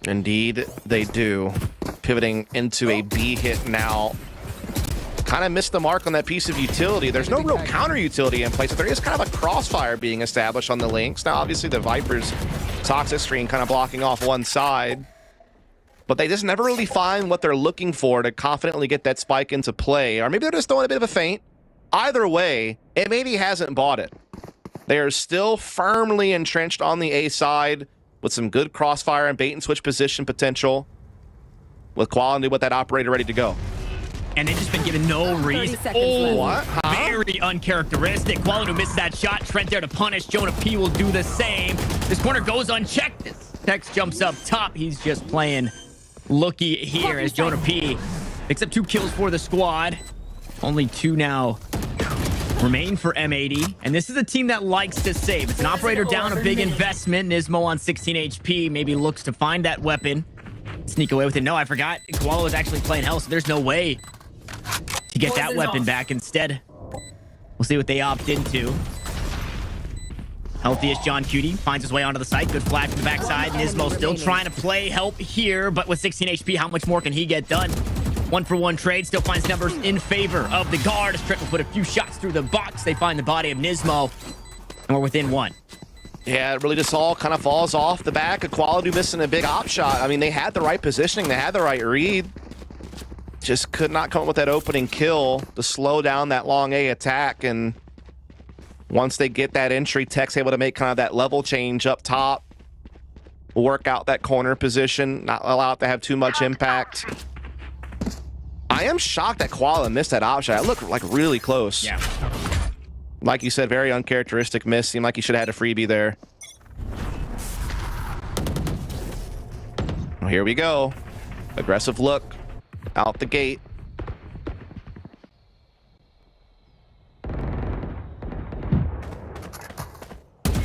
Speaker 2: Indeed, they do. Pivoting into a B hit now. Kind of missed the mark on that piece of utility. There's no real counter utility in place, but there is kind of a crossfire being established on the links. Now, obviously, the Viper's toxic screen kind of blocking off one side, but they just never really find what they're looking for to confidently get that spike into play. Or maybe they're just throwing a bit of a feint. Either way, M80 hasn't bought it. They are still firmly entrenched on the A side with some good crossfire and bait and switch position potential, with quality with that operator ready to go.
Speaker 1: And they've just been given no reason.
Speaker 4: 30 seconds left.
Speaker 2: What? Huh?
Speaker 1: Very uncharacteristic. Quality missed that shot. Trent there to punish. Jonah P will do the same. This corner goes unchecked. Tex jumps up top. He's just playing looky here as Jonah P picks up 2 kills for the squad. Only 2 now remain for M80. And this is a team that likes to save. It's an operator down, a big investment. Nismo on 16 HP maybe looks to find that weapon. Sneak away with it. No, I forgot. Koala was actually playing hell, so there's no way to get that weapon back. Instead, we'll see what they opt into. Healthiest John Cutie finds his way onto the site. Good flash to the backside. Nismo still trying to play help here, but with 16 HP, how much more can he get done? 1-for-1 trade still finds numbers in favor of the guard. As Trent will put a few shots through the box. They find the body of Nismo, and we're within 1.
Speaker 2: Yeah, it really just all kind of falls off the back of Quality missing a big op shot. I mean, they had the right positioning. They had the right read. Just could not come up with that opening kill to slow down that long A attack. And once they get that entry, Tech's able to make kind of that level change up top, work out that corner position, not allow it to have too much impact. I am shocked that Koala missed that op shot. It looked like really close.
Speaker 1: Yeah.
Speaker 2: Like you said, very uncharacteristic miss. Seemed like he should have had a freebie there. Well, here we go. Aggressive look out the gate.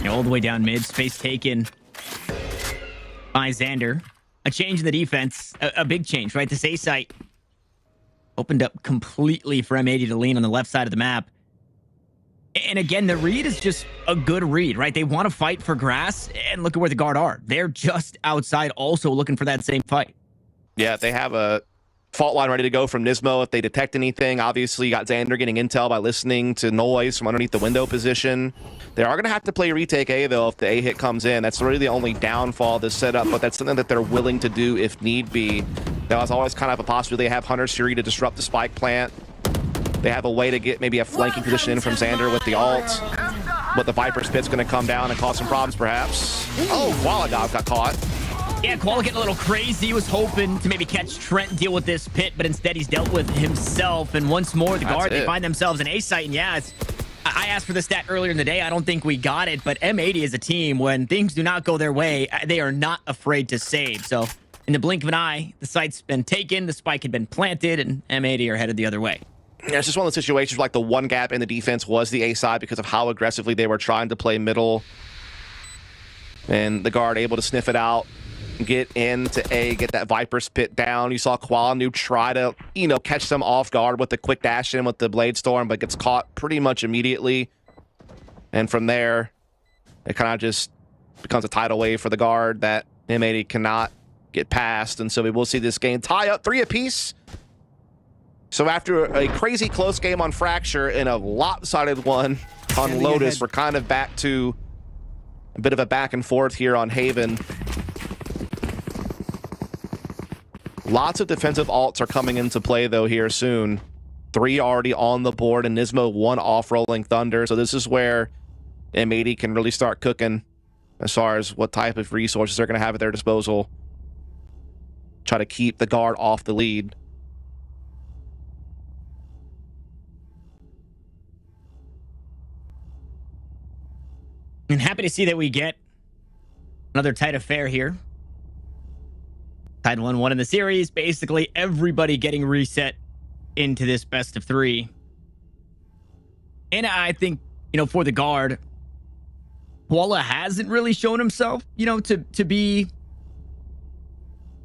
Speaker 1: All the way down mid. Space taken by Xander. A change in the defense. A big change, right? This A site Opened up completely for M80 to lean on the left side of the map. And again, the read is just a good read, right? They want to fight for grass, and look at where the guard are. They're just outside also looking for that same fight.
Speaker 2: Yeah, they have a fault line ready to go from Nismo if they detect anything. Obviously, you got Xander getting intel by listening to noise from underneath the window position. They are going to have to play retake A, though, if the A hit comes in. That's really the only downfall of this setup, but that's something that they're willing to do if need be. That was always kind of a possibility. They have Hunter Suri to disrupt the spike plant. They have a way to get maybe a flanking position in from Xander with the ult. But the Viper's Pit's going to come down and cause some problems, perhaps. Oh, Waladov got caught.
Speaker 1: Yeah, Koala getting a little crazy. He was hoping to maybe catch Trent, deal with this pit, but instead he's dealt with himself. And once more, the guard, they find themselves in A site. And yeah, I asked for the stat earlier in the day. I don't think we got it, but M80 is a team, when things do not go their way, they are not afraid to save. So in the blink of an eye, the site's been taken, the spike had been planted, and M80 are headed the other way.
Speaker 2: Yeah, it's just one of those situations where, like, the one gap in the defense was the A side because of how aggressively they were trying to play middle. And the guard able to sniff it out, get into A, get that Viper's Pit down. You saw Qualanu try to, catch them off guard with the quick dash in with the Blade Storm, but gets caught pretty much immediately. And from there, it kind of just becomes a tidal wave for the guard that M80 cannot get past. And so we will see this game tie up 3 apiece. So after a crazy close game on Fracture and a lopsided one on Lotus, we're kind of back to a bit of a back and forth here on Haven. Lots of defensive alts are coming into play, though, here soon. 3 already on the board, and Nismo 1 off Rolling Thunder. So this is where M80 can really start cooking as far as what type of resources they're going to have at their disposal. Try to keep the guard off the lead.
Speaker 1: And happy to see that we get another tight affair here. Tied 1-1 in the series. Basically, everybody getting reset into this best of 3. And I think, for the guard, Koala hasn't really shown himself, to be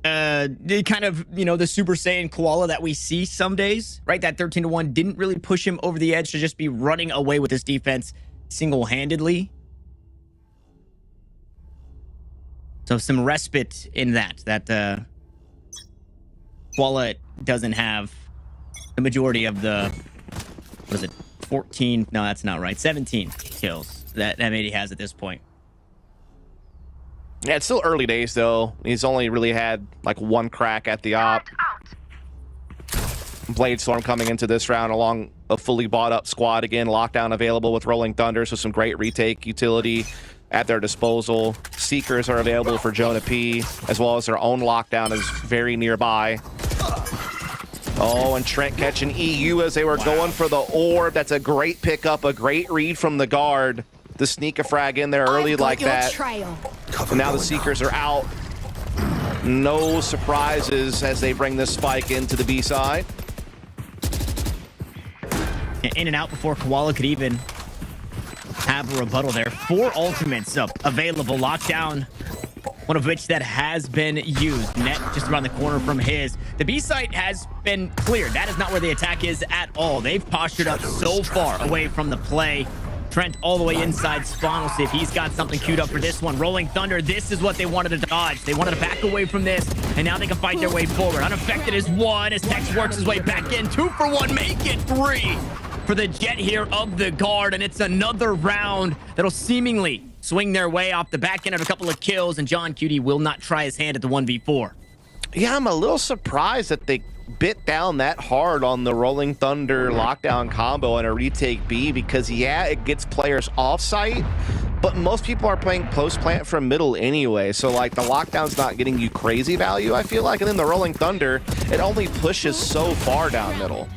Speaker 1: the kind of, the Super Saiyan Koala that we see some days, right? That 13-1 didn't really push him over the edge to just be running away with this defense single-handedly. So some respite in that Koala doesn't have the majority of the, what is it, 14? No, that's not right. 17 kills that M80 has at this point.
Speaker 2: Yeah, it's still early days, though. He's only really had, like, 1 crack at the op. Blade Storm coming into this round along a fully bought-up squad. Again, lockdown available with Rolling Thunder, so some great retake utility at their disposal. Seekers are available for Jonah P, as well as their own lockdown is very nearby. Oh, and Trent catching EU as they were going for the orb. That's a great pickup, a great read from the guard. The sneak a frag in there early like that. And now the Seekers are out. No surprises as they bring this spike into the B side.
Speaker 1: In and out before Koala could even have a rebuttal there. 4 ultimates up available. Lockdown, one of which that has been used. Net just around the corner from his. The B site has been cleared. That is not where the attack is at all. They've postured up so far away from the play. Trent all the way inside spawn. We'll see if he's got something queued up for this one. Rolling Thunder, this is what they wanted to dodge. They wanted to back away from this, and now they can fight their way forward. Unaffected is 1 as Tex works his way back in. 2 for 1, make it 3 for the Jet here of the guard, and it's another round that'll seemingly swing their way off the back end of a couple of kills, and John Cutie will not try his hand at the 1v4.
Speaker 2: Yeah, I'm a little surprised that they bit down that hard on the Rolling Thunder lockdown combo and a retake B, because yeah, it gets players off site, but most people are playing post plant from middle anyway, so like the lockdown's not getting you crazy value, I feel like. And then the Rolling Thunder, it only pushes so far down middle,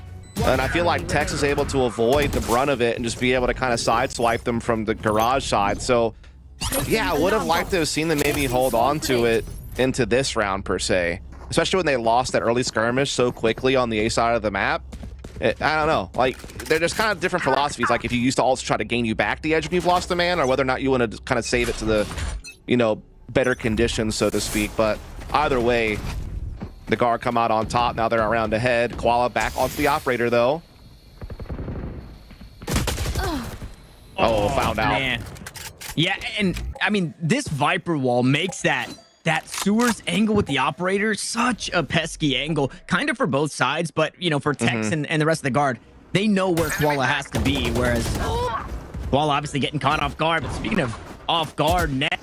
Speaker 2: and I feel like Tex is able to avoid the brunt of it and just be able to kind of sideswipe them from the garage side. So yeah, I would have liked to have seen them maybe hold on to it into this round per se, especially when they lost that early skirmish so quickly on the A side of the map. I don't know, like, they're just kind of different philosophies. Like, if you used to also try to gain you back the edge when you've lost a man, or whether or not you want to kind of save it to the, better conditions, so to speak. But either way, The guard come out on top. Now they're around ahead. Koala back onto the operator, though. Oh, found out.
Speaker 1: Man. Yeah, and I mean, this Viper wall makes that sewers angle with the operator such a pesky angle, kind of for both sides, but, you know, for Tex and the rest of the guard, they know where Koala has to be, whereas Koala obviously getting caught off guard. But speaking of off guard, Net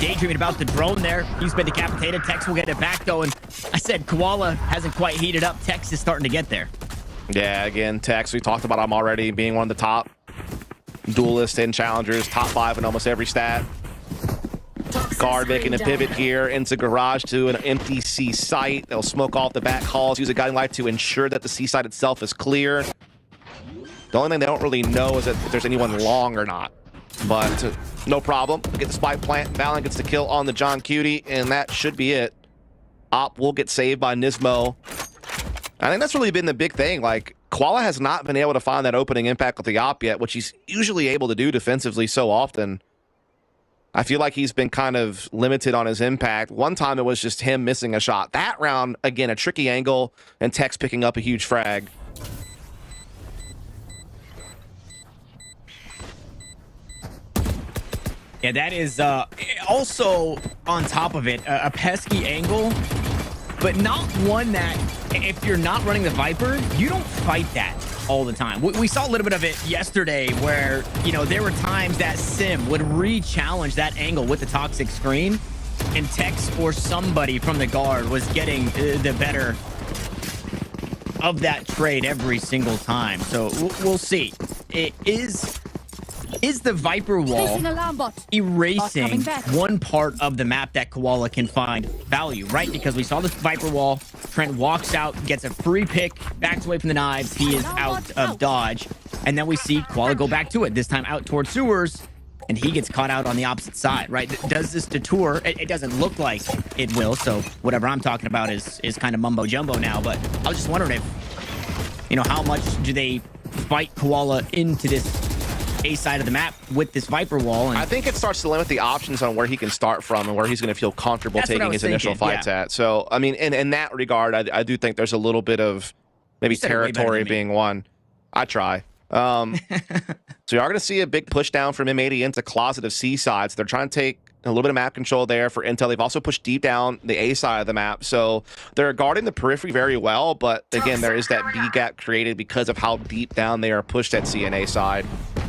Speaker 1: daydreaming about the drone there. He's been decapitated. Tex will get it back, though, and I said Koala hasn't quite heated up. Tex is starting to get there.
Speaker 2: Yeah, again, Tex, we talked about him already, being one of the top duelists and challengers, top 5 in almost every stat. Guard making a pivot here into garage to an empty C site. They'll smoke off the back halls, use a guiding light to ensure that the C site itself is clear. The only thing they don't really know is if there's anyone long or not. But no problem. Get the spike plant. Valorant gets the kill on the John Cutie, and that should be it. Op will get saved by Nismo. I think that's really been the big thing. Like, Koala has not been able to find that opening impact with the Op yet, which he's usually able to do defensively so often. I feel like he's been kind of limited on his impact. One time it was just him missing a shot. That round, again, a tricky angle, and Tex picking up a huge frag.
Speaker 1: Yeah, that is also, on top of it, a pesky angle, but not one that, if you're not running the Viper, you don't fight that all the time. We saw a little bit of it yesterday where, you know, there were times that Sim would re-challenge that angle with the toxic screen, and Tex or somebody from the guard was getting the better of that trade every single time. So we'll see. It is the Viper wall erasing one part of the map that Koala can find value, right? Because we saw this Viper wall. Trent walks out, gets a free pick, backs away from the knives. He is out of dodge. And then we see Koala go back to it, this time out towards sewers, and he gets caught out on the opposite side, right? Does this detour? It doesn't look like it will, so whatever I'm talking about is kind of mumbo jumbo now. But I was just wondering if, you know, how much do they fight Koala into this A side of the map with this Viper wall? And
Speaker 2: I think it starts to limit the options on where he can start from and where he's going to feel comfortable taking his initial fights at. So, I mean, in that regard, I do think there's a little bit of maybe territory being won. I try. So you are going to see a big push down from M80 into closet of C sides. They're trying to take a little bit of map control there for intel. They've also pushed deep down the A side of the map. So they're guarding the periphery very well. But again, there is that B gap created because of how deep down they are pushed at C and A side.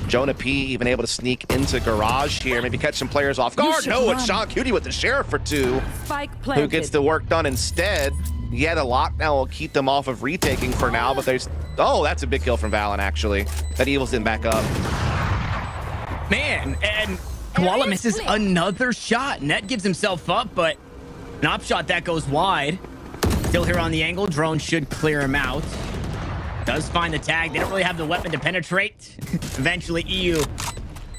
Speaker 2: Jonah P even able to sneak into garage here, maybe catch some players off guard. No, it's Sean Cutie with the sheriff for 2, who gets the work done instead. Yeah, the lockdown will keep them off of retaking for now, but there's... Oh, that's a big kill from Valen, actually. That Evil's didn't back up.
Speaker 1: Man, and Koala misses another shot. Net gives himself up, but an op shot that goes wide. Still here on the angle. Drone should clear him out. Does find the tag. They don't really have the weapon to penetrate. Eventually, EU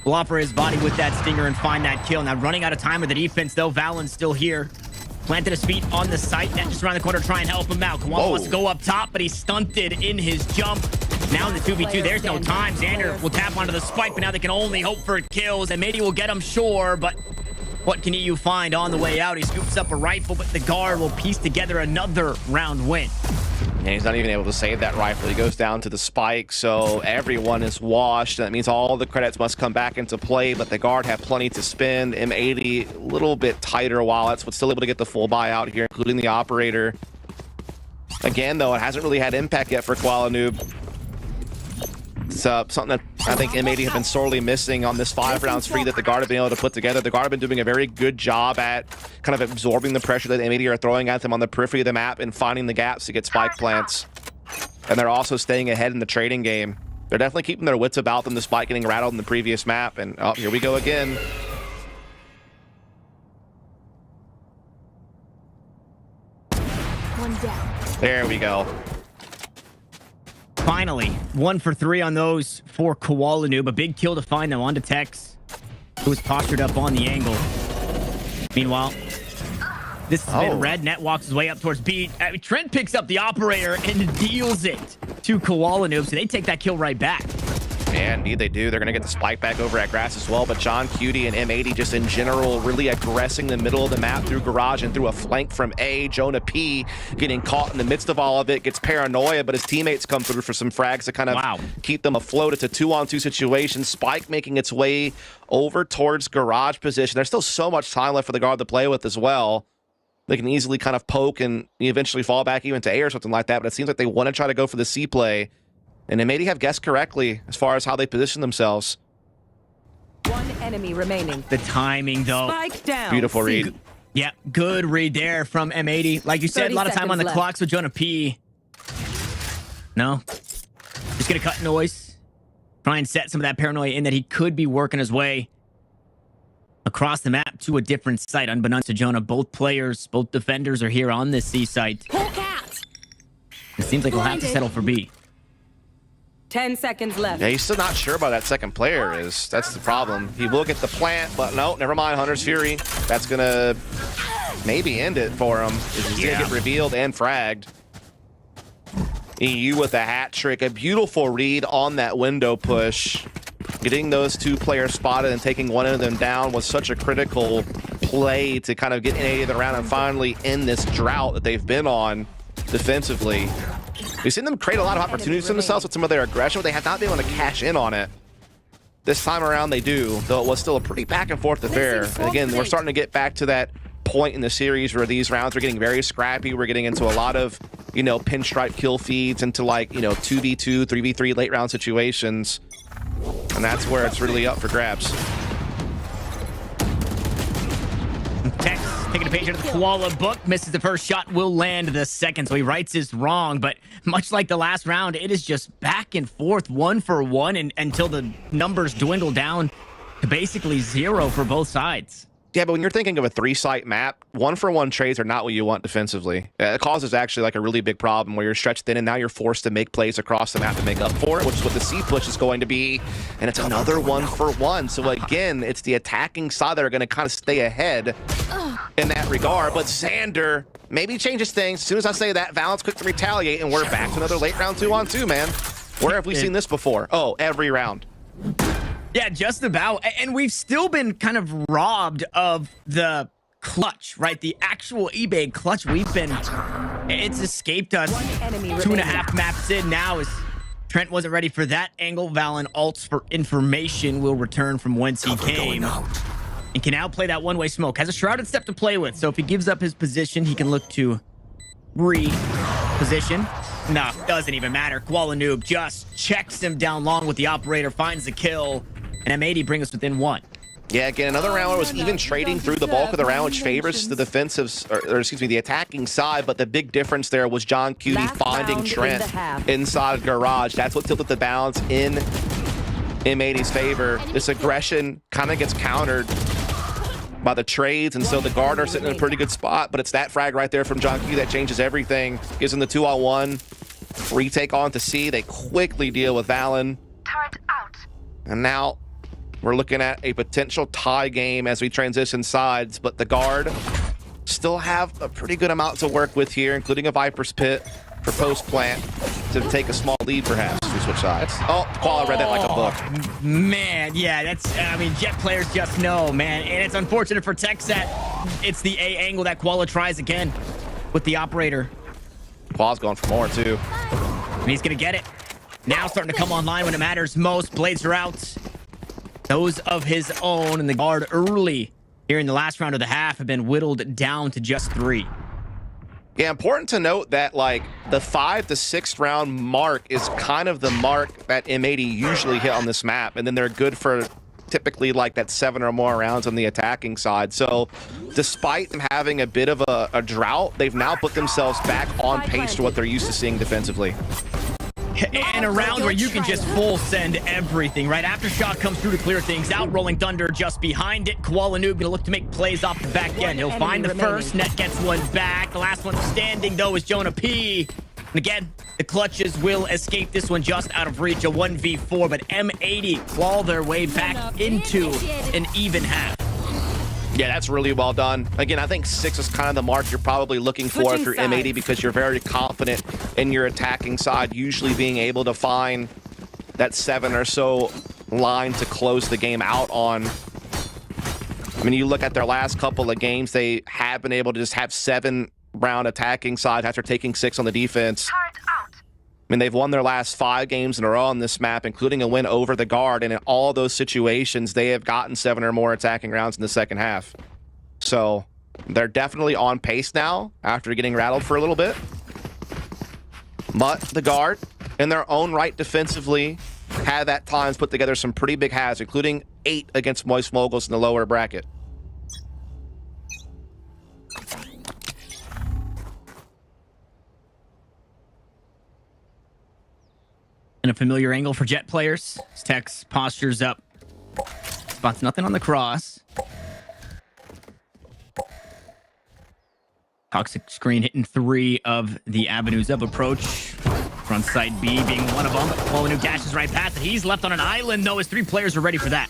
Speaker 1: will offer his body with that stinger and find that kill. Now running out of time with the defense, though. Valen's still here. Planted his feet on the site. Net just around the corner, try and help him out. Koala wants to go up top, but he's stunted in his jump. Now in the 2v2, there's no time. Xander will tap onto the spike, but now they can only hope for kills. And maybe we'll get him, sure, but what can EU find on the way out? He scoops up a rifle, but the guard will piece together another round win.
Speaker 2: And he's not even able to save that rifle. He goes down to the spike, so everyone is washed. That means all the credits must come back into play, but the guard have plenty to spend. M80, a little bit tighter wallets, but still able to get the full buyout here, including the operator. Again, though, it hasn't really had impact yet for Koala Noob. It's something that I think M80 have been sorely missing on this 5 rounds free that the guard have been able to put together. The guard have been doing a very good job at kind of absorbing the pressure that M80 are throwing at them on the periphery of the map and finding the gaps to get spike plants. And they're also staying ahead in the trading game. They're definitely keeping their wits about them despite getting rattled in the previous map. And oh, here we go again.
Speaker 4: One down.
Speaker 2: There we go.
Speaker 1: Finally, 1 for 3 on those for Koala Noob. A big kill to find them onto Tex, who was postured up on the angle. Meanwhile, this has been red. Net walks his way up towards B. Trent picks up the operator and deals it to Koala Noob, so they take that kill right back.
Speaker 2: Yeah, indeed they do. They're going to get the spike back over at Grass as well, but John Cutie and M80 just in general really aggressing the middle of the map through Garage and through a flank from A. Jonah P getting caught in the midst of all of it, gets paranoia, but his teammates come through for some frags to kind of keep them afloat. It's a 2-on-2 situation. Spike making its way over towards Garage position. There's still so much time left for the guard to play with as well. They can easily kind of poke and eventually fall back even to A or something like that, but it seems like they want to try to go for the C play. And M80 have guessed correctly as far as how they position themselves.
Speaker 4: One enemy remaining.
Speaker 1: The timing, though.
Speaker 4: Spike down.
Speaker 2: Beautiful read.
Speaker 1: Yeah, good read there from M80. Like you said, a lot of time on the clock, so Jonah P. No. Just going to cut noise. Try and set some of that paranoia in that he could be working his way across the map to a different site. Unbeknownst to Jonah, both players, both defenders are here on this C site. It seems like he'll have to settle for B.
Speaker 4: 10 seconds left.
Speaker 2: Yeah, he's still not sure about that second player is. That's the problem. He will get the plant, but no, never mind. Hunter's Fury. That's going to maybe end it for him. He's going to get revealed and fragged. EU with a hat trick. A beautiful read on that window push. Getting those two players spotted and taking one of them down was such a critical play to kind of get in the round and finally end this drought that they've been on defensively. We've seen them create a lot of opportunities for themselves with some of their aggression, but they have not been able to cash in on it. This time around they do, though it was still a pretty back and forth affair. And again, we're starting to get back to that point in the series where these rounds are getting very scrappy. We're getting into a lot of, pinstripe kill feeds into 2v2, 3v3 late round situations. And that's where it's really up for grabs.
Speaker 1: Tex taking a page out of the Koala book, misses the first shot, will land the second, so he rights his wrong. But much like the last round, it is just back and forth, 1 for 1, and until the numbers dwindle down to basically 0 for both sides.
Speaker 2: Yeah, but when you're thinking of a 3-site map, 1-for-1 trades are not what you want defensively. It causes actually a really big problem where you're stretched thin and now you're forced to make plays across the map to make up for it, which is what the C push is going to be. And it's another 1-for-1. So again, it's the attacking side that are going to kind of stay ahead in that regard. But Xander maybe changes things. As soon as I say that, Valent's quick to retaliate, and we're back to another late round 2-on-2, man. Where have we seen this before? Oh, every round.
Speaker 1: Yeah, just about. And we've still been kind of robbed of the clutch, right? The actual eBay clutch. It's escaped us 2.5 maps in now as Trent wasn't ready for that angle. Valen ults for information, will return from whence he came. And can now play that one-way smoke. Has a shrouded step to play with, so if he gives up his position, he can look to reposition. No, doesn't even matter. Koala Noob just checks him down long with the operator, finds the kill, and M80 brings us within 1.
Speaker 2: Yeah, again, another round where it was even trading through the bulk of the round, which favors the defensive, or excuse me, the attacking side. But the big difference there was John Cutie finding Trent inside Garage. That's what tilted the balance in M80's favor. This aggression kind of gets countered by the trades, and so the guard are sitting in a pretty good spot. But it's that frag right there from John Cutie that changes everything. Gives them the 2-on-1. Retake on to C. They quickly deal with Valen.
Speaker 6: Turret out.
Speaker 2: And now we're looking at a potential tie game as we transition sides, but the guard still have a pretty good amount to work with here, including a Viper's Pit for post-plant to take a small lead, perhaps, as we switch sides. Oh, Koala read that like a book.
Speaker 1: Man, yeah, Jet players just know, man. And it's unfortunate for Tex that it's the A angle that Koala tries again with the operator.
Speaker 2: Koala's going for more, too.
Speaker 1: And he's going to get it. Now starting to come online when it matters most. Blades are out. Those of his own, and the guard early here in the last round of the half have been whittled down to just 3.
Speaker 2: Yeah, important to note that the 5th to 6th round mark is kind of the mark that M80 usually hit on this map, and then they're good for typically that 7 or more rounds on the attacking side. So despite them having a bit of a drought, they've now put themselves back on pace to what they're used to seeing defensively.
Speaker 1: And a round where you can just full send everything, right? Aftershock comes through to clear things out. Rolling Thunder just behind it. Koala Noob gonna look to make plays off the back end. He'll find the first. Net gets one back. The last one standing, though, is Jonah P. And again, the clutches will escape this one just out of reach. A 1v4, but M80 claw their way back into an even half.
Speaker 2: Yeah, that's really well done. Again, I think 6 is kind of the mark you're probably looking for through M80 because you're very confident in your attacking side, usually being able to find that 7 or so line to close the game out on. I mean, you look at their last couple of games, they have been able to just have 7-round attacking sides after taking 6 on the defense. I mean, they've won their last 5 games in a row on this map, including a win over the Guard, and in all those situations, they have gotten 7 or more attacking rounds in the second half. So they're definitely on pace now after getting rattled for a little bit. But the Guard, in their own right defensively, have at times put together some pretty big halves, including 8 against Moist Moguls in the lower bracket.
Speaker 1: And a familiar angle for Jet players. Tex postures up. Spots nothing on the cross. Toxic screen hitting 3 of the avenues of approach. Front side B being one of them. Qualinu dashes right past it. He's left on an island, though. His 3 players are ready for that.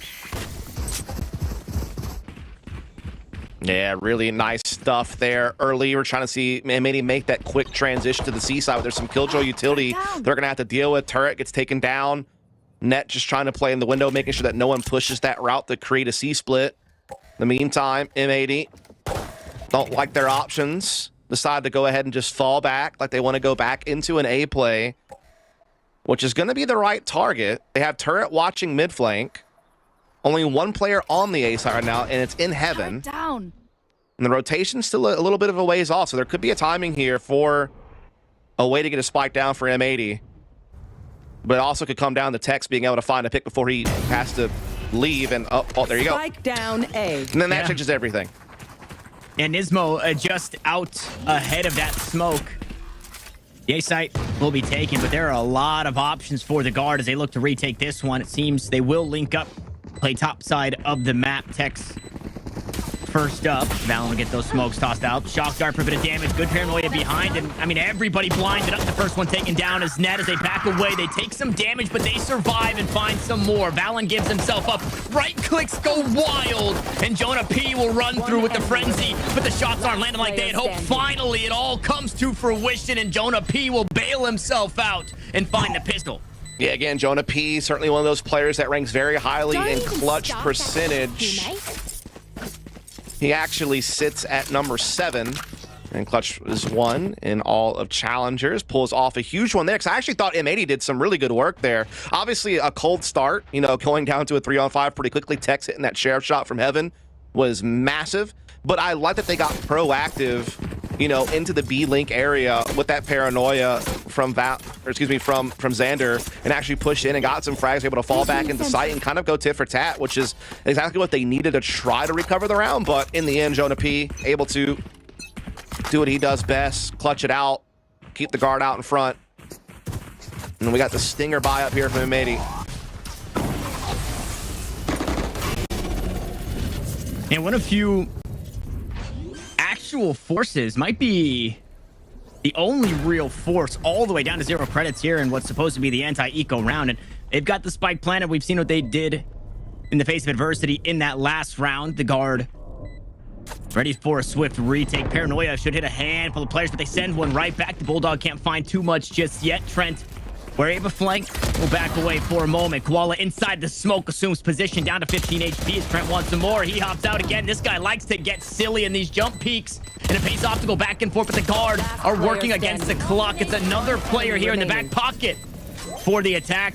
Speaker 2: Yeah, really nice stuff there early. We're trying to see M80 make that quick transition to the C side. There's some Killjoy utility they're going to have to deal with. Turret gets taken down. Net just trying to play in the window, making sure that no one pushes that route to create a C split. In the meantime, M80 don't like their options. Decide to go ahead and just fall back like they want to go back into an A play, which is going to be the right target. They have Turret watching mid flank. Only 1 player on the A side right now, and it's in heaven.
Speaker 6: Down.
Speaker 2: And the rotation's still a little bit of a ways off, so there could be a timing here for a way to get a spike down for M80. But it also could come down to Tex being able to find a pick before he has to leave. And oh there you go.
Speaker 4: Spike down A.
Speaker 2: And then that changes everything.
Speaker 1: And Nismo just out ahead of that smoke. The A site will be taken, but there are a lot of options for the Guard as they look to retake this one. It seems they will link up, play top side of the map. Tex first up. Valen will get those smokes tossed out. Shock dart for a bit of damage. Good paranoia behind. And I mean, everybody blinded up. The first one taken down is Net as they back away. They take some damage, but they survive and find some more. Valen gives himself up. Right clicks go wild. And Jonah P will run through with the frenzy, but the shots aren't landing like they had hoped. Finally, it all comes to fruition, and Jonah P will bail himself out and find the pistol.
Speaker 2: Yeah, again, Jonah P, certainly one of those players that ranks very highly in clutch percentage. He actually sits at number 7, and clutch is 1 in all of challengers. Pulls off a huge one there, because I actually thought M80 did some really good work there. Obviously, a cold start, you know, going down to a 3-on-5 pretty quickly. Tex hitting that sheriff shot from heaven was massive, but I like that they got proactive, you know, into the B link area with that paranoia from Xander, and actually pushed in and got some frags, able to fall back into sight and kind of go tit for tat, which is exactly what they needed to try to recover the round. But in the end, Jonah P able to do what he does best, clutch it out, keep the Guard out in front. And we got the stinger buy up here from M80.
Speaker 1: And one of few actual forces, might be the only real force, all the way down to 0 credits here in what's supposed to be the anti-eco round. And they've got the spike planted. We've seen what they did in the face of adversity in that last round. The Guard ready for a swift retake. Paranoia should hit a handful of players, but they send one right back. The Bulldog can't find too much just yet. Trent, where able flank, will back away for a moment. Koala inside the smoke, assumes position down to 15 HP as Trent wants some more. He hops out again. This guy likes to get silly in these jump peaks, and it pays off to go back and forth, but the Guard are working against the clock. It's another player here in the back pocket for the attack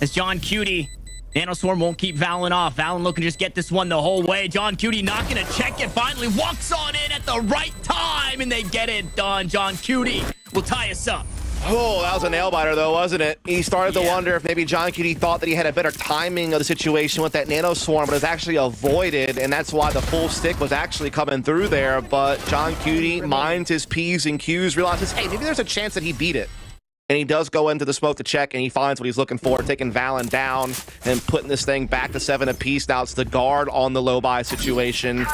Speaker 1: as John Cutie. Nanoswarm won't keep Valen off. Valen looking to just get this one the whole way. John Cutie not going to check it. Finally walks on in at the right time, and they get it done. John Cutie will tie us up.
Speaker 2: Oh, that was a nail-biter, though, wasn't it? He started to wonder if maybe John Cutie thought that he had a better timing of the situation with that Nano Swarm, but it was actually avoided, and that's why the full stick was actually coming through there. But John Cutie minds his P's and Q's, realizes, hey, maybe there's a chance that he beat it. And he does go into the smoke to check, and he finds what he's looking for, taking Valen down and putting this thing back to 7 apiece. Now it's the Guard on the low-buy situation.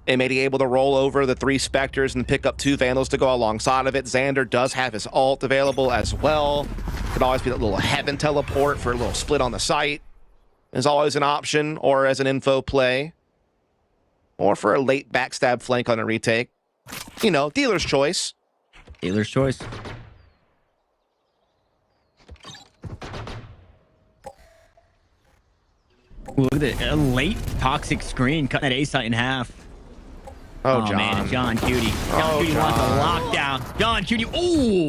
Speaker 2: M80 able to roll over the 3 Spectres and pick up 2 Vandals to go alongside of it. Xander does have his ult available as well. Could always be that little heaven teleport for a little split on the site. Is always an option, or as an info play. Or for a late backstab flank on a retake. You know, dealer's choice.
Speaker 1: Dealer's choice. Look at the late toxic screen, cutting that A site in half.
Speaker 2: Oh,
Speaker 1: man, John Cutie. John Cutie wants a lockdown. John Cutie,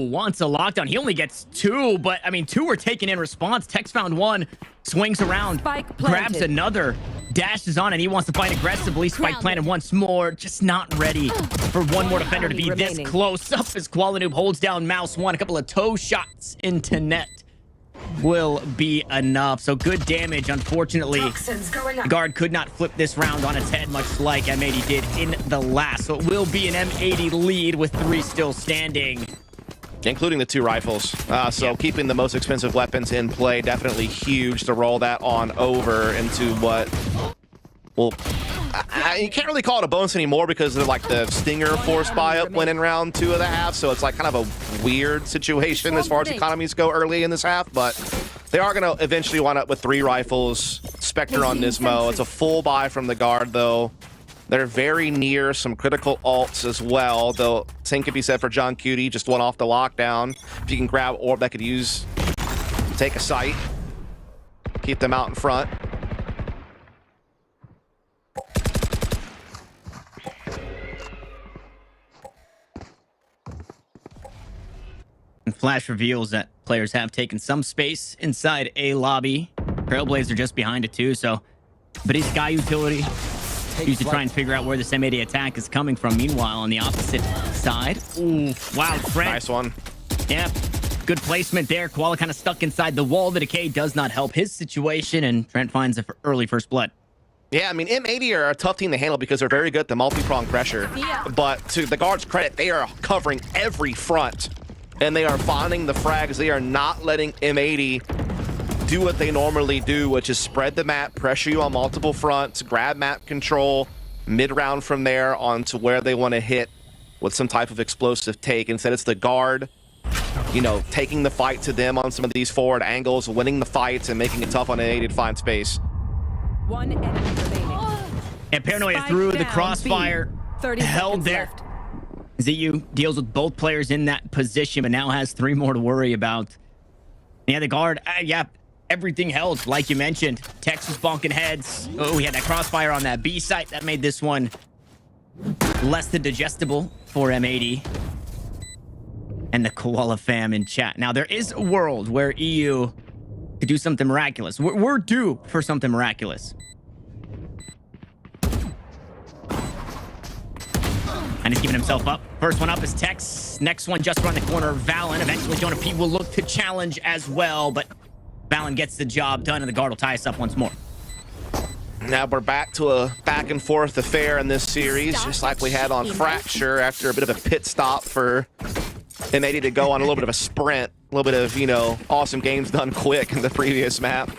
Speaker 1: wants a lockdown. He only gets 2, but I mean, 2 are taken in response. Tex found 1, swings around, grabs another, dashes on, and he wants to fight aggressively. Spike planted once more, just not ready for one more defender to be this close up as Qualinoob holds down Mouse 1. A couple of toe shots into net will be enough. So good damage. Unfortunately, the guard could not flip this round on its head, much like M80 did in the last. So it will be an M80 lead with 3 still standing,
Speaker 2: including the 2 rifles. Keeping the most expensive weapons in play, definitely huge to roll that on over into what, well, you can't really call it a bonus anymore because they're like the Stinger force buy up went in round 2 of the half, so it's like kind of a weird situation as far as economies go early in this half, but they are going to eventually wind up with 3 rifles. Spectre on Nismo. It's a full buy from the guard, though. They're very near some critical ults as well, though same could be said for John Cutie, just one off the lockdown. If you can grab orb that could use, take a sight, keep them out in front.
Speaker 1: And Flash reveals that players have taken some space inside a lobby. Trailblazer just behind it too, so but his Sky utility used to try and figure out where this M80 attack is coming from. Meanwhile, on the opposite side, ooh, wow, Trent.
Speaker 2: Nice one.
Speaker 1: Yeah, good placement there. Koala kind of stuck inside the wall. The decay does not help his situation, and Trent finds an early first blood.
Speaker 2: Yeah, I mean, M80 are a tough team to handle because they're very good at the multi-pronged pressure. But to the guard's credit, they are covering every front, and they are finding the frags. They are not letting M80 do what they normally do, which is spread the map, pressure you on multiple fronts, grab map control, mid-round from there onto where they want to hit with some type of explosive take. Instead, it's the guard, you know, taking the fight to them on some of these forward angles, winning the fights, and making it tough on M80 to find space.
Speaker 4: 1 enemy remaining.
Speaker 1: And Paranoia through the crossfire, held there. ZU deals with both players in that position, but now has 3 more to worry about. Yeah, the guard, everything held, like you mentioned. Tex was bonking heads. Oh, we had that crossfire on that B site. That made this one less than digestible for M80. And the Koala fam in chat. Now, there is a world where EU could do something miraculous. We're due for something miraculous. And he's giving himself up. First one up is Tex. Next one just around the corner, Valen. Eventually, Jonah P will look to challenge as well, but Valen gets the job done, and the guard will tie us up once more.
Speaker 2: Now we're back to a back and forth affair in this series, just like we had on Fracture after a bit of a pit stop for M80 to go on a little bit of a sprint. A little bit of, you know, awesome games done quick in the previous map.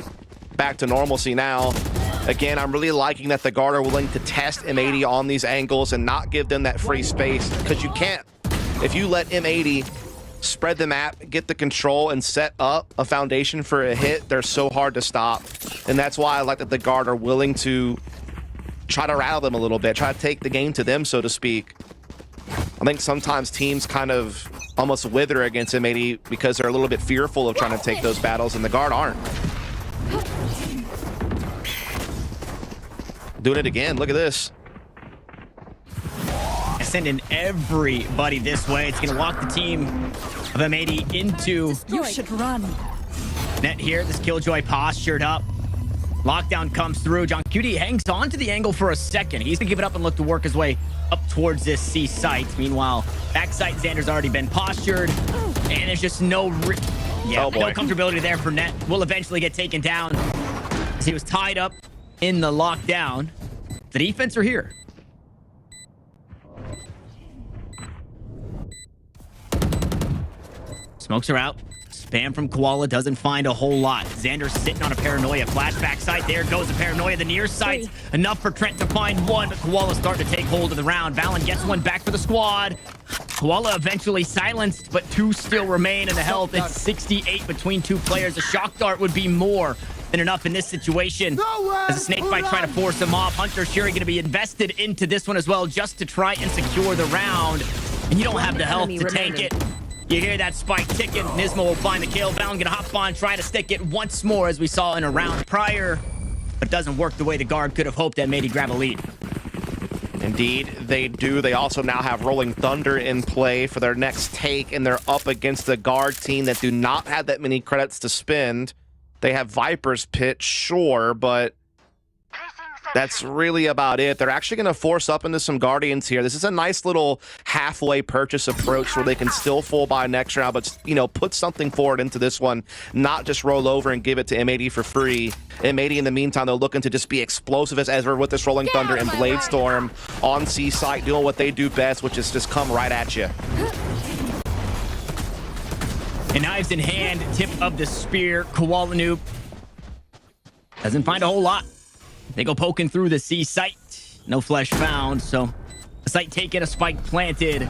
Speaker 2: Back to normalcy now. Again, I'm really liking that the guard are willing to test M80 on these angles and not give them that free space, because you can't. If you let M80 spread the map, get the control, and set up a foundation for a hit, they're so hard to stop. And that's why I like that the guard are willing to try to rattle them a little bit, try to take the game to them, so to speak. I think sometimes teams kind of almost wither against M80 because they're a little bit fearful of trying to take those battles, and the guard aren't. Doing it again. Look at this.
Speaker 1: Sending everybody this way. It's going to walk the team of M80 into...
Speaker 4: You should run.
Speaker 1: Net here. This Killjoy postured up. Lockdown comes through. John Cutie hangs on to the angle for a second. He's going to give it up and look to work his way up towards this C site. Meanwhile, backside Xander's already been postured. And there's just no... no comfortability there for Net. Will eventually get taken down as he was tied up in the lockdown. The defense are here. Smokes are out. Spam from Koala doesn't find a whole lot. Xander's sitting on a Paranoia. Flashback site. There goes the Paranoia. The near site. Enough for Trent to find one, but Koala's starting to take hold of the round. Valen gets one back for the squad. Koala eventually silenced, but 2 still remain in the health. It's 68 between 2 players. A shock dart would be more than enough in this situation. As a snake bite trying to force him off. Hunter Shuri going to be invested into this one as well, just to try and secure the round. And you don't have the health to take it. You hear that spike ticking. Nismo will find the kill. Valen gonna hop on, try to stick it once more, as we saw in a round prior. but it doesn't work the way the guard could have hoped. M80 grab a lead.
Speaker 2: Indeed, they do. They also now have Rolling Thunder in play for their next take, and they're up against the guard team that do not have that many credits to spend. They have Viper's Pit, sure, but that's really about it. They're actually going to force up into some Guardians here. This is a nice little halfway purchase approach where they can still full buy next round, but, you know, put something forward into this one, not just roll over and give it to M80 for free. M80, in the meantime, they're looking to just be explosive as we're with this Rolling Thunder and Blade Storm on C site, doing what they do best, which is just come right at you.
Speaker 1: And knives in hand, tip of the spear. Koala Noob doesn't find a whole lot. They go poking through the C site. No flesh found, so a site taken, a spike planted.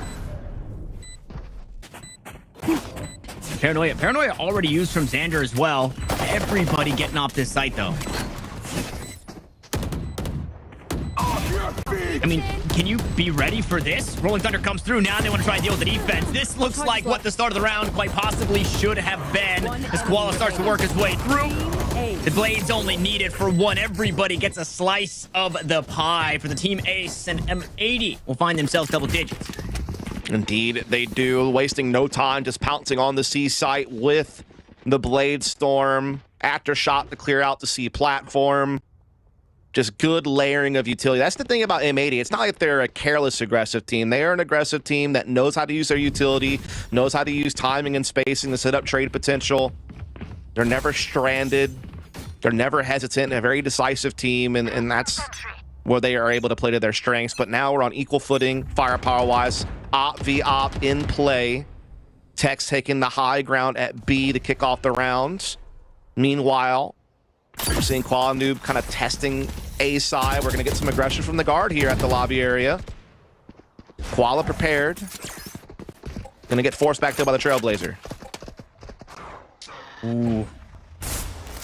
Speaker 1: Paranoia already used from Xander as well. Everybody getting off this site, though. I mean, can you be ready for this? Rolling Thunder comes through. Now they want to try and deal with the defense. This looks like what the start of the round quite possibly should have been as Koala starts to work his way through. The Blade's only needed for one. Everybody gets a slice of the pie for the team ace, and M80 will find themselves double digits.
Speaker 2: Indeed, they do. Wasting no time, just pouncing on the C site with the Blade Storm. Aftershock to clear out the C platform. Just good layering of utility. That's the thing about M80. It's not like they're a careless aggressive team. They are an aggressive team that knows how to use their utility, knows how to use timing and spacing to set up trade potential. They're never stranded. They're never hesitant. A very decisive team, and that's where they are able to play to their strengths. But now we're on equal footing, firepower-wise. Op v op in play. Tex taking the high ground at B to kick off the rounds. Meanwhile, we're seeing Koala Noob kind of testing A side. We're going to get some aggression from the guard here at the lobby area. Koala prepared. Going to get forced back there by the Trailblazer.
Speaker 1: Ooh.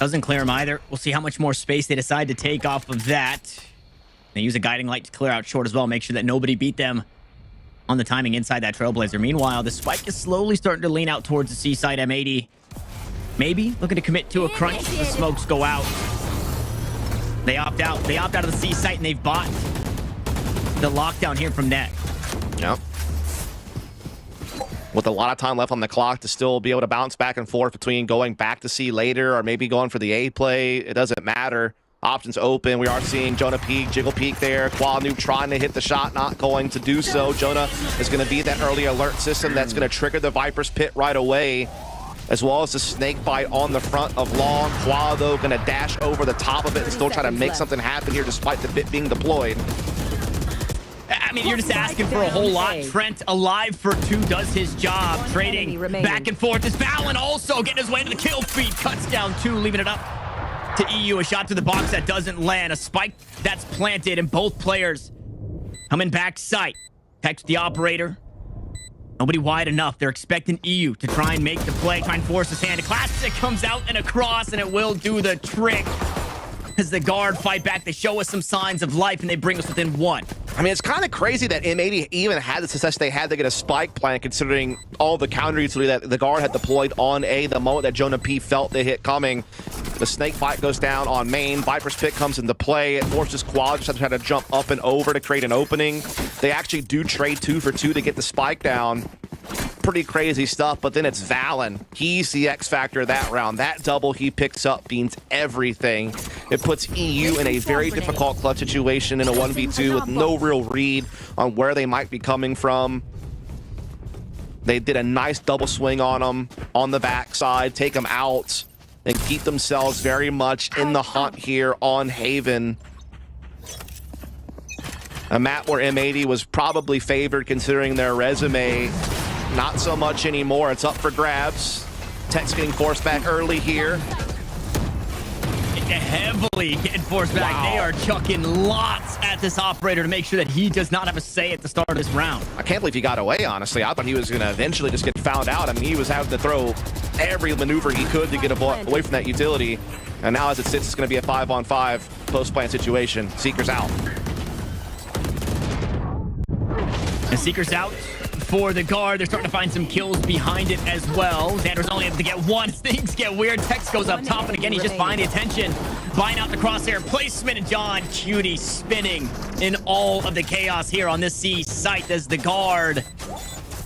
Speaker 1: Doesn't clear him either. We'll see how much more space they decide to take off of that. They use a guiding light to clear out short as well. Make sure that nobody beat them on the timing inside that Trailblazer. Meanwhile, the spike is slowly starting to lean out towards the C side. M80 maybe looking to commit to a crunch. The smokes go out. They opt out. They opt out of the C site, and they've bought the lockdown here from net.
Speaker 2: Yep. With a lot of time left on the clock to still be able to bounce back and forth between going back to C later or maybe going for the A play. It doesn't matter. Options open. We are seeing Jonah peek, Jiggle peek there. Koala Noob trying to hit the shot, not going to do so. Jonah is going to be that early alert system that's going to trigger the Viper's Pit right away, as well as the snake bite on the front of long. Koala, though, going to dash over the top of it and still try to make something happen here despite the bit being deployed.
Speaker 1: I mean, you're just asking for a whole lot. Trent, alive for two, does his job. Trading back and forth. Is Valen also getting his way to the kill feed. Cuts down two, leaving it up to EU. A shot to the box that doesn't land. A spike that's planted, and both players coming back sight. Text the operator. Nobody wide enough. They're expecting EU to try and make the play, try and force his hand. A classic comes out and across, and it will do the trick. As the guard fight back, they show us some signs of life, and they bring us within one.
Speaker 2: I mean, it's kind of crazy that M80 even had the success they had to get a spike plan, considering all the counter utility that the guard had deployed on A the moment that Jonah P felt the hit coming. The snake bite goes down on main. Viper's Pit comes into play. It forces Quad to try to jump up and over to create an opening. They actually do trade 2 for 2 to get the spike down. Pretty crazy stuff, but then it's Valen. He's the X factor of that round. That double he picks up means everything. It puts EU in a very difficult clutch situation in a 1v2 with no real read on where they might be coming from. They did a nice double swing on him on the backside, take him out, and keep themselves very much in the hunt here on Haven. A map where M80 was probably favored considering their resume. Not so much anymore. It's up for grabs. Tex getting forced back early here.
Speaker 1: Heavily getting forced back. Wow. They are chucking lots at this operator to make sure that he does not have a say at the start of this round.
Speaker 2: I can't believe he got away, honestly. I thought he was going to eventually just get found out. I mean, he was having to throw every maneuver he could to get away from that utility. And now as it sits, it's going to be a 5-on-5 post-plant situation. Seeker's out.
Speaker 1: And Seeker's out for the guard. They're starting to find some kills behind it as well. Xander's only able to get one. Things get weird. Tex goes up top, and again, he's just buying the attention. Buying out the crosshair placement, and John Cutie spinning in all of the chaos here on this C site as the guard.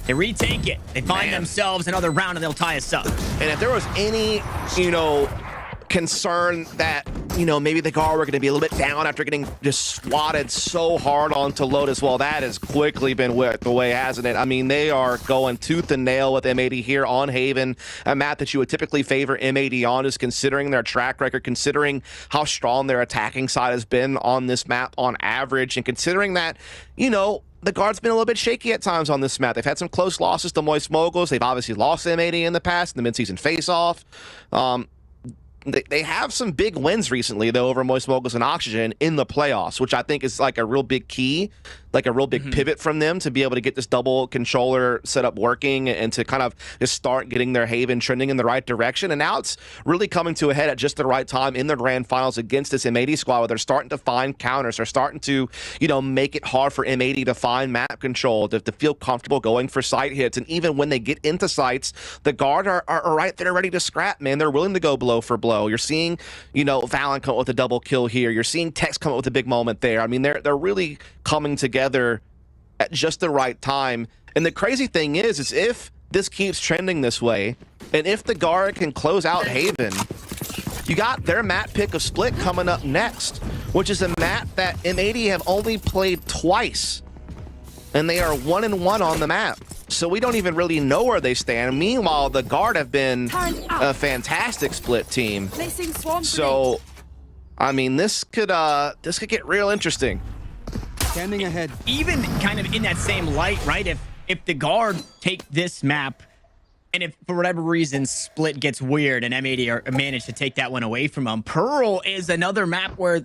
Speaker 1: They retake it. They find themselves another round, and they'll tie us up.
Speaker 2: And if there was any, concern that, maybe the guard were going to be a little bit down after getting just swatted so hard onto Lotus, well, that has quickly been whipped away, hasn't it? I mean, they are going tooth and nail with M80 here on Haven, a map that you would typically favor M80 on, just considering their track record, considering how strong their attacking side has been on this map on average, and considering that, the guard's been a little bit shaky at times on this map. They've had some close losses to Moist Moguls. They've obviously lost to M80 in the past, in the midseason face-off. They have some big wins recently, though, over Moist Moguls and Oxygen in the playoffs, which I think is like a real big key, like a real big pivot from them to be able to get this double controller setup working and to kind of just start getting their Haven trending in the right direction. And now it's really coming to a head at just the right time in the grand finals against this M80 squad, where they're starting to find counters. They're starting to, make it hard for M80 to find map control, to feel comfortable going for site hits. And even when they get into sites, the guard are right there ready to scrap, man. They're willing to go blow for blow. You're seeing, Valorant come up with a double kill here. You're seeing Tex come up with a big moment there. I mean, they're really coming together at just the right time. And the crazy thing is if this keeps trending this way, and if the guard can close out Haven, you got their map pick of Split coming up next, which is a map that M80 have only played twice, and they are 1-1 on the map. So we don't even really know where they stand. Meanwhile, the guard have been a fantastic Split team. So, I mean, this could get real interesting.
Speaker 6: Standing ahead.
Speaker 1: Even kind of in that same light, right? If the guard take this map, and if for whatever reason Split gets weird and M80 manage to take that one away from them, Pearl is another map where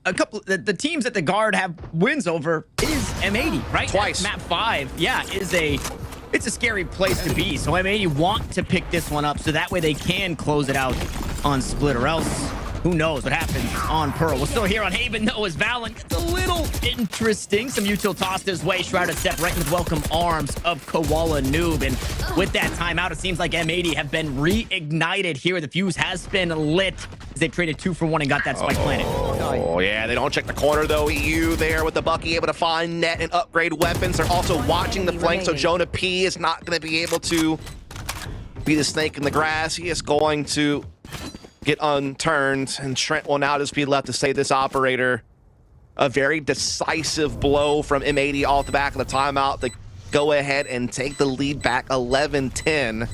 Speaker 1: the teams that the guard have wins over is M80, right?
Speaker 2: Twice.
Speaker 1: Map 5, it's a scary place to be. So M80 want to pick this one up so that way they can close it out on Split, or else who knows what happens on Pearl. We're still here on Haven, though, as Valorant gets a little interesting. Some util tossed his way. Shrouded step right into the welcome arms of Koala Noob. And with that timeout, it seems like M80 have been reignited here. The fuse has been lit as they traded 2 for 1 and got that spike planted.
Speaker 2: Oh, yeah, they don't check the corner, though. EU there with the Bucky able to find net and upgrade weapons. They're also watching the flank, so Jonah P is not going to be able to be the snake in the grass. He is going to get unturned, and Trent will now just be left to save this operator. A very decisive blow from M80 off the back of the timeout to go ahead and take the lead back 11-10.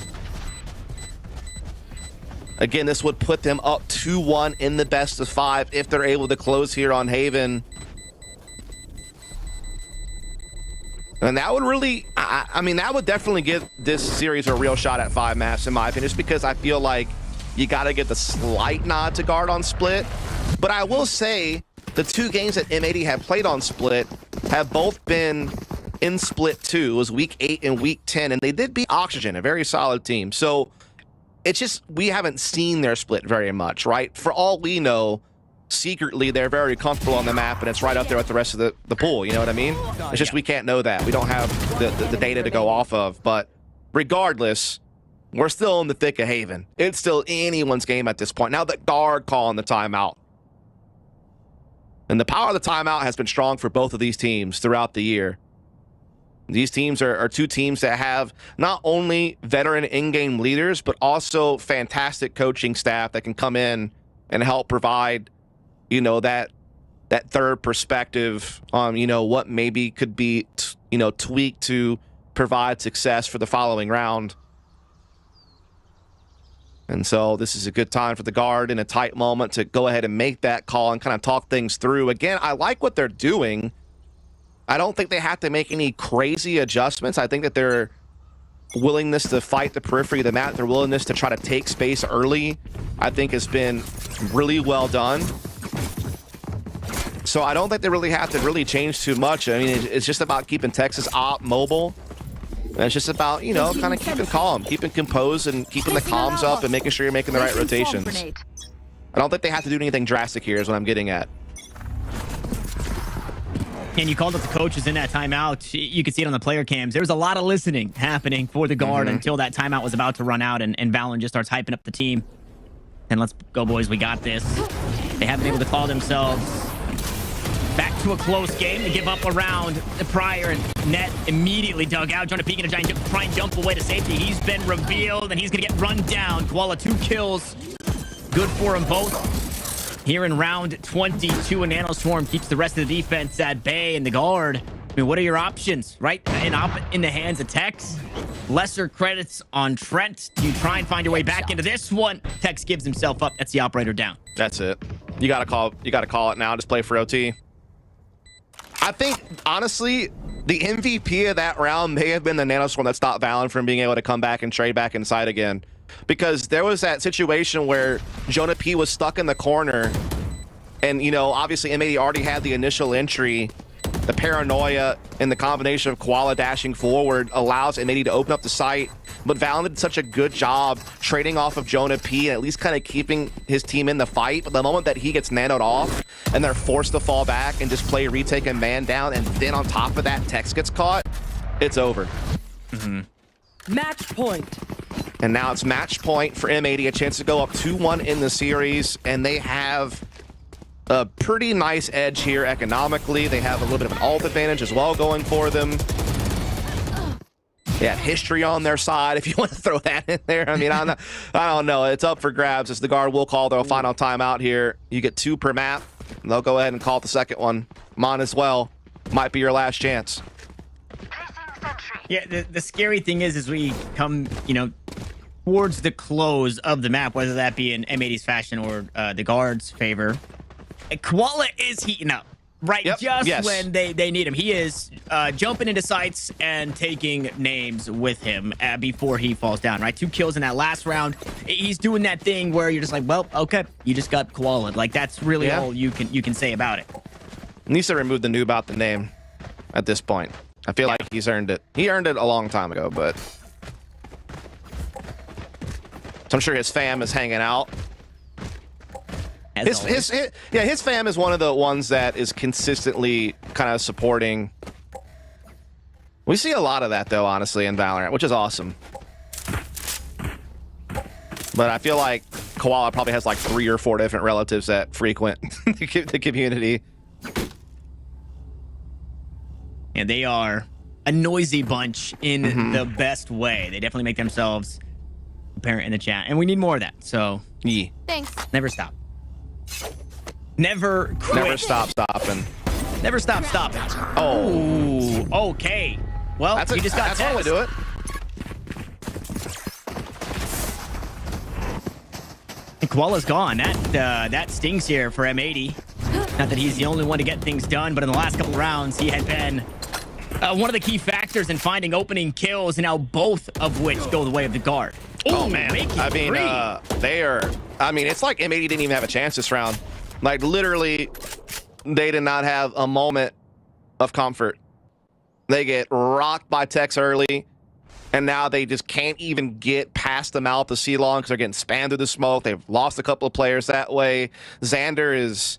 Speaker 2: Again, this would put them up 2-1 in the best of 5 if they're able to close here on Haven. And that would really, I mean, that would definitely give this series a real shot at 5 maps, in my opinion, just because I feel like you got to get the slight nod to guard on Split. But I will say the 2 games that M80 have played on Split have both been in Split 2. It was week 8 and week 10, and they did beat Oxygen, a very solid team. So it's just, we haven't seen their Split very much, right? For all we know, secretly they're very comfortable on the map, and it's right up there with the rest of the pool, you know what I mean? It's just we can't know that. We don't have the data to go off of. But regardless, we're still in the thick of Haven. It's still anyone's game at this point. Now the guard calling the timeout. And the power of the timeout has been strong for both of these teams throughout the year. These teams are 2 teams that have not only veteran in-game leaders, but also fantastic coaching staff that can come in and help provide, that third perspective on, what maybe could be, tweaked to provide success for the following round. And so this is a good time for the guard in a tight moment to go ahead and make that call and kind of talk things through. Again, I like what they're doing. I don't think they have to make any crazy adjustments. I think that their willingness to fight the periphery of the map, their willingness to try to take space early, I think has been really well done. So I don't think they really have to really change too much. I mean, it's just about keeping Texas op mobile. And it's just about, kind of keeping calm, keeping composed, and keeping the comms up and making sure you're making the right rotations. I don't think they have to do anything drastic here is what I'm getting at.
Speaker 1: And you called up the coaches in that timeout. You could see it on the player cams. There was a lot of listening happening for the guard until that timeout was about to run out, and Valorant just starts hyping up the team. And let's go, boys. We got this. They haven't been able to call themselves back to a close game. They give up a round prior, and Net immediately dug out, trying to peek into giant, try and jump away to safety. He's been revealed, and he's going to get run down. Koala 2 kills. Good for them both. Here in round 22, and Nanoswarm keeps the rest of the defense at bay. And the guard, I mean, what are your options, right? In the hands of Tex. Lesser credits on Trent. Do you try and find your way back into this one? Tex gives himself up. That's the operator down.
Speaker 2: That's it. You gotta call it now. Just play for OT. I think, honestly, the MVP of that round may have been the Nanoswarm that stopped Valen from being able to come back and trade back inside again. Because there was that situation where Jonah P was stuck in the corner, and, you know, obviously M80 already had the initial entry. The paranoia and the combination of Koala dashing forward allows M80 to open up the site. But Valen did such a good job trading off of Jonah P and at least kind of keeping his team in the fight. But the moment that he gets nanoed off and they're forced to fall back and just play retake and man down, and then on top of that Tex gets caught, it's over.
Speaker 4: Match point.
Speaker 2: And now it's match point for M80, a chance to go up 2-1 in the series, and they have a pretty nice edge here economically. They have a little bit of an ult advantage as well going for them. They have history on their side, if you want to throw that in there. I mean, I don't know. It's up for grabs as the guard will call their final timeout here. You get 2 per map. They'll go ahead and call it the second one. Mon as well. Might be your last chance.
Speaker 1: Yeah, the scary thing is we come, you know, towards the close of the map, whether that be in M80's fashion or the guard's favor, Koala is heating up, right?
Speaker 2: Yep.
Speaker 1: Just when they need him. He is jumping into sites and taking names with him before he falls down, right? 2 kills in that last round. He's doing that thing where you're just like, well, okay, you just got Koala. Like, that's really all you can say about it.
Speaker 2: Needs to remove the noob out the name at this point. I feel like he's earned it. He earned it a long time ago, but so I'm sure his fam is hanging out. His fam is one of the ones that is consistently kind of supporting. We see a lot of that though, honestly, in Valorant, which is awesome. But I feel like Koala probably has like 3 or 4 different relatives that frequent the community.
Speaker 1: And they are a noisy bunch in the best way. They definitely make themselves apparent in the chat. And we need more of that. So,
Speaker 7: Thanks.
Speaker 1: Never stop. Never quit.
Speaker 2: Never stop stopping.
Speaker 1: Never stop stopping.
Speaker 2: Oh.
Speaker 1: Okay. Well, you just got
Speaker 2: that's how we do it.
Speaker 1: And Koala's gone. That stings here for M80. Not that he's the only one to get things done, but in the last couple rounds, he had been one of the key factors in finding opening kills, and now both of which go the way of the guard.
Speaker 2: Oh man, I mean, it's like M80 didn't even have a chance this round. Like, literally, they did not have a moment of comfort. They get rocked by Tex early, and now they just can't even get past the mouth of C-Long because they're getting spammed through the smoke. They've lost a couple of players that way. Xander is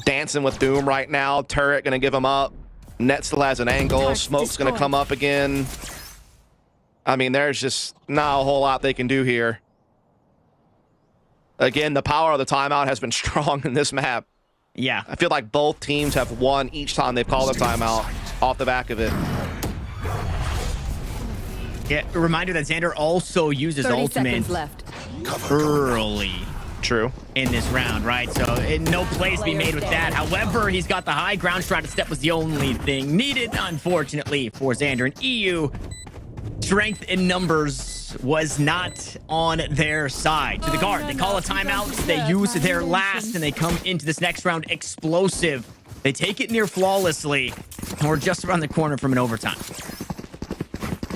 Speaker 2: dancing with Doom right now. Turret gonna give him up. Net still has an angle. Smoke's gonna come up again. I mean, there's just not a whole lot they can do here. Again, the power of the timeout has been strong in this map.
Speaker 1: Yeah.
Speaker 2: I feel like both teams have won each time they've called a timeout off the back of it.
Speaker 1: Yeah, a reminder that Xander also uses
Speaker 4: 30
Speaker 1: ultimate
Speaker 4: seconds left.
Speaker 1: early
Speaker 2: True.
Speaker 1: in this round, right? So no plays to be made with that. However, he's got the high ground. Shrouded Step was the only thing needed, unfortunately, for Xander and EU. Strength in numbers was not on their side. To the guard, they call a timeout. They use their last, and they come into this next round explosive. They take it near flawlessly, and we're just around the corner from an overtime.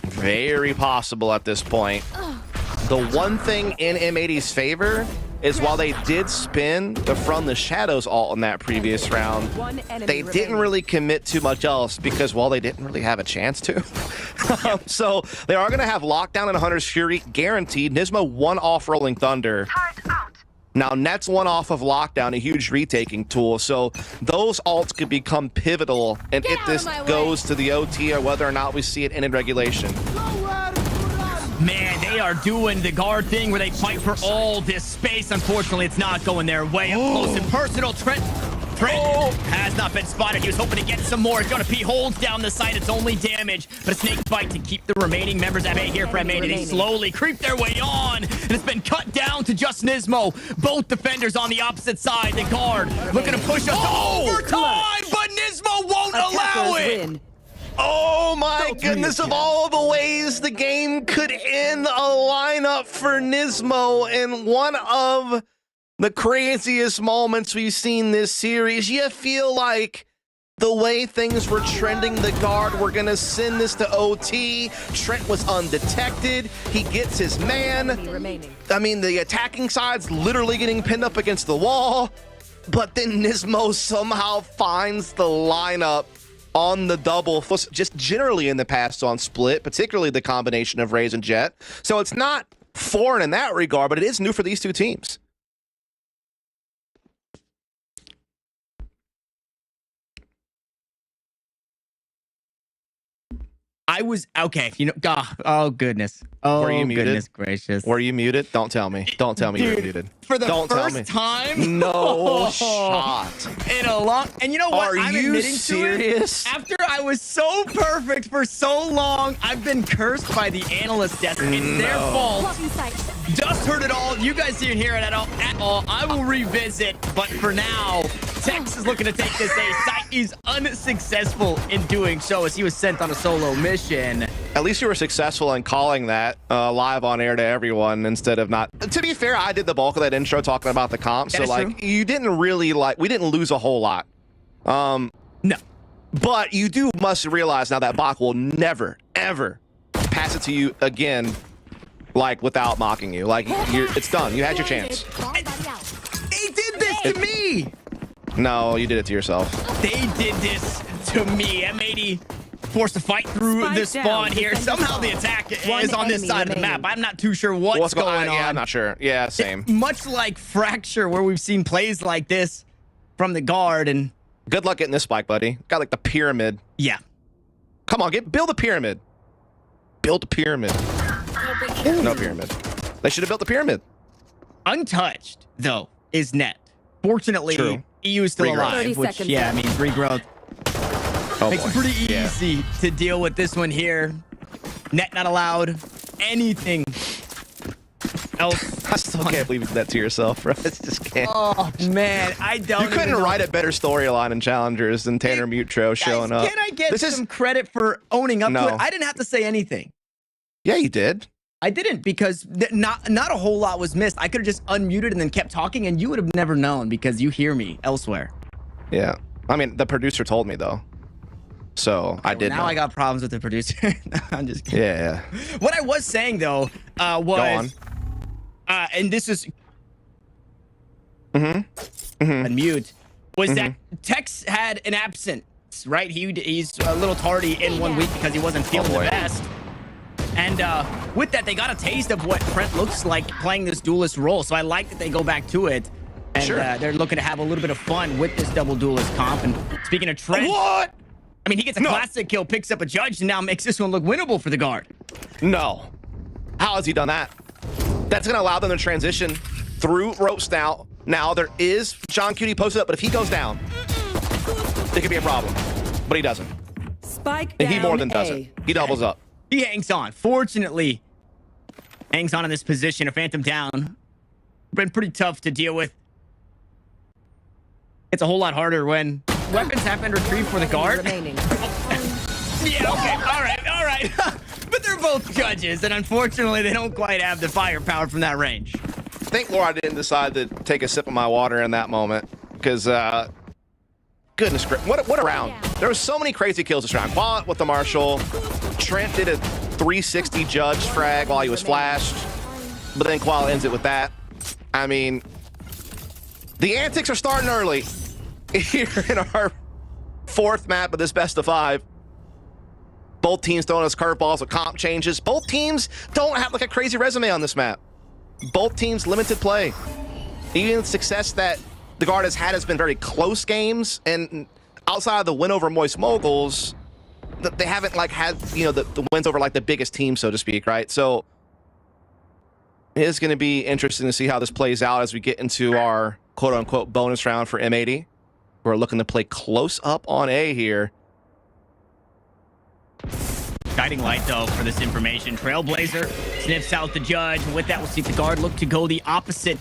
Speaker 2: Very possible at this point. The one thing in M80's favor is while they did spin the From the Shadows ult in that previous round, they didn't really commit too much else because, well, they didn't really have a chance to. So they are going to have Lockdown and Hunter's Fury guaranteed. Nismo 1 off Rolling Thunder. Now, Net's one off of lockdown, a huge retaking tool, so those ults could become pivotal and if this goes to the OT or whether or not we see it in regulation.
Speaker 1: Man, they are doing the guard thing where they fight for all this space. Unfortunately, it's not going their way. Up close and personal. Trent has not been spotted. He was hoping to get some more. Gonna P holds down the site. It's only damage, but a snake bite to keep the remaining members at bay here for M80. They slowly creep their way on, and it's been cut down to just Nismo. Both defenders on the opposite side. The guard looking to push us to overtime, but Nismo won't allow it.
Speaker 2: Oh my goodness, of all the ways the game could end a lineup for Nismo in one of the craziest moments we've seen this series. You feel like the way things were trending, the guard, we're gonna send this to OT. Trent was undetected. He gets his man. I mean, the attacking side's literally getting pinned up against the wall, but then Nismo somehow finds the lineup on the double, just generally in the past on Split, particularly the combination of Raze and Jet. So it's not foreign in that regard, but it is new for these two teams.
Speaker 1: I was okay. You know, oh goodness. Oh,
Speaker 2: were you muted?
Speaker 1: Goodness gracious.
Speaker 2: Were you muted? Don't tell me. Don't tell me
Speaker 1: Dude,
Speaker 2: you're muted.
Speaker 1: For the
Speaker 2: Don't
Speaker 1: first time?
Speaker 2: No shot.
Speaker 1: In a long, and you know what?
Speaker 2: Are
Speaker 1: I'm
Speaker 2: you
Speaker 1: admitting
Speaker 2: serious?
Speaker 1: To it. After I was so perfect for so long, I've been cursed by the analyst desk. It's their fault. Just heard it all. You guys didn't hear it at all. I will revisit, but for now, Tex is looking to take this ace. He's unsuccessful in doing so as he was sent on a solo mission.
Speaker 2: At least you were successful in calling that live on air to everyone instead of not. To be fair, I did the bulk of that intro talking about the comp, so like true. You didn't really we didn't lose a whole lot.
Speaker 1: No.
Speaker 2: But you must realize now that Bach will never, ever pass it to you again, like without mocking you. Like it's done. You had your chance.
Speaker 1: They did this to me.
Speaker 2: No, you did it to yourself.
Speaker 1: They did this to me. M80 forced to fight through the spawn here. Somehow the attack is on this side of the map. I'm not too sure what's going on.
Speaker 2: Yeah, I'm not sure. Yeah, same.
Speaker 1: Much like Fracture, where we've seen plays like this from the guard. And
Speaker 2: good luck getting this spike, buddy. Got like the pyramid.
Speaker 1: Yeah.
Speaker 2: Come on, build a pyramid. Build a pyramid. No pyramid. They should have built the pyramid.
Speaker 1: Untouched, though, is Net. Fortunately,
Speaker 2: True.
Speaker 1: EU is still alive, which, yeah, I mean, regrowth. Makes it pretty easy to deal with this one here. Net not allowed anything else.
Speaker 2: I still can't believe you did that to yourself, bro. I just can't.
Speaker 1: Oh, man, I don't.
Speaker 2: You couldn't write a better storyline in Challengers than Tanner Mutro showing up.
Speaker 1: Can I get some credit for owning up to it? I didn't have to say anything.
Speaker 2: Yeah, you did.
Speaker 1: I didn't, because not a whole lot was missed. I could have just unmuted and then kept talking, and you would have never known because you hear me elsewhere.
Speaker 2: Yeah. I mean, the producer told me, though. So I did
Speaker 1: now
Speaker 2: know.
Speaker 1: I got problems with the producer. I'm just kidding.
Speaker 2: Yeah.
Speaker 1: What I was saying, though, was... and this is... Unmute. Was that Tex had an absence, right? He's a little tardy in 1 week because he wasn't feeling the best. And with that, they got a taste of what Trent looks like playing this duelist role. So I like that they go back to it. And they're looking to have a little bit of fun with this double duelist comp. And speaking of Trent...
Speaker 2: What?
Speaker 1: I mean, he gets a classic kill, picks up a judge, and now makes this one look winnable for the guard.
Speaker 2: No. How has he done that? That's going to allow them to transition through ropes now. Now, there is John Cutie posted up, but if he goes down, it could be a problem. But he doesn't.
Speaker 4: Spike
Speaker 2: and he more than does it. He doubles up.
Speaker 1: He hangs on. Fortunately, hangs on in this position. A phantom down. Been pretty tough to deal with. It's a whole lot harder when weapons have been retrieved for the guard. Yeah, okay. All right. But they're both judges, and unfortunately, they don't quite have the firepower from that range.
Speaker 2: I think Laura didn't decide to take a sip of my water in that moment, because, goodness gracious, what a round. There was so many crazy kills this round. Qualit with the Marshall. Trent did a 360 judge frag while he was flashed, but then Qualit ends it with that. I mean, the antics are starting early here in our fourth map of this best of 5. Both teams throwing us curveballs with comp changes. Both teams don't have like a crazy resume on this map. Both teams limited play. Even success that the Guard has had has been very close games, and outside of the win over Moist Moguls, they haven't like had, you know, the wins over like the biggest team, so to speak, right? So it is going to be interesting to see how this plays out as we get into our quote-unquote bonus round for M80. We're looking to play close up on A here.
Speaker 1: Guiding light, though, for this information. Trailblazer sniffs out the Judge. And with that, we'll see if the Guard look to go the opposite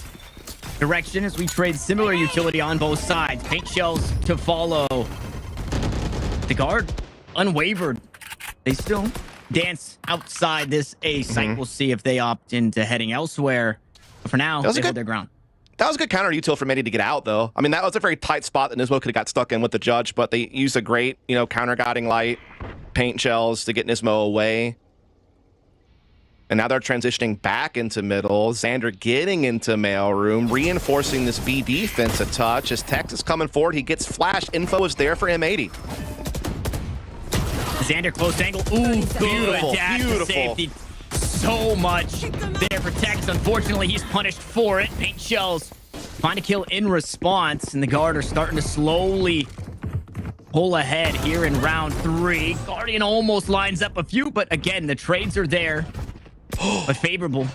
Speaker 1: direction as we trade similar utility on both sides. Paint shells to follow. The Guard unwavered. They still dance outside this A site. We'll see if they opt into heading elsewhere. But for now, they hold their ground.
Speaker 2: That was a good counter util for Medi to get out, though. I mean, that was a very tight spot that Nismo could have got stuck in with the Judge, but they used a great, you know, counter guiding light, paint shells to get Nismo away. And now they're transitioning back into middle. Xander getting into mailroom, reinforcing this B defense a touch. As Tex is coming forward, he gets flash. Info is there for M80.
Speaker 1: Xander close angle. Ooh,
Speaker 2: Beautiful,
Speaker 1: good dash to safety. So much there for Tex. Unfortunately, he's punished for it. Paint shells find a kill in response, and the Guard are starting to slowly pull ahead here in round 3. Guardian almost lines up a few, but again, the trades are there, but favorable.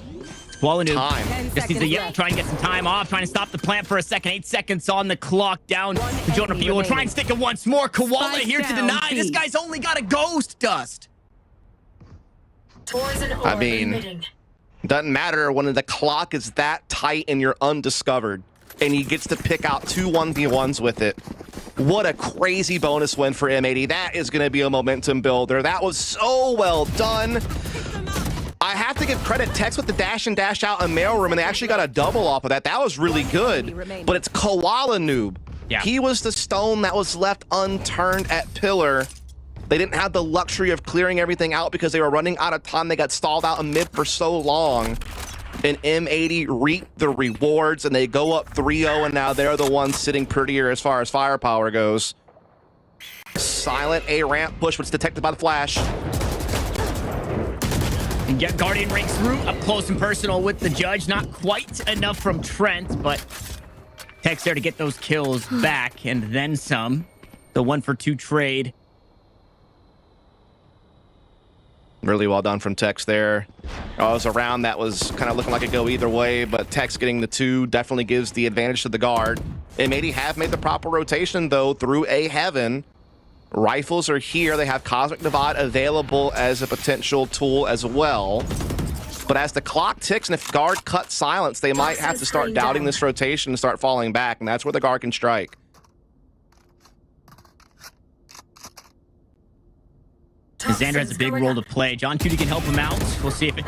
Speaker 1: Quality
Speaker 2: Time.
Speaker 1: just needs to try and get some time off, trying to stop the plant for a second. 8 seconds on the clock, down to Jonah P. We'll try and stick it once more. Koala here to deny. This guy's only got a ghost dust.
Speaker 2: I mean, doesn't matter when the clock is that tight and you're undiscovered, and he gets to pick out 2 1v1s with it. What a crazy bonus win for M80. That is going to be a momentum builder. That was so well done. I have to give credit, Tex with the dash and dash out and mailroom, and they actually got a double off of that. That was really good, but it's Koala Noob.
Speaker 1: Yeah.
Speaker 2: He was the stone that was left unturned at pillar. They didn't have the luxury of clearing everything out because they were running out of time. They got stalled out in mid for so long. And M80 reaped the rewards, and they go up 3-0, and now they're the ones sitting prettier as far as firepower goes. Silent A ramp push, but it's detected by the flash.
Speaker 1: And yet Guardian breaks through up close and personal with the Judge. Not quite enough from Trent, but Tex there to get those kills back and then some. The 1-for-2 trade.
Speaker 2: Really well done from Tex there. It was a round that was kind of looking like it go either way, but Tex getting the 2 definitely gives the advantage to the Guard. M80 have made the proper rotation, though, through A heaven. Rifles are here. They have Cosmic Divide available as a potential tool as well. But as the clock ticks, and if Guard cuts silence, they might have to start doubting this rotation and start falling back, and that's where the Guard can strike.
Speaker 1: Xander has a big role to play. John Cutie can help him out. We'll see if it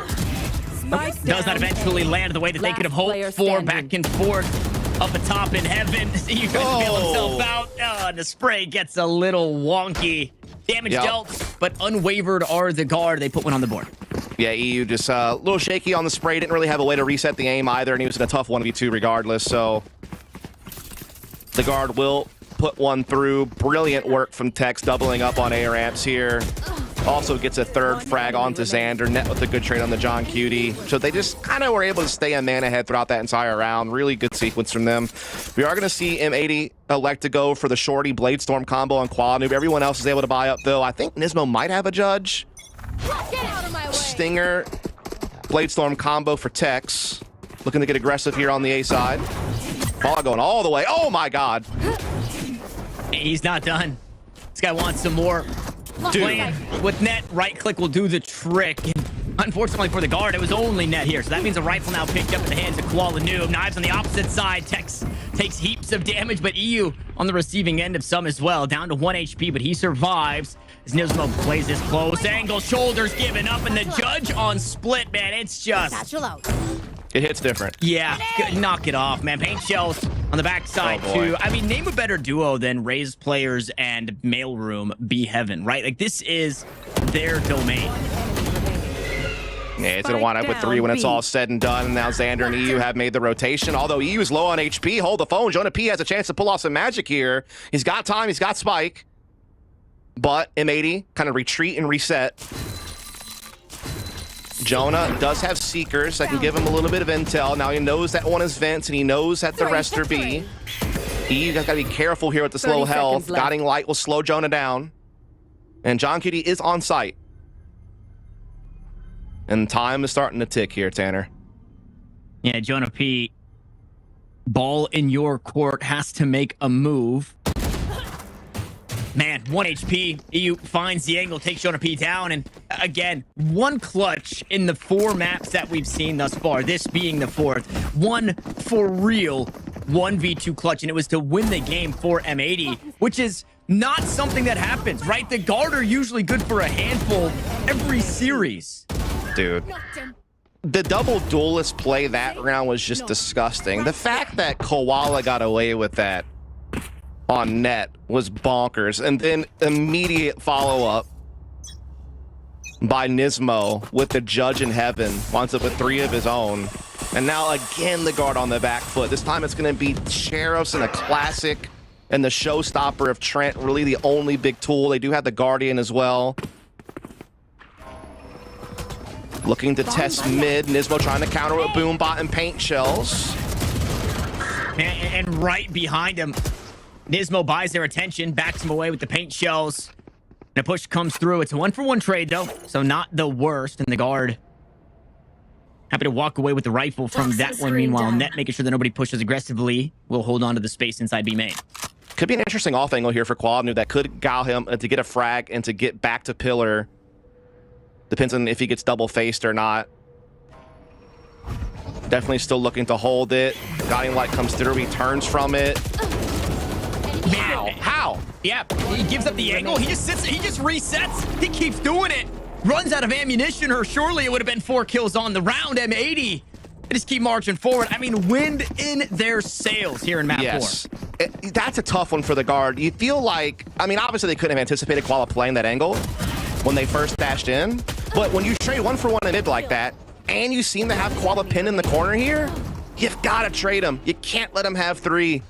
Speaker 1: does not eventually land the way that they could have hoped for. Back and forth up atop in heaven. You guys feel himself out. The spray gets a little wonky. Damage dealt, but unwavered are the Guard. They put one on the board.
Speaker 2: Yeah, EU just a little shaky on the spray. Didn't really have a way to reset the aim either, and he was in a tough 1v2 regardless. So the Guard will put one through. Brilliant work from Tex, doubling up on A ramps here. Also gets a 3rd frag onto Xander, net with a good trade on the John Cutie. So they just kind of were able to stay a man ahead throughout that entire round. Really good sequence from them. We are going to see M80 elect to go for the Shorty Bladestorm combo on Qual Noob. Everyone else is able to buy up, though. I think Nismo might have a Judge. Stinger, Bladestorm combo for Tex. Looking to get aggressive here on the A side. Ball going all the way. Oh, my God.
Speaker 1: He's not done. This guy wants some more. Playing with net, right click will do the trick. And unfortunately for the Guard, it was only net here. So that means a rifle now picked up in the hands of Koala Noob. Knives on the opposite side. Tex takes heaps of damage, but EU on the receiving end of some as well. Down to 1 HP, but he survives. As Nismo plays this close angle, shoulders giving up, and the Judge on split, man. It's just...
Speaker 2: It hits different.
Speaker 1: Yeah, knock it off, man. Paint shells on the backside, too. I mean, name a better duo than Raised Players and Mailroom Be Heaven, right? Like, this is their domain.
Speaker 2: Yeah, it's going to wind up with 3 when it's all said and done. Now Xander and EU have made the rotation. Although EU is low on HP, hold the phone. Jonah P has a chance to pull off some magic here. He's got time. He's got Spike. But M80 kind of retreat and reset. Jonah does have Seekers that can give him a little bit of intel. Now he knows that one is Vince, and he knows that the rest are B. You guys gotta be careful here with the slow
Speaker 4: 30
Speaker 2: health.
Speaker 4: seconds left.
Speaker 2: Guiding Light will slow Jonah down. And John Cutie is on site. And time is starting to tick here, Tanner.
Speaker 1: Yeah, Jonah P. Ball in your court, has to make a move. Man, 1 HP. EU finds the angle, takes Jonah P down, and again, one clutch in the 4 maps that we've seen thus far, this being the 4th. One for real 1v2 clutch, and it was to win the game for M80, which is not something that happens, right? The guard are usually good for a handful every series.
Speaker 2: Dude. The double duelist play that round was just disgusting. The fact that Koala got away with that on net was bonkers. And then immediate follow-up by Nismo with the judge in heaven. Winds up with 3 of his own. And now again the guard on the back foot. This time it's going to be Sheriffs and a classic and the showstopper of Trent. Really the only big tool. They do have the Guardian as well. Looking to test mid. Nismo trying to counter with Boombot and paint shells.
Speaker 1: And right behind him, Nismo buys their attention, backs him away with the paint shells. And a push comes through. It's a 1-for-1 trade, though, so not the worst. And the guard happy to walk away with the rifle from that one. Meanwhile, Net making sure that nobody pushes aggressively. Will hold on to the space inside B main.
Speaker 2: Could be an interesting off angle here for Qualnu that could guile him to get a frag and to get back to pillar. Depends on if he gets double faced or not. Definitely still looking to hold it. Guiding Light comes through. He turns from it.
Speaker 1: Man,
Speaker 2: How?
Speaker 1: Yeah, he gives up the angle. He just sits. He just resets. He keeps doing it. Runs out of ammunition, or surely it would have been 4 kills on the round. M80. They just keep marching forward. I mean, wind in their sails here in map 4.
Speaker 2: That's a tough one for the guard. You feel like, I mean, obviously they couldn't have anticipated Koala playing that angle when they first dashed in. But when you trade 1-for-1 in mid like that, and you seem to have Koala pinned in the corner here, you've got to trade him. You can't let him have 3.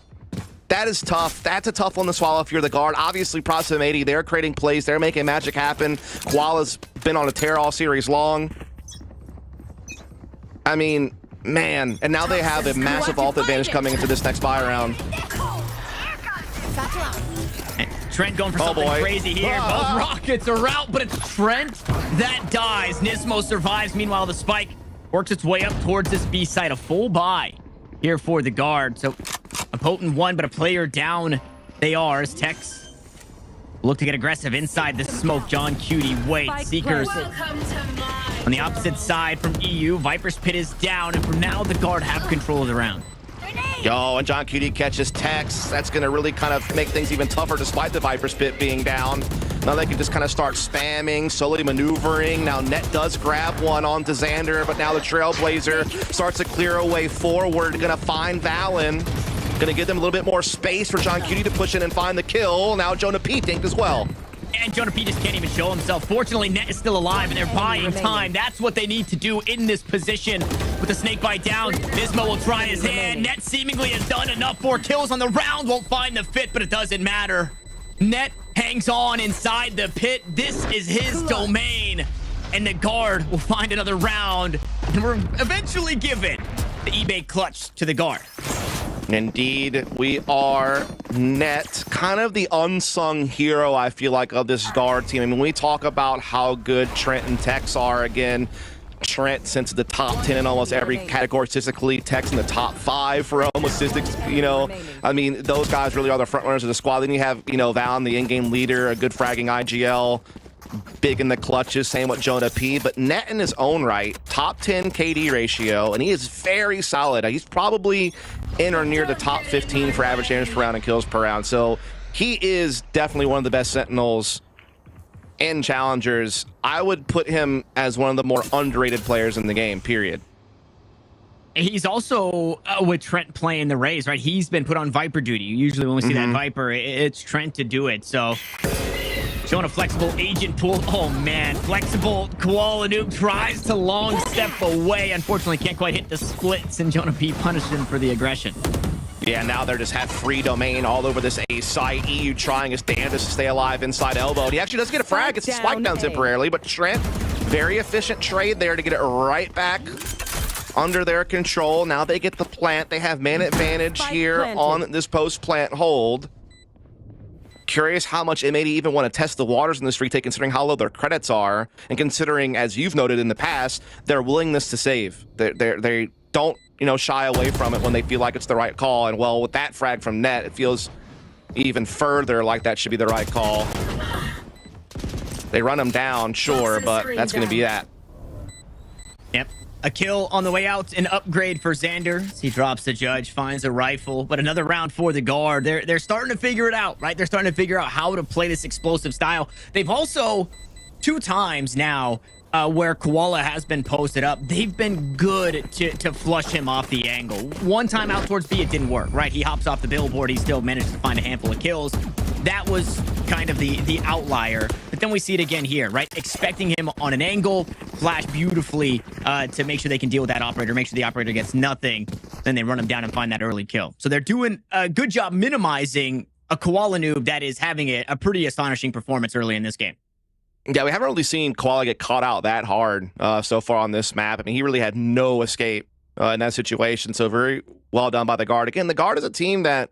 Speaker 2: That is tough. That's a tough one to swallow if you're the guard. Obviously, Props M80, they're creating plays. They're making magic happen. Koala's been on a tear all series long. I mean, man. And now they have a massive ult advantage coming into this next buy round.
Speaker 1: Trent going for something crazy here. Both rockets are out, but it's Trent that dies. Nismo survives. Meanwhile, the spike works its way up towards this B side. A full buy here for the guard. So a potent one, but a player down they are as Tex look to get aggressive inside the smoke. John Cutie waits. Seekers on the opposite side from EU. Viper's pit is down, and for now, the guard have control of the round.
Speaker 2: Yo, and John Cutie catches Tex. That's going to really kind of make things even tougher despite the Viper's pit being down. Now they can just kind of start spamming, slowly maneuvering. Now Net does grab one onto Xander, but now the Trailblazer starts to clear a way forward. Going to find Valen. Going to give them a little bit more space for John Cutie to push in and find the kill. Now Jonah P dinked as well.
Speaker 1: And Jonah P just can't even show himself. Fortunately, Net is still alive, and they're buying time. That's what they need to do in this position. With the snake bite down, Nismo will try his hand. Net seemingly has done enough. 4 kills on the round. Won't find the fit, but it doesn't matter. Net hangs on inside the pit. This is his domain. And the guard will find another round. And we're eventually given the eBay clutch to the guard.
Speaker 2: Indeed, we are. Net, kind of the unsung hero, I feel like, of this guard team. I mean, when we talk about how good Trent and Tex are, again, Trent since the top 10 in almost every category statistically, Tex in the top 5 for almost statistics, you know. I mean, those guys really are the front runners of the squad. Then you have, you know, Valen, the in-game leader, a good fragging IGL, big in the clutches, same with Jonah P. But Net in his own right, top 10 KD ratio, and he is very solid. He's probably in or near the top 15 for average damage per round and kills per round. So he is definitely one of the best Sentinels and challengers. I would put him as one of the more underrated players in the game, period.
Speaker 1: He's also with Trent playing the Rays, right? He's been put on Viper duty. Usually when we see that Viper, it's Trent to do it. So showing a flexible agent pool. Oh man, flexible Koala Noob tries to long step away. Unfortunately, can't quite hit the splits, and Jonah P punished him for the aggression.
Speaker 2: Yeah, now they're just have free domain all over this A site. EU trying his damnedest to stay alive inside elbow. And he actually does get a frag. It's a spike down temporarily, but Trent Very efficient trade there to get it right back under their control. Now they get the plant. They have man advantage here on this post-plant hold. Curious how much M80 even want to test the waters in this retake, considering how low their credits are, and considering, as you've noted in the past, their willingness to save. They don't, shy away from it when they feel like it's the right call. And well, with that frag from net, it feels even further like that should be the right call. They run him down, sure, but that's going to be that.
Speaker 1: Yep. A kill on the way out, an upgrade for Xander. He drops the judge, finds a rifle, but another round for the guard. They're starting to figure it out, right? They're starting to figure out how to play this explosive style. They've also, 2 times now, where Koala has been posted up, they've been good to flush him off the angle. One time out towards B, it didn't work, right? He hops off the billboard. He still managed to find a handful of kills. That was kind of the outlier. But then we see it again here, right? Expecting him on an angle, flash beautifully to make sure they can deal with that operator, make sure the operator gets nothing. Then they run him down and find that early kill. So they're doing a good job minimizing a Koala noob that is having a pretty astonishing performance early in this game.
Speaker 2: Yeah, we haven't really seen Koala get caught out that hard so far on this map. I mean, he really had no escape in that situation. So very well done by the guard. Again, the guard is a team that,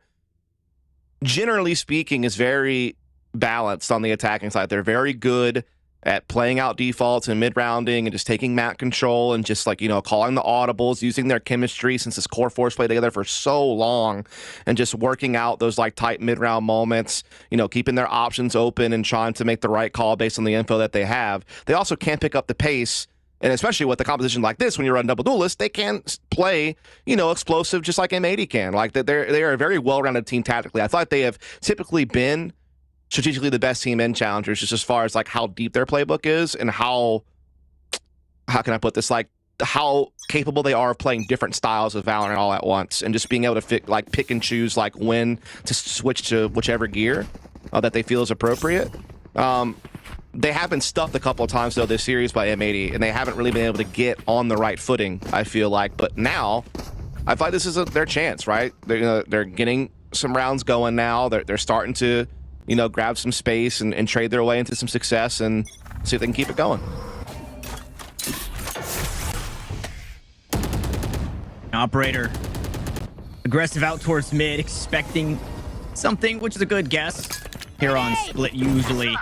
Speaker 2: generally speaking, is very balanced on the attacking side. They're very good at playing out defaults and mid-rounding and just taking map control and just calling the audibles, using their chemistry since this core force played together for so long and just working out those tight mid-round moments, keeping their options open and trying to make the right call based on the info that they have. They also can pick up the pace. And especially with a composition like this, when you run double duelist, they can play, explosive just like M80 can. They are a very well-rounded team tactically. I thought they have typically been strategically the best team in challengers, just as far as how deep their playbook is and how can I put this, how capable they are of playing different styles of Valorant all at once and just being able to pick and choose when to switch to whichever gear that they feel is appropriate. They have been stuffed a couple of times, though, this series by M80, and they haven't really been able to get on the right footing, I feel like. But now, I feel like this is their chance, right? They're getting some rounds going now. They're starting to, grab some space and trade their way into some success and see if they can keep it going.
Speaker 1: Operator, aggressive out towards mid, expecting something, which is a good guess. Here on split, usually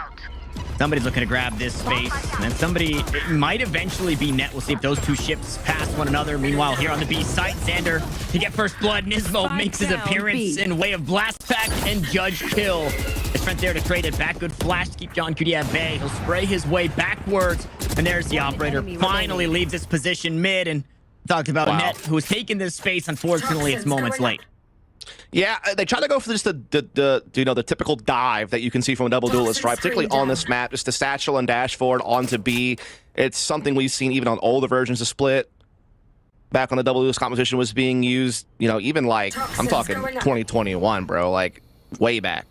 Speaker 1: somebody's looking to grab this space, and then somebody, it might eventually be net. We'll see if those 2 ships pass one another. Meanwhile, here on the B site, Xander to get first blood. Nismo makes his appearance in way of blast pack and judge kill. His friend there to trade it back. Good flash to keep John Cutie at bay. He'll spray his way backwards, and there's the operator. Finally leaves his position mid, and talked about Net, who has taken this space. Unfortunately, it's moments late.
Speaker 2: Yeah, they try to go for just the typical dive that you can see from a double duelist, right? Particularly on this map, just the satchel and dash forward onto B. It's something we've seen even on older versions of Split. Back when the double duelist composition was being used, even I'm talking 2021, bro, way back.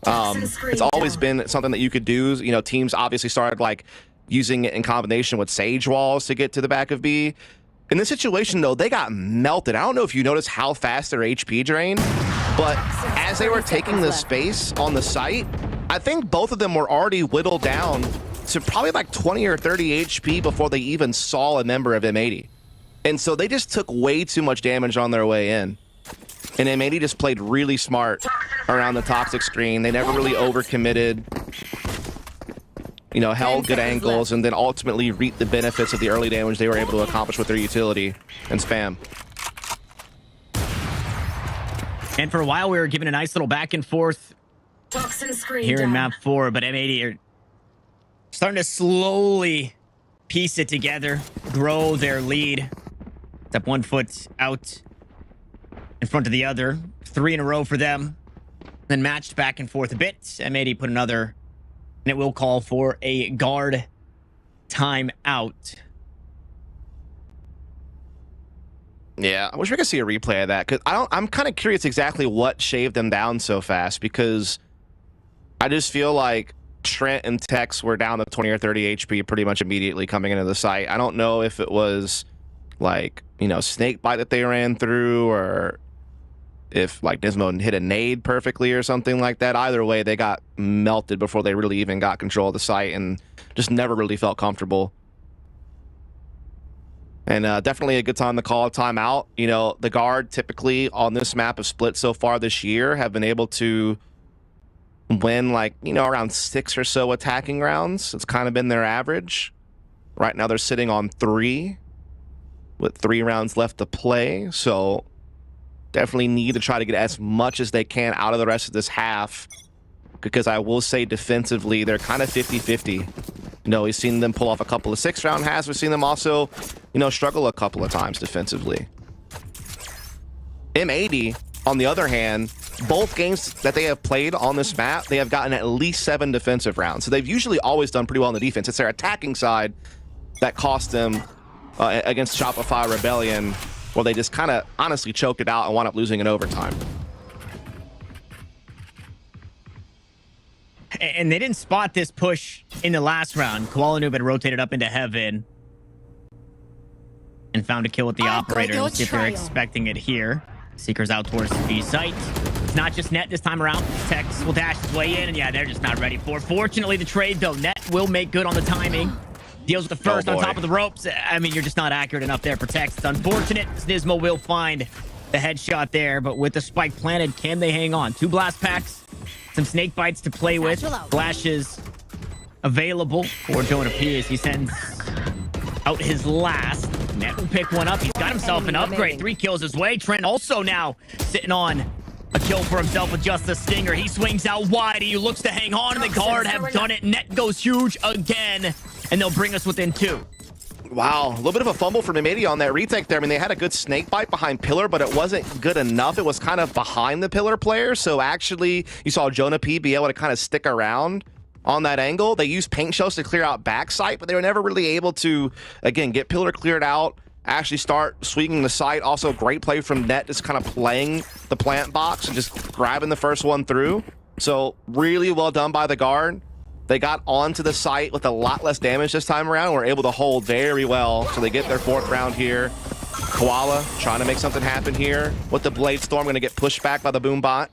Speaker 2: It's always been something that you could do. Teams obviously started using it in combination with Sage walls to get to the back of B. In this situation, though, they got melted. I don't know if you noticed how fast their HP drained, but as they were taking the space on the site, I think both of them were already whittled down to probably 20 or 30 HP before they even saw a member of M80. And so they just took way too much damage on their way in. And M80 just played really smart around the toxic screen. They never really overcommitted. Held good angles, and then ultimately reaped the benefits of the early damage they were able to accomplish with their utility and spam.
Speaker 1: And for a while, we were given a nice little back and forth here in map 4, but M80 are starting to slowly piece it together, grow their lead. Step 1 foot out in front of the other. 3 in a row for them. Then matched back and forth a bit. M80 put another, and it will call for a guard timeout.
Speaker 2: Yeah, I wish we could see a replay of that, because I'm kind of curious exactly what shaved them down so fast, because I just feel like Trent and Tex were down to 20 or 30 HP pretty much immediately coming into the site. I don't know if it was snake bite that they ran through, or if Nismo hit a nade perfectly or something like that. Either way, they got melted before they really even got control of the site and just never really felt comfortable And definitely a good time to call a timeout. You know, the guard typically on this map of Split so far this year have been able to win like, you know, around 6 or so attacking rounds. It's kind of been their average. Right now they're sitting on 3 with 3 rounds left to play. So definitely need to try to get as much as they can out of the rest of this half, because I will say defensively, they're kind of 50-50. You know, we've seen them pull off a couple of 6-round halves. We've seen them also, you know, struggle a couple of times defensively. M80, on the other hand, both games that they have played on this map, they have gotten at least 7 defensive rounds. So they've usually always done pretty well on the defense. It's their attacking side that cost them against Shopify Rebellion, where they just kind of honestly choked it out and wound up losing in overtime.
Speaker 1: And they didn't spot this push in the last round. Kuala Noob had rotated up into heaven and found a kill with the operator. Let's see if they're expecting it here. Seeker's out towards the B site. It's not just Net this time around. Tex will dash his way in, and yeah, they're just not ready for it. Fortunately, the trade, though, Net will make good on the timing. Deals with the first on top of the ropes. I mean, you're just not accurate enough there for Tex. It's unfortunate. Nismo will find the headshot there, but with the spike planted, can they hang on? 2 blast packs, some snake bites to play with. Flashes available for Jonah P as he sends out his last. Net will pick one up. He's got himself an upgrade. 3 kills his way. Trent also now sitting on a kill for himself with just a stinger. He swings out wide. He looks to hang on, and the guard have done it. Net goes huge again, and they'll bring us within 2.
Speaker 2: Wow, a little bit of a fumble from M80 on that retake there. I mean, they had a good snake bite behind Pillar, but it wasn't good enough. It was kind of behind the Pillar player. So actually, you saw Jonah P be able to kind of stick around on that angle. They used paint shells to clear out backside, but they were never really able to, again, get Pillar cleared out, actually start sweeping the site. Also, great play from Net, just kind of playing the plant box and just grabbing the first one through. So really well done by the guard. They got onto the site with a lot less damage this time around and were able to hold very well. So they get their 4th round here. Koala trying to make something happen here with the Blade Storm, going to get pushed back by the boom bot.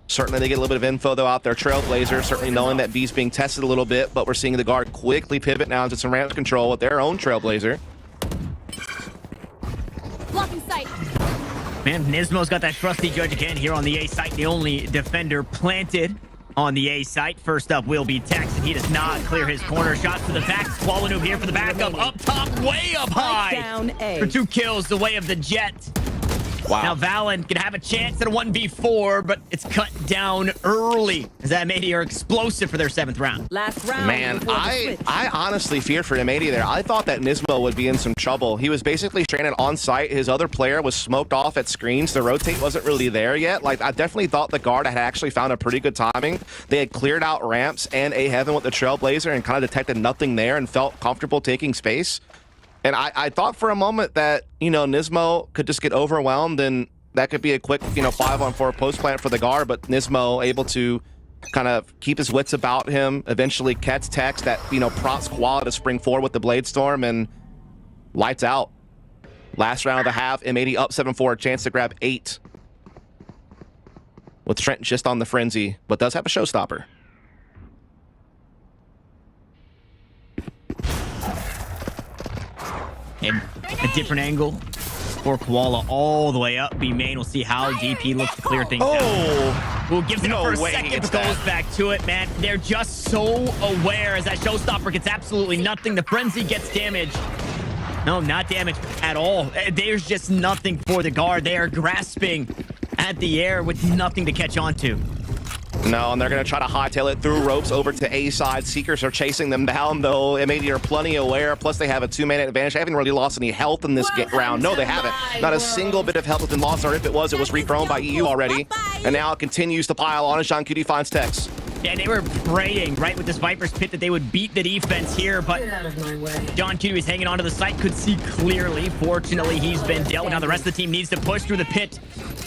Speaker 2: Certainly they get a little bit of info though out there. Trailblazer, certainly knowing that B's being tested a little bit, but we're seeing the guard quickly pivot now into some ramp control with their own Trailblazer.
Speaker 7: Blocking sight.
Speaker 1: Man, Nismo's got that trusty judge again here on the A site. The only defender planted on the A site. First up will be Tex, and he does not clear his corner. Shots to the back. Kuala Noob here for the backup. Up top, way up high.
Speaker 4: Down A.
Speaker 1: For 2 kills, the way of the Jet.
Speaker 2: Wow.
Speaker 1: Now Valen can have a chance at a 1v4, but it's cut down early as that M80 are explosive for their 7th round.
Speaker 4: Last round.
Speaker 2: Man,
Speaker 4: before the
Speaker 2: I
Speaker 4: switch.
Speaker 2: honestly feared for M80 there. I thought that Nismo would be in some trouble. He was basically stranded on site. His other player was smoked off at screens. The rotate wasn't really there yet. Like, I definitely thought the guard had actually found a pretty good timing. They had cleared out ramps and A heaven with the Trailblazer and kind of detected nothing there and felt comfortable taking space. And I thought for a moment that, you know, Nismo could just get overwhelmed and that could be a quick, you know, 5-on-4 post plant for the guard, but Nismo able to kind of keep his wits about him, eventually catch Tex that, you know, prompts Koala to spring forward with the Blade Storm and lights out. Last round of the half, M80 up 7-4, a chance to grab 8. With Trent just on the frenzy, but does have a showstopper.
Speaker 1: And a different angle for Koala all the way up. B main, we'll see how DP looks to clear things out. Who gives it up for a second, but goes back to it, man. They're just so aware as that showstopper gets absolutely nothing. The frenzy gets damaged. No, not damaged at all. There's just nothing for the guard. They are grasping at the air with nothing to catch on to.
Speaker 2: No, and they're going to try to hightail it through ropes over to A side. Seekers are chasing them down, though. M80 are plenty aware. Plus, they have a 2-man advantage. They haven't really lost any health in this round. No, they haven't. Not a single bit of health has been lost, or if it was re-thrown by EU already. And now it continues to pile on as John Cutie finds Tex.
Speaker 1: Yeah, they were praying, right, with this Viper's Pit that they would beat the defense here, but John Cutie was hanging onto the site, could see clearly. Fortunately, he's been dealt. Now the rest of the team needs to push through the pit.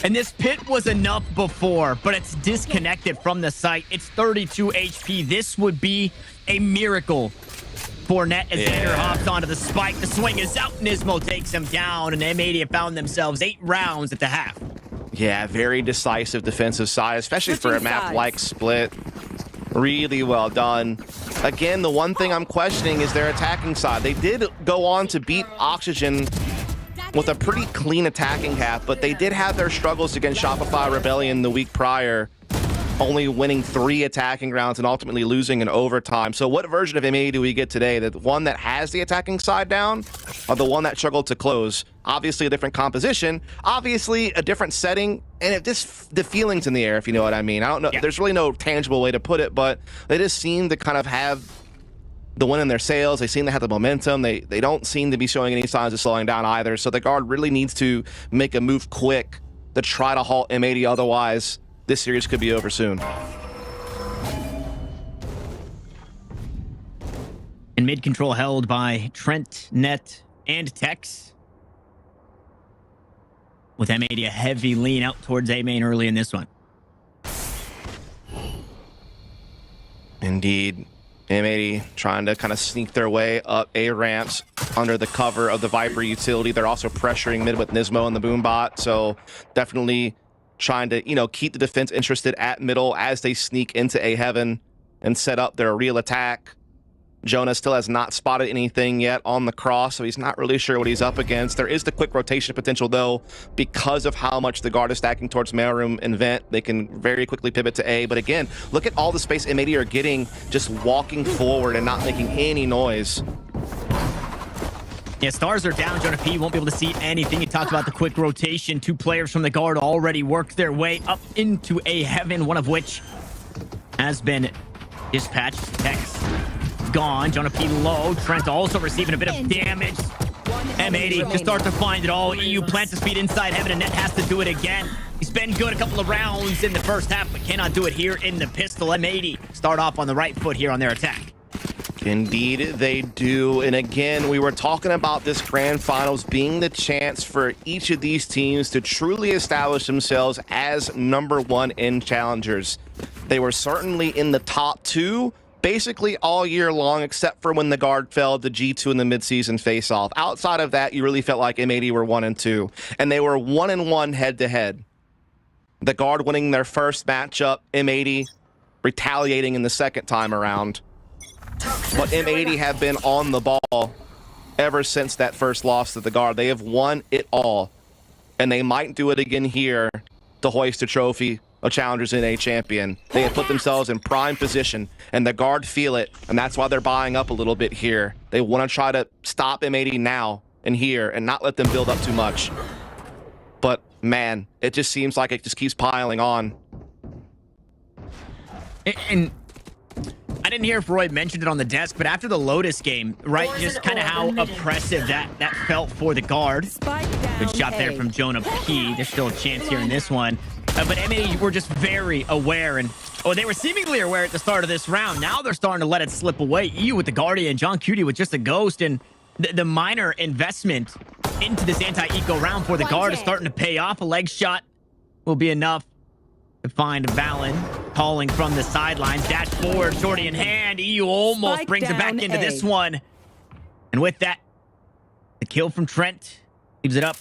Speaker 1: And this pit was enough before, but it's disconnected from the site. It's 32 HP. This would be a miracle for Net as Xander hops onto the spike. The swing is out. Nismo takes him down, and M80 have found themselves 8 rounds at the half.
Speaker 2: Yeah, very decisive defensive side, especially for a map like Split. Really well done. Again, the one thing I'm questioning is their attacking side. They did go on to beat Oxygen with a pretty clean attacking half, but they did have their struggles against Shopify Rebellion the week prior, only winning 3 attacking rounds and ultimately losing in overtime. So what version of M80 do we get today? The one that has the attacking side down, or the one that struggled to close? Obviously a different composition, obviously a different setting, and the feelings in the air, if you know what I mean. I don't know, there's really no tangible way to put it, but they just seem to kind of have the win in their sails. They seem to have the momentum. They don't seem to be showing any signs of slowing down either. So the guard really needs to make a move quick to try to halt M80, otherwise this series could be over soon.
Speaker 1: And mid control held by Trent, Net, and Tex. With M80 a heavy lean out towards A main early in this one.
Speaker 2: Indeed. M80 trying to kind of sneak their way up A ramps under the cover of the Viper utility. They're also pressuring mid with Nismo and the Boombot, so definitely trying to, you know, keep the defense interested at middle as they sneak into A heaven and set up their real attack. Jonah still has not spotted anything yet on the cross, so he's not really sure what he's up against. There is the quick rotation potential, though, because of how much the guard is stacking towards mailroom and vent. They can very quickly pivot to A. But again, look at all the space M80 are getting just walking forward and not making any noise.
Speaker 1: Yeah, stars are down. Jonah P won't be able to see anything. He talked about the quick rotation. 2 players from the guard already worked their way up into A heaven, one of which has been dispatched. Tex gone. Jonah P low. Trent also receiving a bit of damage. M80 to start to find it all. EU plants the speed inside heaven, and Net has to do it again. He's been good a couple of rounds in the first half, but cannot do it here in the pistol. M80 start off on the right foot here on their attack.
Speaker 2: Indeed, they do. And again, we were talking about this grand finals being the chance for each of these teams to truly establish themselves as #1 in challengers. They were certainly in the top 2 basically all year long, except for when the guard fell to G2 in the midseason face-off. Outside of that, you really felt like M80 were 1 and 2, and they were 1-1 head-to-head. The guard winning their first matchup, M80 retaliating in the second time around. But M80 have been on the ball ever since that first loss to the guard. They have won it all, and they might do it again here to hoist a trophy of Challengers in a champion. They have put themselves in prime position, and the guard feel it, and that's why they're buying up a little bit here. They want to try to stop M80 now and here and not let them build up too much. But man, it just seems like it just keeps piling on.
Speaker 1: And I didn't hear if Roy mentioned it on the desk, but after the Lotus game, right, just kind of how oppressive that felt for the guard. Good shot there from Jonah P. There's still a chance here in this one. But M80 were just very aware, and they were seemingly aware at the start of this round. Now they're starting to let it slip away. EU with the Guardian, John Cutie with just a ghost, and the minor investment into this anti-eco round for the guard is starting to pay off. A leg shot will be enough to find Valen calling from the sidelines. Dash forward, shorty in hand. EU almost brings it back into this one. And with that, the kill from Trent leaves it up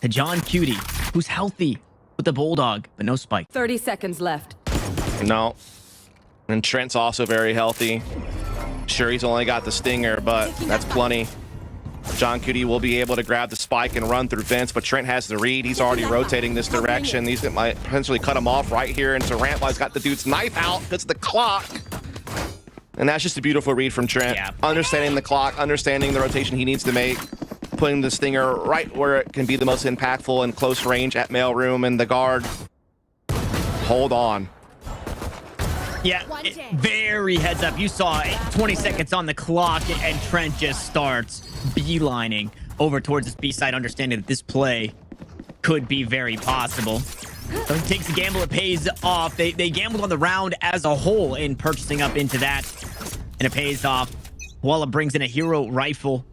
Speaker 1: to John Cutie, who's healthy with the Bulldog, but no spike.
Speaker 4: 30 seconds left.
Speaker 2: No. And Trent's also very healthy. Sure, he's only got the stinger, but that's plenty. John Cutie will be able to grab the spike and run through Vince, but Trent has the read. He's already rotating this direction. These might potentially cut him off right here into ramp. He's got the dude's knife out because of the clock. And that's just a beautiful read from Trent.
Speaker 1: Yeah.
Speaker 2: Understanding the clock, understanding the rotation he needs to make, putting the stinger right where it can be the most impactful in close range at mailroom, and the guard. Hold on.
Speaker 1: Yeah, very heads up. You saw it, 20 seconds on the clock, and Trent just starts beelining over towards this B side, understanding that this play could be very possible. So he takes the gamble, it pays off. They gambled on the round as a whole in purchasing up into that, and it pays off. Walla brings in a hero rifle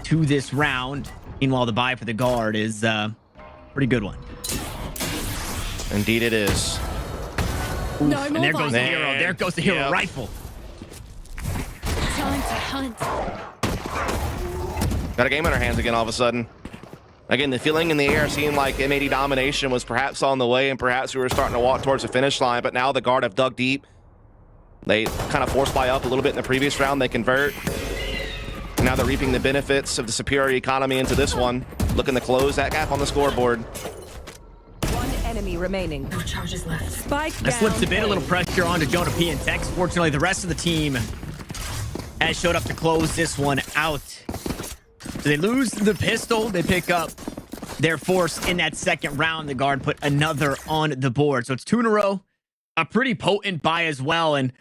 Speaker 1: to this round. Meanwhile, the buy for the guard is a pretty good one.
Speaker 2: Indeed it is.
Speaker 4: No
Speaker 1: And there goes the
Speaker 2: Man.
Speaker 1: hero. There goes the hero
Speaker 2: Yep.
Speaker 1: rifle.
Speaker 7: Time to hunt.
Speaker 2: Got a game on our hands again all of a sudden. Again, the feeling in the air seemed like M80 domination was perhaps on the way, and perhaps we were starting to walk towards the finish line, but now the guard have dug deep. They kind of force buy up a little bit in the previous round. They convert. Now they're reaping the benefits of the superior economy into this one. Looking to close that gap on the scoreboard.
Speaker 4: One enemy remaining. No charges left. Spike
Speaker 1: That slips a bit, a little pressure onto Jonah P and Tex. Fortunately, the rest of the team has showed up to close this one out. So they lose the pistol. They pick up their force in that second round. The guard put another on the board. So it's 2 in a row. A pretty potent buy as well. And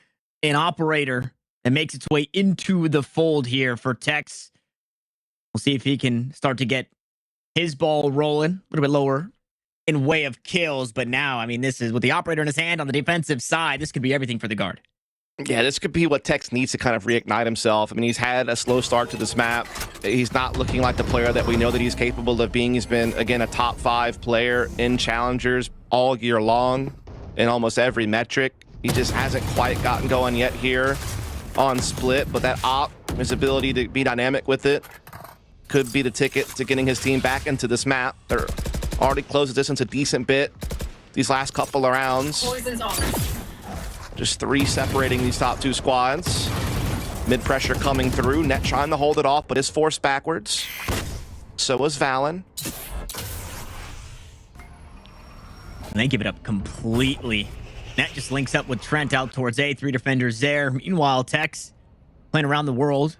Speaker 1: an operator that makes its way into the fold here for Tex. We'll see if he can start to get his ball rolling a little bit lower in way of kills. But now, I mean, this is with the operator in his hand on the defensive side. This could be everything for the guard.
Speaker 2: Yeah, this could be what Tex needs to kind of reignite himself. I mean, he's had a slow start to this map. He's not looking like the player that we know that he's capable of being. He's been, again, a top 5 player in challengers all year long in almost every metric. He just hasn't quite gotten going yet here on Split, but that op, his ability to be dynamic with it, could be the ticket to getting his team back into this map. They're already closed the distance a decent bit these last couple of rounds. Just 3 separating these top 2 squads. Mid pressure coming through. Net trying to hold it off, but is forced backwards. So was Valen.
Speaker 1: And they give it up completely. Net just links up with Trent out towards A. 3 defenders there. Meanwhile, Tex playing around the world.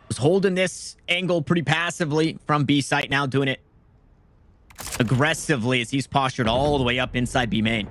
Speaker 1: Was holding this angle pretty passively from B site. Now doing it aggressively as he's postured all the way up inside B main.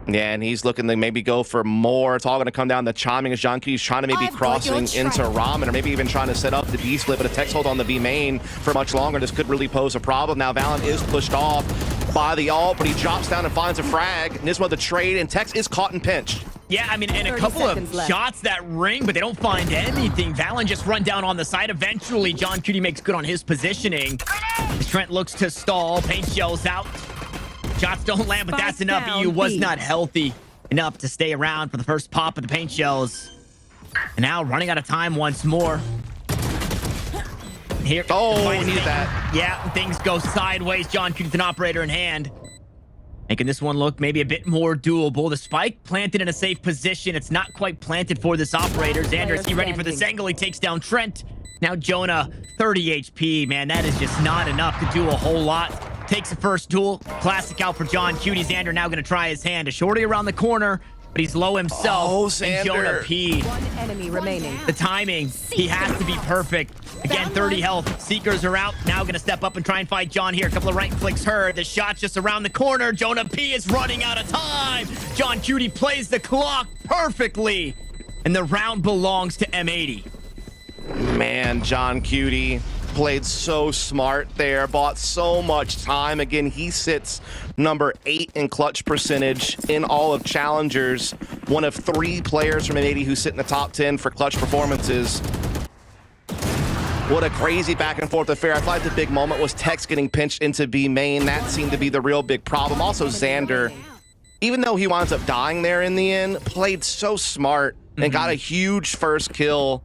Speaker 2: Yeah, and he's looking to maybe go for more. It's all going to come down to chiming as John Q's trying to maybe crossing into Ramen, or maybe even trying to set up the B split, but a Tex hold on the B main for much longer. This could really pose a problem. Now Valen is pushed off by the ult, but he drops down and finds a frag. Nismo the trade, and Tex is caught and pinched.
Speaker 1: Yeah, I mean, and a couple of shots that ring, but they don't find anything. Valen just run down on the side. Eventually, John Cutie makes good on his positioning. Trent looks to stall. Paint shells out. Shots don't land, but that's enough. EU was not healthy enough to stay around for the first pop of the paint shells. And now running out of time once more. Here,
Speaker 2: he needed that.
Speaker 1: Yeah, things go sideways. John Cutie with an operator in hand. Making this one look maybe a bit more doable. The spike planted in a safe position. It's not quite planted for this operator. Xander, is he ready for this angle? He takes down Trent. Now Jonah, 30 HP. Man, that is just not enough to do a whole lot. Takes the first duel. Classic out for John Cutie. Xander now going to try his hand. A shorty around the corner, but he's low himself.
Speaker 2: Oh, Xander.
Speaker 1: And Jonah P.
Speaker 4: One enemy remaining.
Speaker 1: The timing, he has to be perfect. Again, 30 health. Seekers are out. Now going to step up and try and fight John here. A couple of right clicks heard. The shot's just around the corner. Jonah P is running out of time. John Cutie plays the clock perfectly. And the round belongs to M80.
Speaker 2: Man, John Cutie played so smart there, bought so much time. Again, he sits number 8 in clutch percentage in all of challengers. One of 3 players from M80 who sit in the top 10 for clutch performances. What a crazy back and forth affair. I thought the big moment was Tex getting pinched into B main. That seemed to be the real big problem. Also, Xander, even though he winds up dying there in the end, played so smart and got a huge first kill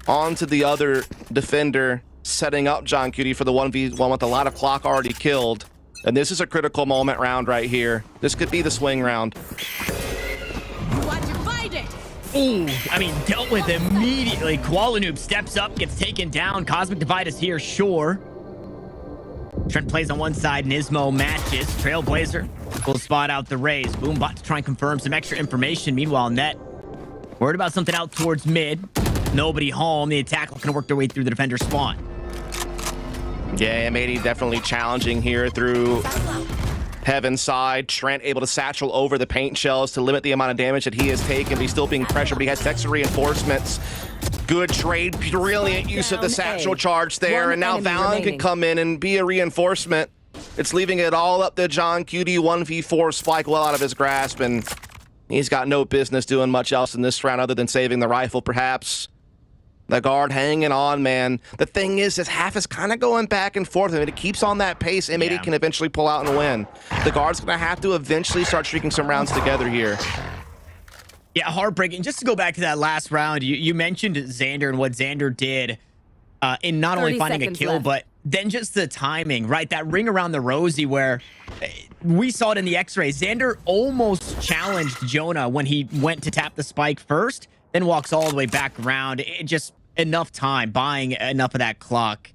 Speaker 2: onto the other defender, setting up John Cutie for the 1v1 with a lot of clock already killed. And this is a critical moment round right here. This could be the swing round.
Speaker 1: Ooh, I mean, dealt with immediately. Koala Noob steps up, gets taken down. Cosmic Divide is here, sure. Trent plays on one side, Nismo matches. Trailblazer will spot out the Rays. Boombot to try and confirm some extra information. Meanwhile, Net worried about something out towards mid. Nobody home. The attack looking to work their way through the defender spawn.
Speaker 2: Yeah, M80 definitely challenging here through Heaven's side. Trent able to satchel over the paint shells to limit the amount of damage that he has taken. He's still being pressured, but he has Texas reinforcements. Good trade, brilliant use of the satchel charge there. And now Valen could come in and be a reinforcement. It's leaving it all up to John Cutie. 1v4 spike well out of his grasp, and he's got no business doing much else in this round other than saving the rifle, perhaps. The guard hanging on, man. The thing is, this half is kind of going back and forth. I mean, it keeps on that pace. M80 can eventually pull out and win. The guard's going to have to eventually start streaking some rounds together here.
Speaker 1: Yeah, heartbreaking. Just to go back to that last round, you mentioned Xander and what Xander did in not only finding a kill, but then just the timing, right? That ring around the Rosie where we saw it in the x-ray. Xander almost challenged Jonah when he went to tap the spike first, then walks all the way back around. It just enough time, buying enough of that clock.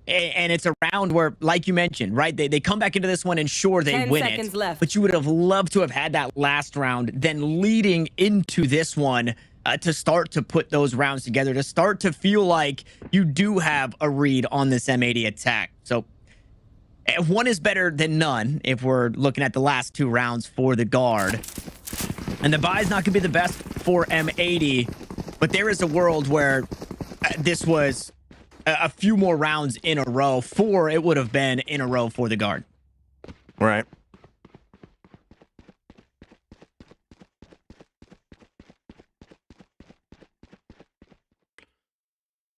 Speaker 1: And it's a round where, like you mentioned, right? They come back into this one and sure, they
Speaker 4: 10
Speaker 1: win
Speaker 4: seconds
Speaker 1: it.
Speaker 4: left.
Speaker 1: But you would have loved to have had that last round, then leading into this one to start to put those rounds together, to start to feel like you do have a read on this M80 attack. So one is better than none if we're looking at the last 2 rounds for the guard. And the buy is not going to be the best for M80, but there is a world where this was a few more rounds in a row. 4 it would have been in a row for the guard.
Speaker 2: Right.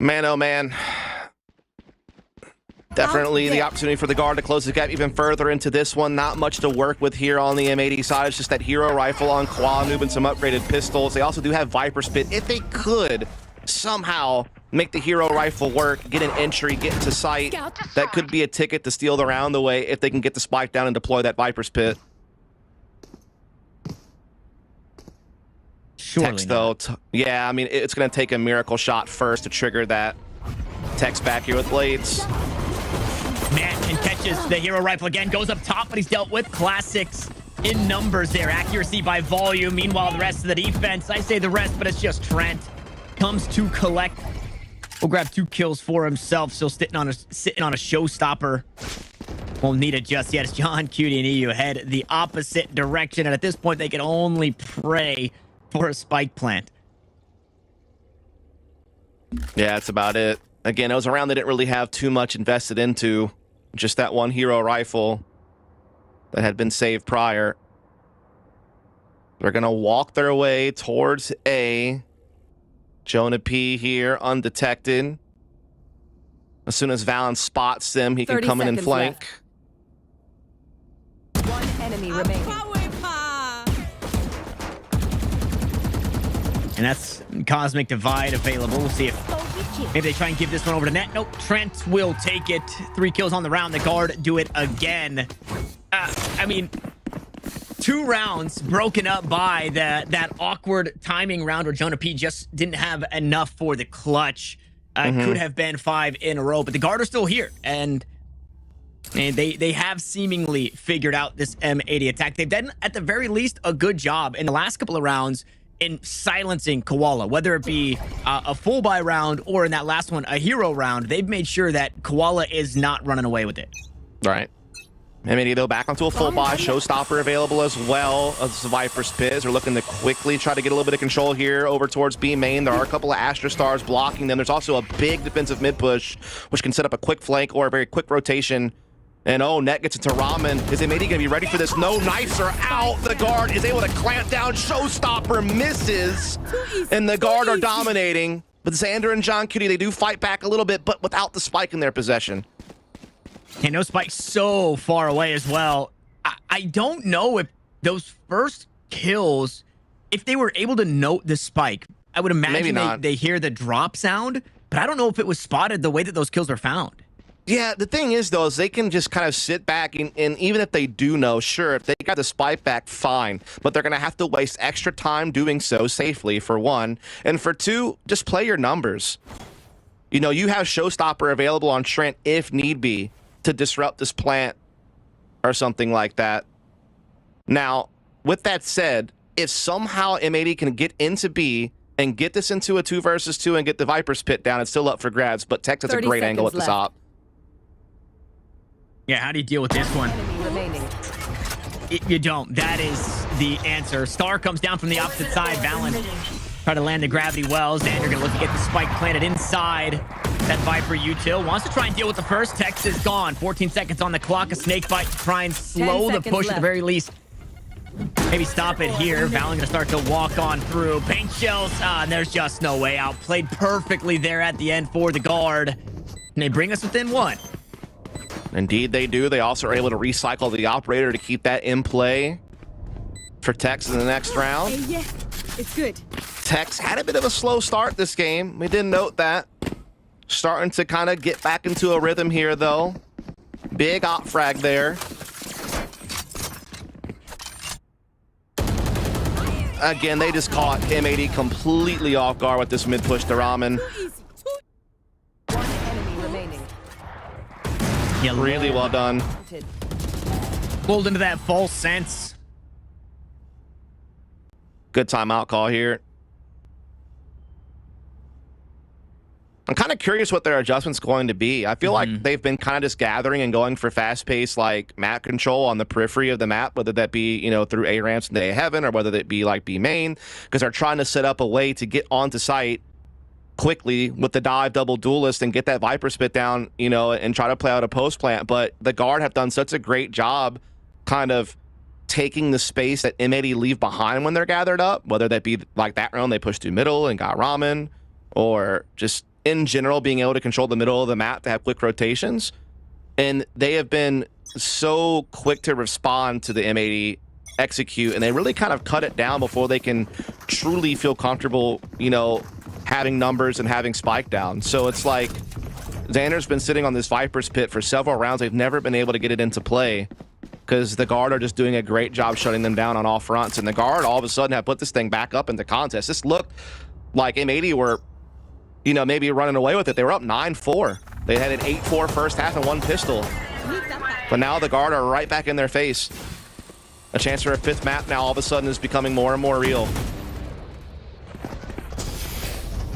Speaker 2: Man, oh man. Definitely the opportunity for the guard to close the gap even further into this one. Not much to work with here on the M80 side. It's just that hero rifle on QuaNoob and some upgraded pistols. They also do have Viper Spit. If they could somehow make the hero rifle work, get an entry, get into sight, that could be a ticket to steal the round away if they can get the spike down and deploy that Viper Spit.
Speaker 1: Surely
Speaker 2: Tex, though, yeah, I mean, it's going to take a miracle shot first to trigger that. Tex back here with blades.
Speaker 1: Man, and catches the hero rifle again, goes up top, but he's dealt with. Classics in numbers there. Accuracy by volume. Meanwhile, the rest of the defense, I say the rest, but it's just Trent. Comes to collect. Will grab 2 kills for himself. Still sitting on a showstopper. Won't need it just yet. It's John, Cutie, and EU head the opposite direction. And at this point, they can only pray for a spike plant.
Speaker 2: Yeah, that's about it. Again, it was a round they didn't really have too much invested into. Just that one hero rifle that had been saved prior. They're going to walk their way towards A. Jonah P here, undetected. As soon as Valen spots them, he can come in and flank.
Speaker 4: Left. 1 enemy remaining.
Speaker 1: And that's Cosmic Divide available. We'll see if maybe they try and give this one over to net. Nope, Trent will take it. 3 kills on the round. The guard do it again. I mean, 2 rounds broken up by that awkward timing round where Jonah P just didn't have enough for the clutch. Could have been 5 in a row, but the guard are still here. And they have seemingly figured out this M80 attack. They've done, at the very least, a good job in the last couple of rounds in silencing Koala, whether it be a full buy round or in that last one, a hero round. They've made sure that Koala is not running away with it.
Speaker 2: Right. M80 though back onto a full buy. Showstopper available as well as the Viper Spitz. They're looking to quickly try to get a little bit of control here over towards B main. There are a couple of Astra Stars blocking them. There's also a big defensive mid push, which can set up a quick flank or a very quick rotation. And oh, net gets into Ramen. Is M80 going to be ready for this? No, knives are out. The guard is able to clamp down. Showstopper misses. And the guard are dominating. But Xander and John Cutie, they do fight back a little bit, but without the spike in their possession.
Speaker 1: And no spike so far away as well. I don't know if those first kills, if they were able to note the spike, I would imagine they hear the drop sound, but I don't know if it was spotted the way that those kills are found.
Speaker 2: Yeah, the thing is, though, is they can just kind of sit back, and even if they do know, sure, if they got the spike back, fine. But they're going to have to waste extra time doing so safely, for one. And for two, just play your numbers. You know, you have Showstopper available on Trent if need be to disrupt this plant or something like that. Now, with that said, if somehow M80 can get into B and get this into a 2 versus 2 and get the Viper's pit down, it's still up for grabs, but Tex has a great angle at the top.
Speaker 1: Yeah, how do you deal with this one? You don't. That is the answer. Star comes down from the opposite side. Valen try to land the gravity wells. Xander gonna look to get the spike planted inside that Viper util. Wants to try and deal with the first. Tex is gone. 14 seconds on the clock. A snake bite to try and slow the push at the very least. Maybe stop it here. Valen gonna start to walk on through. Paint shells. And there's just no way out. Played perfectly there at the end for the guard. And they bring us within 1.
Speaker 2: Indeed they do. They also are able to recycle the operator to keep that in play for Tex in the next round.
Speaker 4: Yeah, it's good.
Speaker 2: Tex had a bit of a slow start this game. We did note that. Starting to kind of get back into a rhythm here, though. Big op frag there. again, they just caught M80 completely off guard with this mid push to Ramen.
Speaker 4: One enemy remaining.
Speaker 1: Yeah,
Speaker 2: Really well done.
Speaker 1: pulled into that false sense.
Speaker 2: Good timeout call here. I'm kind of curious what their adjustment's going to be. I feel like they've been kind of just gathering and going for fast-paced like map control on the periphery of the map, whether that be, you know, through A ramps into A heaven or whether that be like B main, because they're trying to set up a way to get onto site quickly with the dive double duelist and get that Viper spit down, you know, and try to play out a post plant. But the guard have done such a great job kind of taking the space that M80 leave behind when they're gathered up, whether that be like that round they pushed through middle and got Ramen, or just in general being able to control the middle of the map to have quick rotations. And they have been so quick to respond to the M80 execute, and they really kind of cut it down before they can truly feel comfortable, you know, having numbers and having spike down. So it's like Xander's been sitting on this Viper's pit for several rounds. They've never been able to get it into play because the guard are just doing a great job shutting them down on all fronts. And the guard all of a sudden have put this thing back up into contest. This looked like M80 were, you know, maybe running away with it. They were up 9-4. They had an 8-4 first half and one pistol. But now the guard are right back in their face. A chance for a fifth map now all of a sudden is becoming more and more real.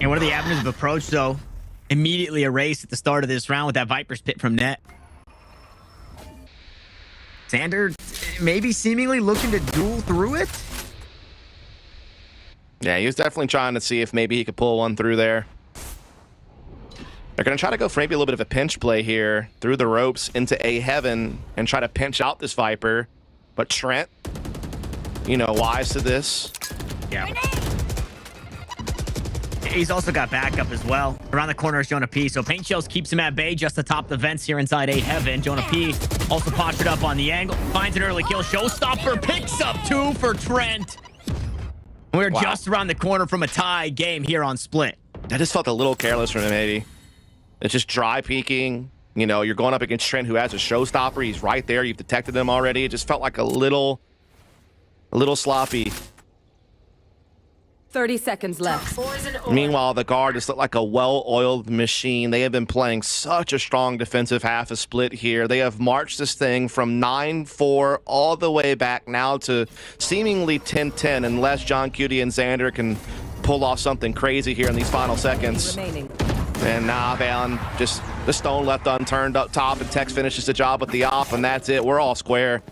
Speaker 1: And what are the avenues of approach, though? Immediately erased at the start of this round with that Viper's Pit from net. Xander maybe seemingly looking to duel through it?
Speaker 2: Yeah, he was definitely trying to see if maybe he could pull one through there. They're going to try to go for maybe a little bit of a pinch play here through the ropes into A heaven and try to pinch out this Viper. But Trent, you know, wise to this.
Speaker 1: Yeah. He's also got backup as well. Around the corner is Jonah P. So Paint Shells keeps him at bay just atop the vents here inside A heaven. Jonah P also postured up on the angle. Finds an early kill. Showstopper picks up 2 for Trent. We're just around the corner from a tie game here on Split.
Speaker 2: That just felt a little careless from M80. It's just dry peeking. You know, you're going up against Trent, who has a showstopper. He's right there. You've detected him already. It just felt like a little sloppy.
Speaker 4: 30 seconds left.
Speaker 2: Meanwhile, the guard just looked like a well-oiled machine. They have been playing such a strong defensive half of Split here. They have marched this thing from 9-4 all the way back now to seemingly 10-10, unless John Cutie and Xander can pull off something crazy here in these final seconds. And nah, Valen, just the stone left unturned up top, and Tex finishes the job with the off, and that's it. We're all square.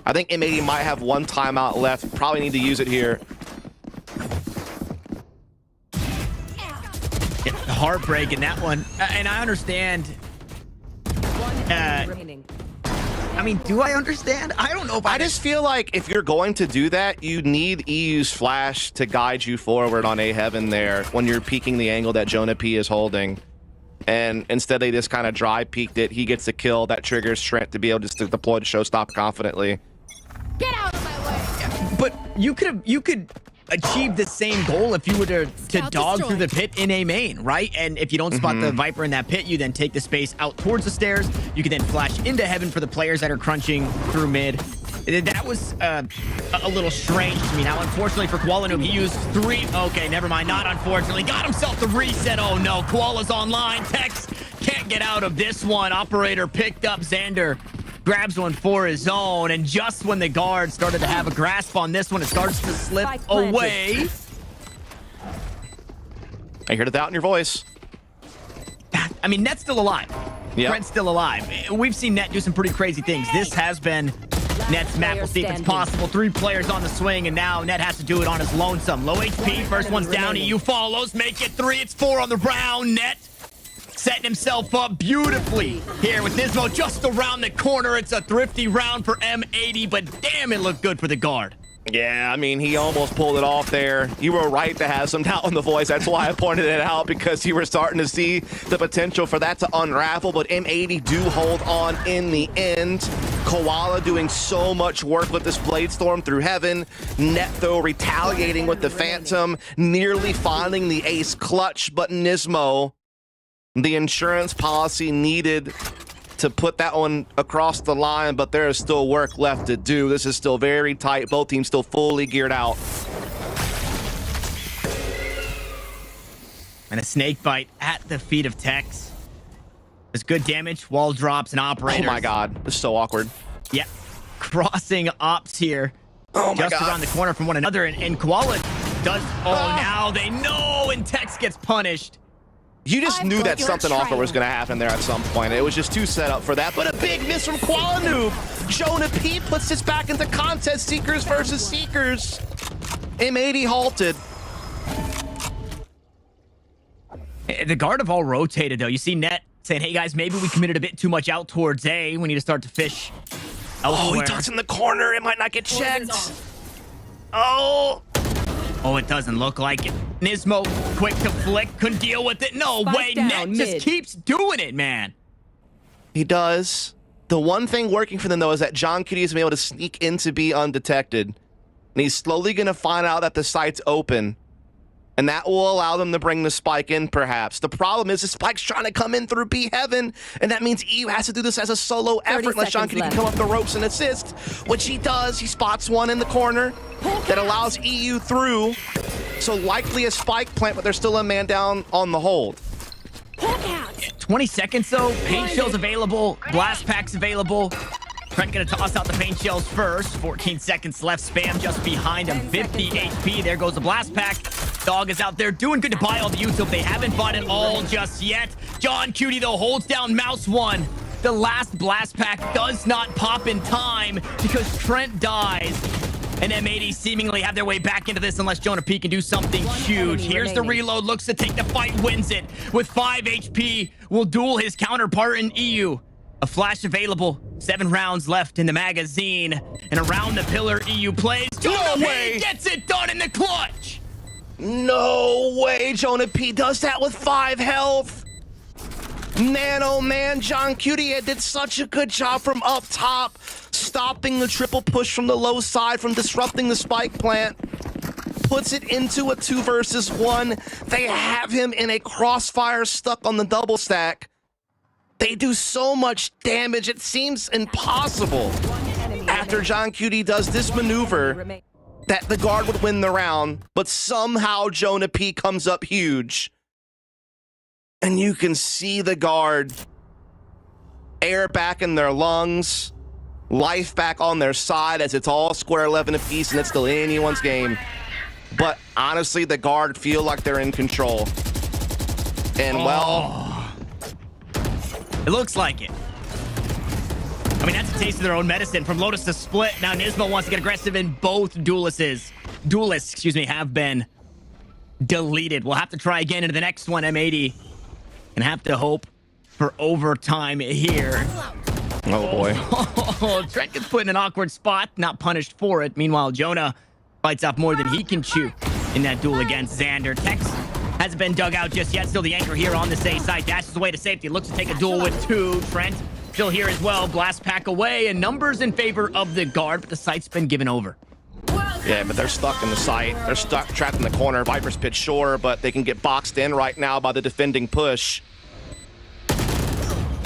Speaker 2: I think M80 might have one timeout left. Probably need to use it here.
Speaker 1: Heartbreak in that one. And I understand. I mean, do I understand? I don't know if
Speaker 2: I just feel like if you're going to do that, you need EU's flash to guide you forward on A heaven there when you're peeking the angle that Jonah P is holding. And instead they just kind of dry peeked it. He gets the kill that triggers Trent to be able just to deploy the showstop confidently.
Speaker 4: Get out of my way.
Speaker 1: But you could achieve the same goal if you were to dog through the pit in A main, right? And if you don't spot the Viper in that pit, you then take the space out towards the stairs. You can then flash into heaven for the players that are crunching through mid. That was a little strange to me. Now, unfortunately for Koala Noob, he used 3. Okay, never mind. Not unfortunately. Got himself the reset. Oh no, Koala's online. Tex can't get out of this one. Operator picked up Xander. Grabs one for his own, and just when the guard started to have a grasp on this one, it starts to slip away.
Speaker 2: I heard the doubt in your voice.
Speaker 1: I mean, Net's still alive.
Speaker 2: Yep.
Speaker 1: Brent's still alive. We've seen Net do some pretty crazy things. This has been Net's map. We'll see if it's possible. 3 players on the swing, and now Net has to do it on his lonesome. Low HP, first one's down. EU follows, make it 3. It's 4 on the round. Net setting himself up beautifully here with Nismo just around the corner. It's a thrifty round for M80, but damn, it looked good for the guard.
Speaker 2: Yeah, I mean, he almost pulled it off there. You were right to have some doubt in the voice. That's why I pointed it out, because you were starting to see the potential for that to unravel, but M80 do hold on in the end. Koala doing so much work with this Blade Storm through heaven. Net, though, retaliating with the Phantom, nearly finding the ace clutch, but Nismo, the insurance policy needed to put that one across the line, but there is still work left to do. This is still very tight. Both teams still fully geared out.
Speaker 1: And a snake bite at the feet of Tex. There's good damage, wall drops, and operators.
Speaker 2: Oh my god, this is so awkward.
Speaker 1: Yeah, crossing ops here.
Speaker 2: Oh my
Speaker 1: just
Speaker 2: god.
Speaker 1: around the corner from one another, and Koala does. Oh, now they know, and Tex gets punished.
Speaker 2: You just knew that something awkward was going to happen there at some point. It was just too set up for that. But a big miss from Koala Noob. Jonah P puts this back into contest. Seekers versus Seekers. M80 halted.
Speaker 1: The guard have all rotated, though. You see Net saying, hey, guys, maybe we committed a bit too much out towards A. We need to start to fish elsewhere.
Speaker 2: Oh, he ducks in the corner. It might not get checked. Oh.
Speaker 1: Oh, it doesn't look like it. Nismo, quick to flick, couldn't deal with it. No
Speaker 4: Spike
Speaker 1: way,
Speaker 4: down,
Speaker 1: Net
Speaker 4: mid.
Speaker 1: just keeps doing it, man.
Speaker 2: He does. The one thing working for them, though, is that John Cutie has been able to sneak into B undetected. And he's slowly going to find out that the site's open. And that will allow them to bring the spike in, perhaps. The problem is the spike's trying to come in through B heaven, and that means EU has to do this as a solo effort unless John Cutie can come up the ropes and assist, which he does. He spots one in the corner that allows EU through. So likely a spike plant, but there's still a man down on the hold.
Speaker 1: 20 seconds, though. Paint shells available. Blast packs available. Trent gonna toss out the paint shells first. 14 seconds left. Spam just behind him. 50 HP. There goes the blast pack. Dog is out there doing good to buy all the YouTube. They haven't bought it all just yet. John Cutie, though, holds down Mouse 1. The last blast pack does not pop in time because Trent dies. And M80 seemingly have their way back into this unless Jonah P can do something huge. Here's the reload. Looks to take the fight. Wins it. With 5 HP. Will duel his counterpart in EU. A flash available. 7 rounds left in the magazine. And around the pillar, EU plays. Jonah P gets it done in the clutch.
Speaker 2: No way Jonah P does that with 5 health. Man, oh man, John Cutie did such a good job from up top, stopping the triple push from the low side, from disrupting the spike plant. Puts it into a 2 versus 1. They have him in a crossfire stuck on the double stack. They do so much damage, it seems impossible. After John Cutie does this maneuver, that the guard would win the round, but somehow Jonah P comes up huge. And you can see the guard, air back in their lungs, life back on their side as it's all square 11 apiece and it's still anyone's game. But honestly, the guard feel like they're in control. And well,
Speaker 1: it looks like it. I mean, that's a taste of their own medicine. From Lotus to Split, now Nismo wants to get aggressive, and both duelists, have been deleted. We'll have to try again into the next one, M80. And have to hope for overtime here.
Speaker 2: oh boy.
Speaker 1: Oh, Trent gets put in an awkward spot, not punished for it. Meanwhile, Jonah bites off more than he can chew in that duel against Xander. Tex hasn't been dug out just yet. Still the anchor here on the A side. Dashes away to safety. Looks to take a duel with 2. Trent still here as well. Blast pack away, and numbers in favor of the guard, but the site's been given over.
Speaker 2: Yeah, but they're stuck in the site. They're stuck, trapped in the corner. Viper's pit, sure, but they can get boxed in right now by the defending push.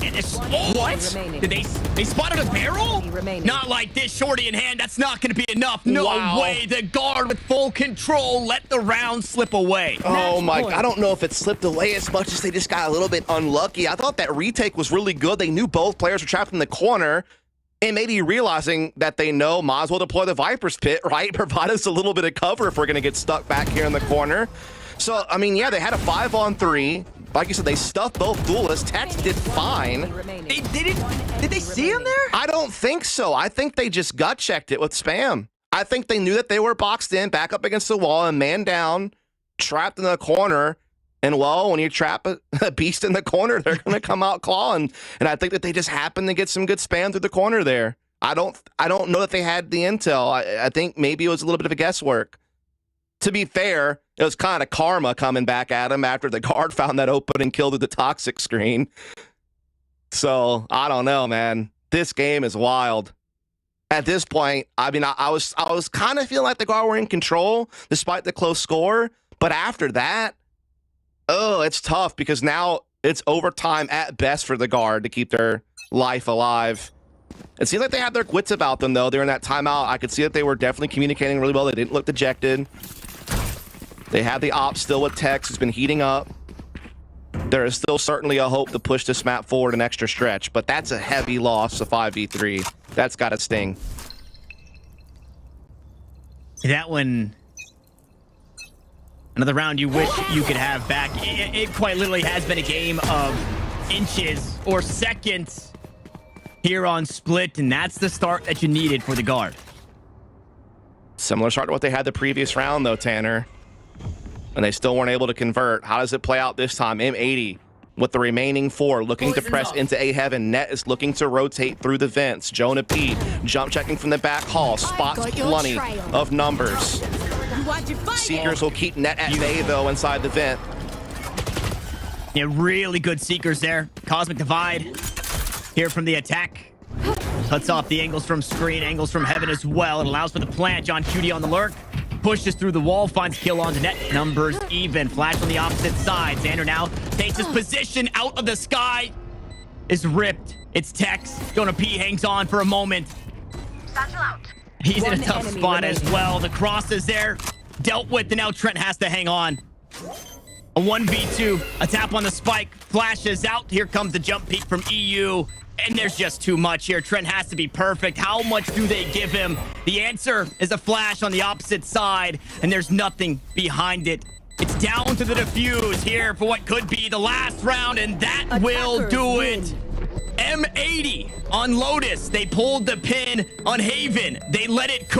Speaker 1: And it's, what? Did they spotted a barrel? Not like this, shorty in hand. That's not going to be enough. No way. The guard with full control let the round slip away.
Speaker 2: Oh my, I don't know if it slipped away as much as they just got a little bit unlucky. I thought that retake was really good. They knew both players were trapped in the corner. And maybe realizing that they know might as well deploy the Viper's pit, right? Provide us a little bit of cover if we're going to get stuck back here in the corner. So, I mean, yeah, they had a 5-on-3. Like you said, they stuffed both duelists. Tex did fine.
Speaker 1: Did they see him there?
Speaker 2: I don't think so. I think they just gut checked it with spam. I think they knew that they were boxed in, back up against the wall, and man down, trapped in the corner. And well, when you trap a beast in the corner, they're going to come out clawing. And I think that they just happened to get some good spam through the corner there. I don't know that they had the intel. I think maybe it was a little bit of a guesswork. To be fair, it was kind of karma coming back at him after the guard found that opening kill through the toxic screen. So I don't know, man. This game is wild. At this point, I mean, I was kind of feeling like the guard were in control despite the close score. But after that, oh, it's tough because now it's overtime at best for the guard to keep their life alive. It seems like they have their wits about them, though. During that timeout, I could see that they were definitely communicating really well. They didn't look dejected. They have the ops still with Tex, who's been heating up. there is still certainly a hope to push this map forward an extra stretch, but that's a heavy loss to 5v3. That's got to sting.
Speaker 1: That one, another round you wish you could have back. It quite literally has been a game of inches or seconds here on Split, and that's the start that you needed for the guard.
Speaker 2: Similar start to what they had the previous round, though, Tanner. And they still weren't able to convert. How does it play out this time? M80 with the remaining 4 looking to press into A heaven. Net is looking to rotate through the vents. Jonah P jump checking from the back hall. Spots plenty of numbers. Seekers will keep Net at bay, though, inside the vent.
Speaker 1: Yeah, really good Seekers there. Cosmic Divide here from the attack. Cuts off the angles from screen, angles from heaven as well. It allows for the plant. John Cutie on the lurk. Pushes through the wall, finds kill on the Net. Numbers even. Flash on the opposite side. Xander now takes his position out of the sky. Is ripped. It's Tex. Jonah P hangs on for a moment. He's in a tough spot as well. The cross is there. Dealt with, and now Trent has to hang on. A 1v2. A tap on the spike. Flashes out. Here comes the jump peek from EU. And there's just too much here. Trent has to be perfect. How much do they give him? The answer is a flash on the opposite side, and there's nothing behind it. It's down to the defuse here for what could be the last round, and that will do it. M80 on Lotus. They pulled the pin on Haven. They let it cook.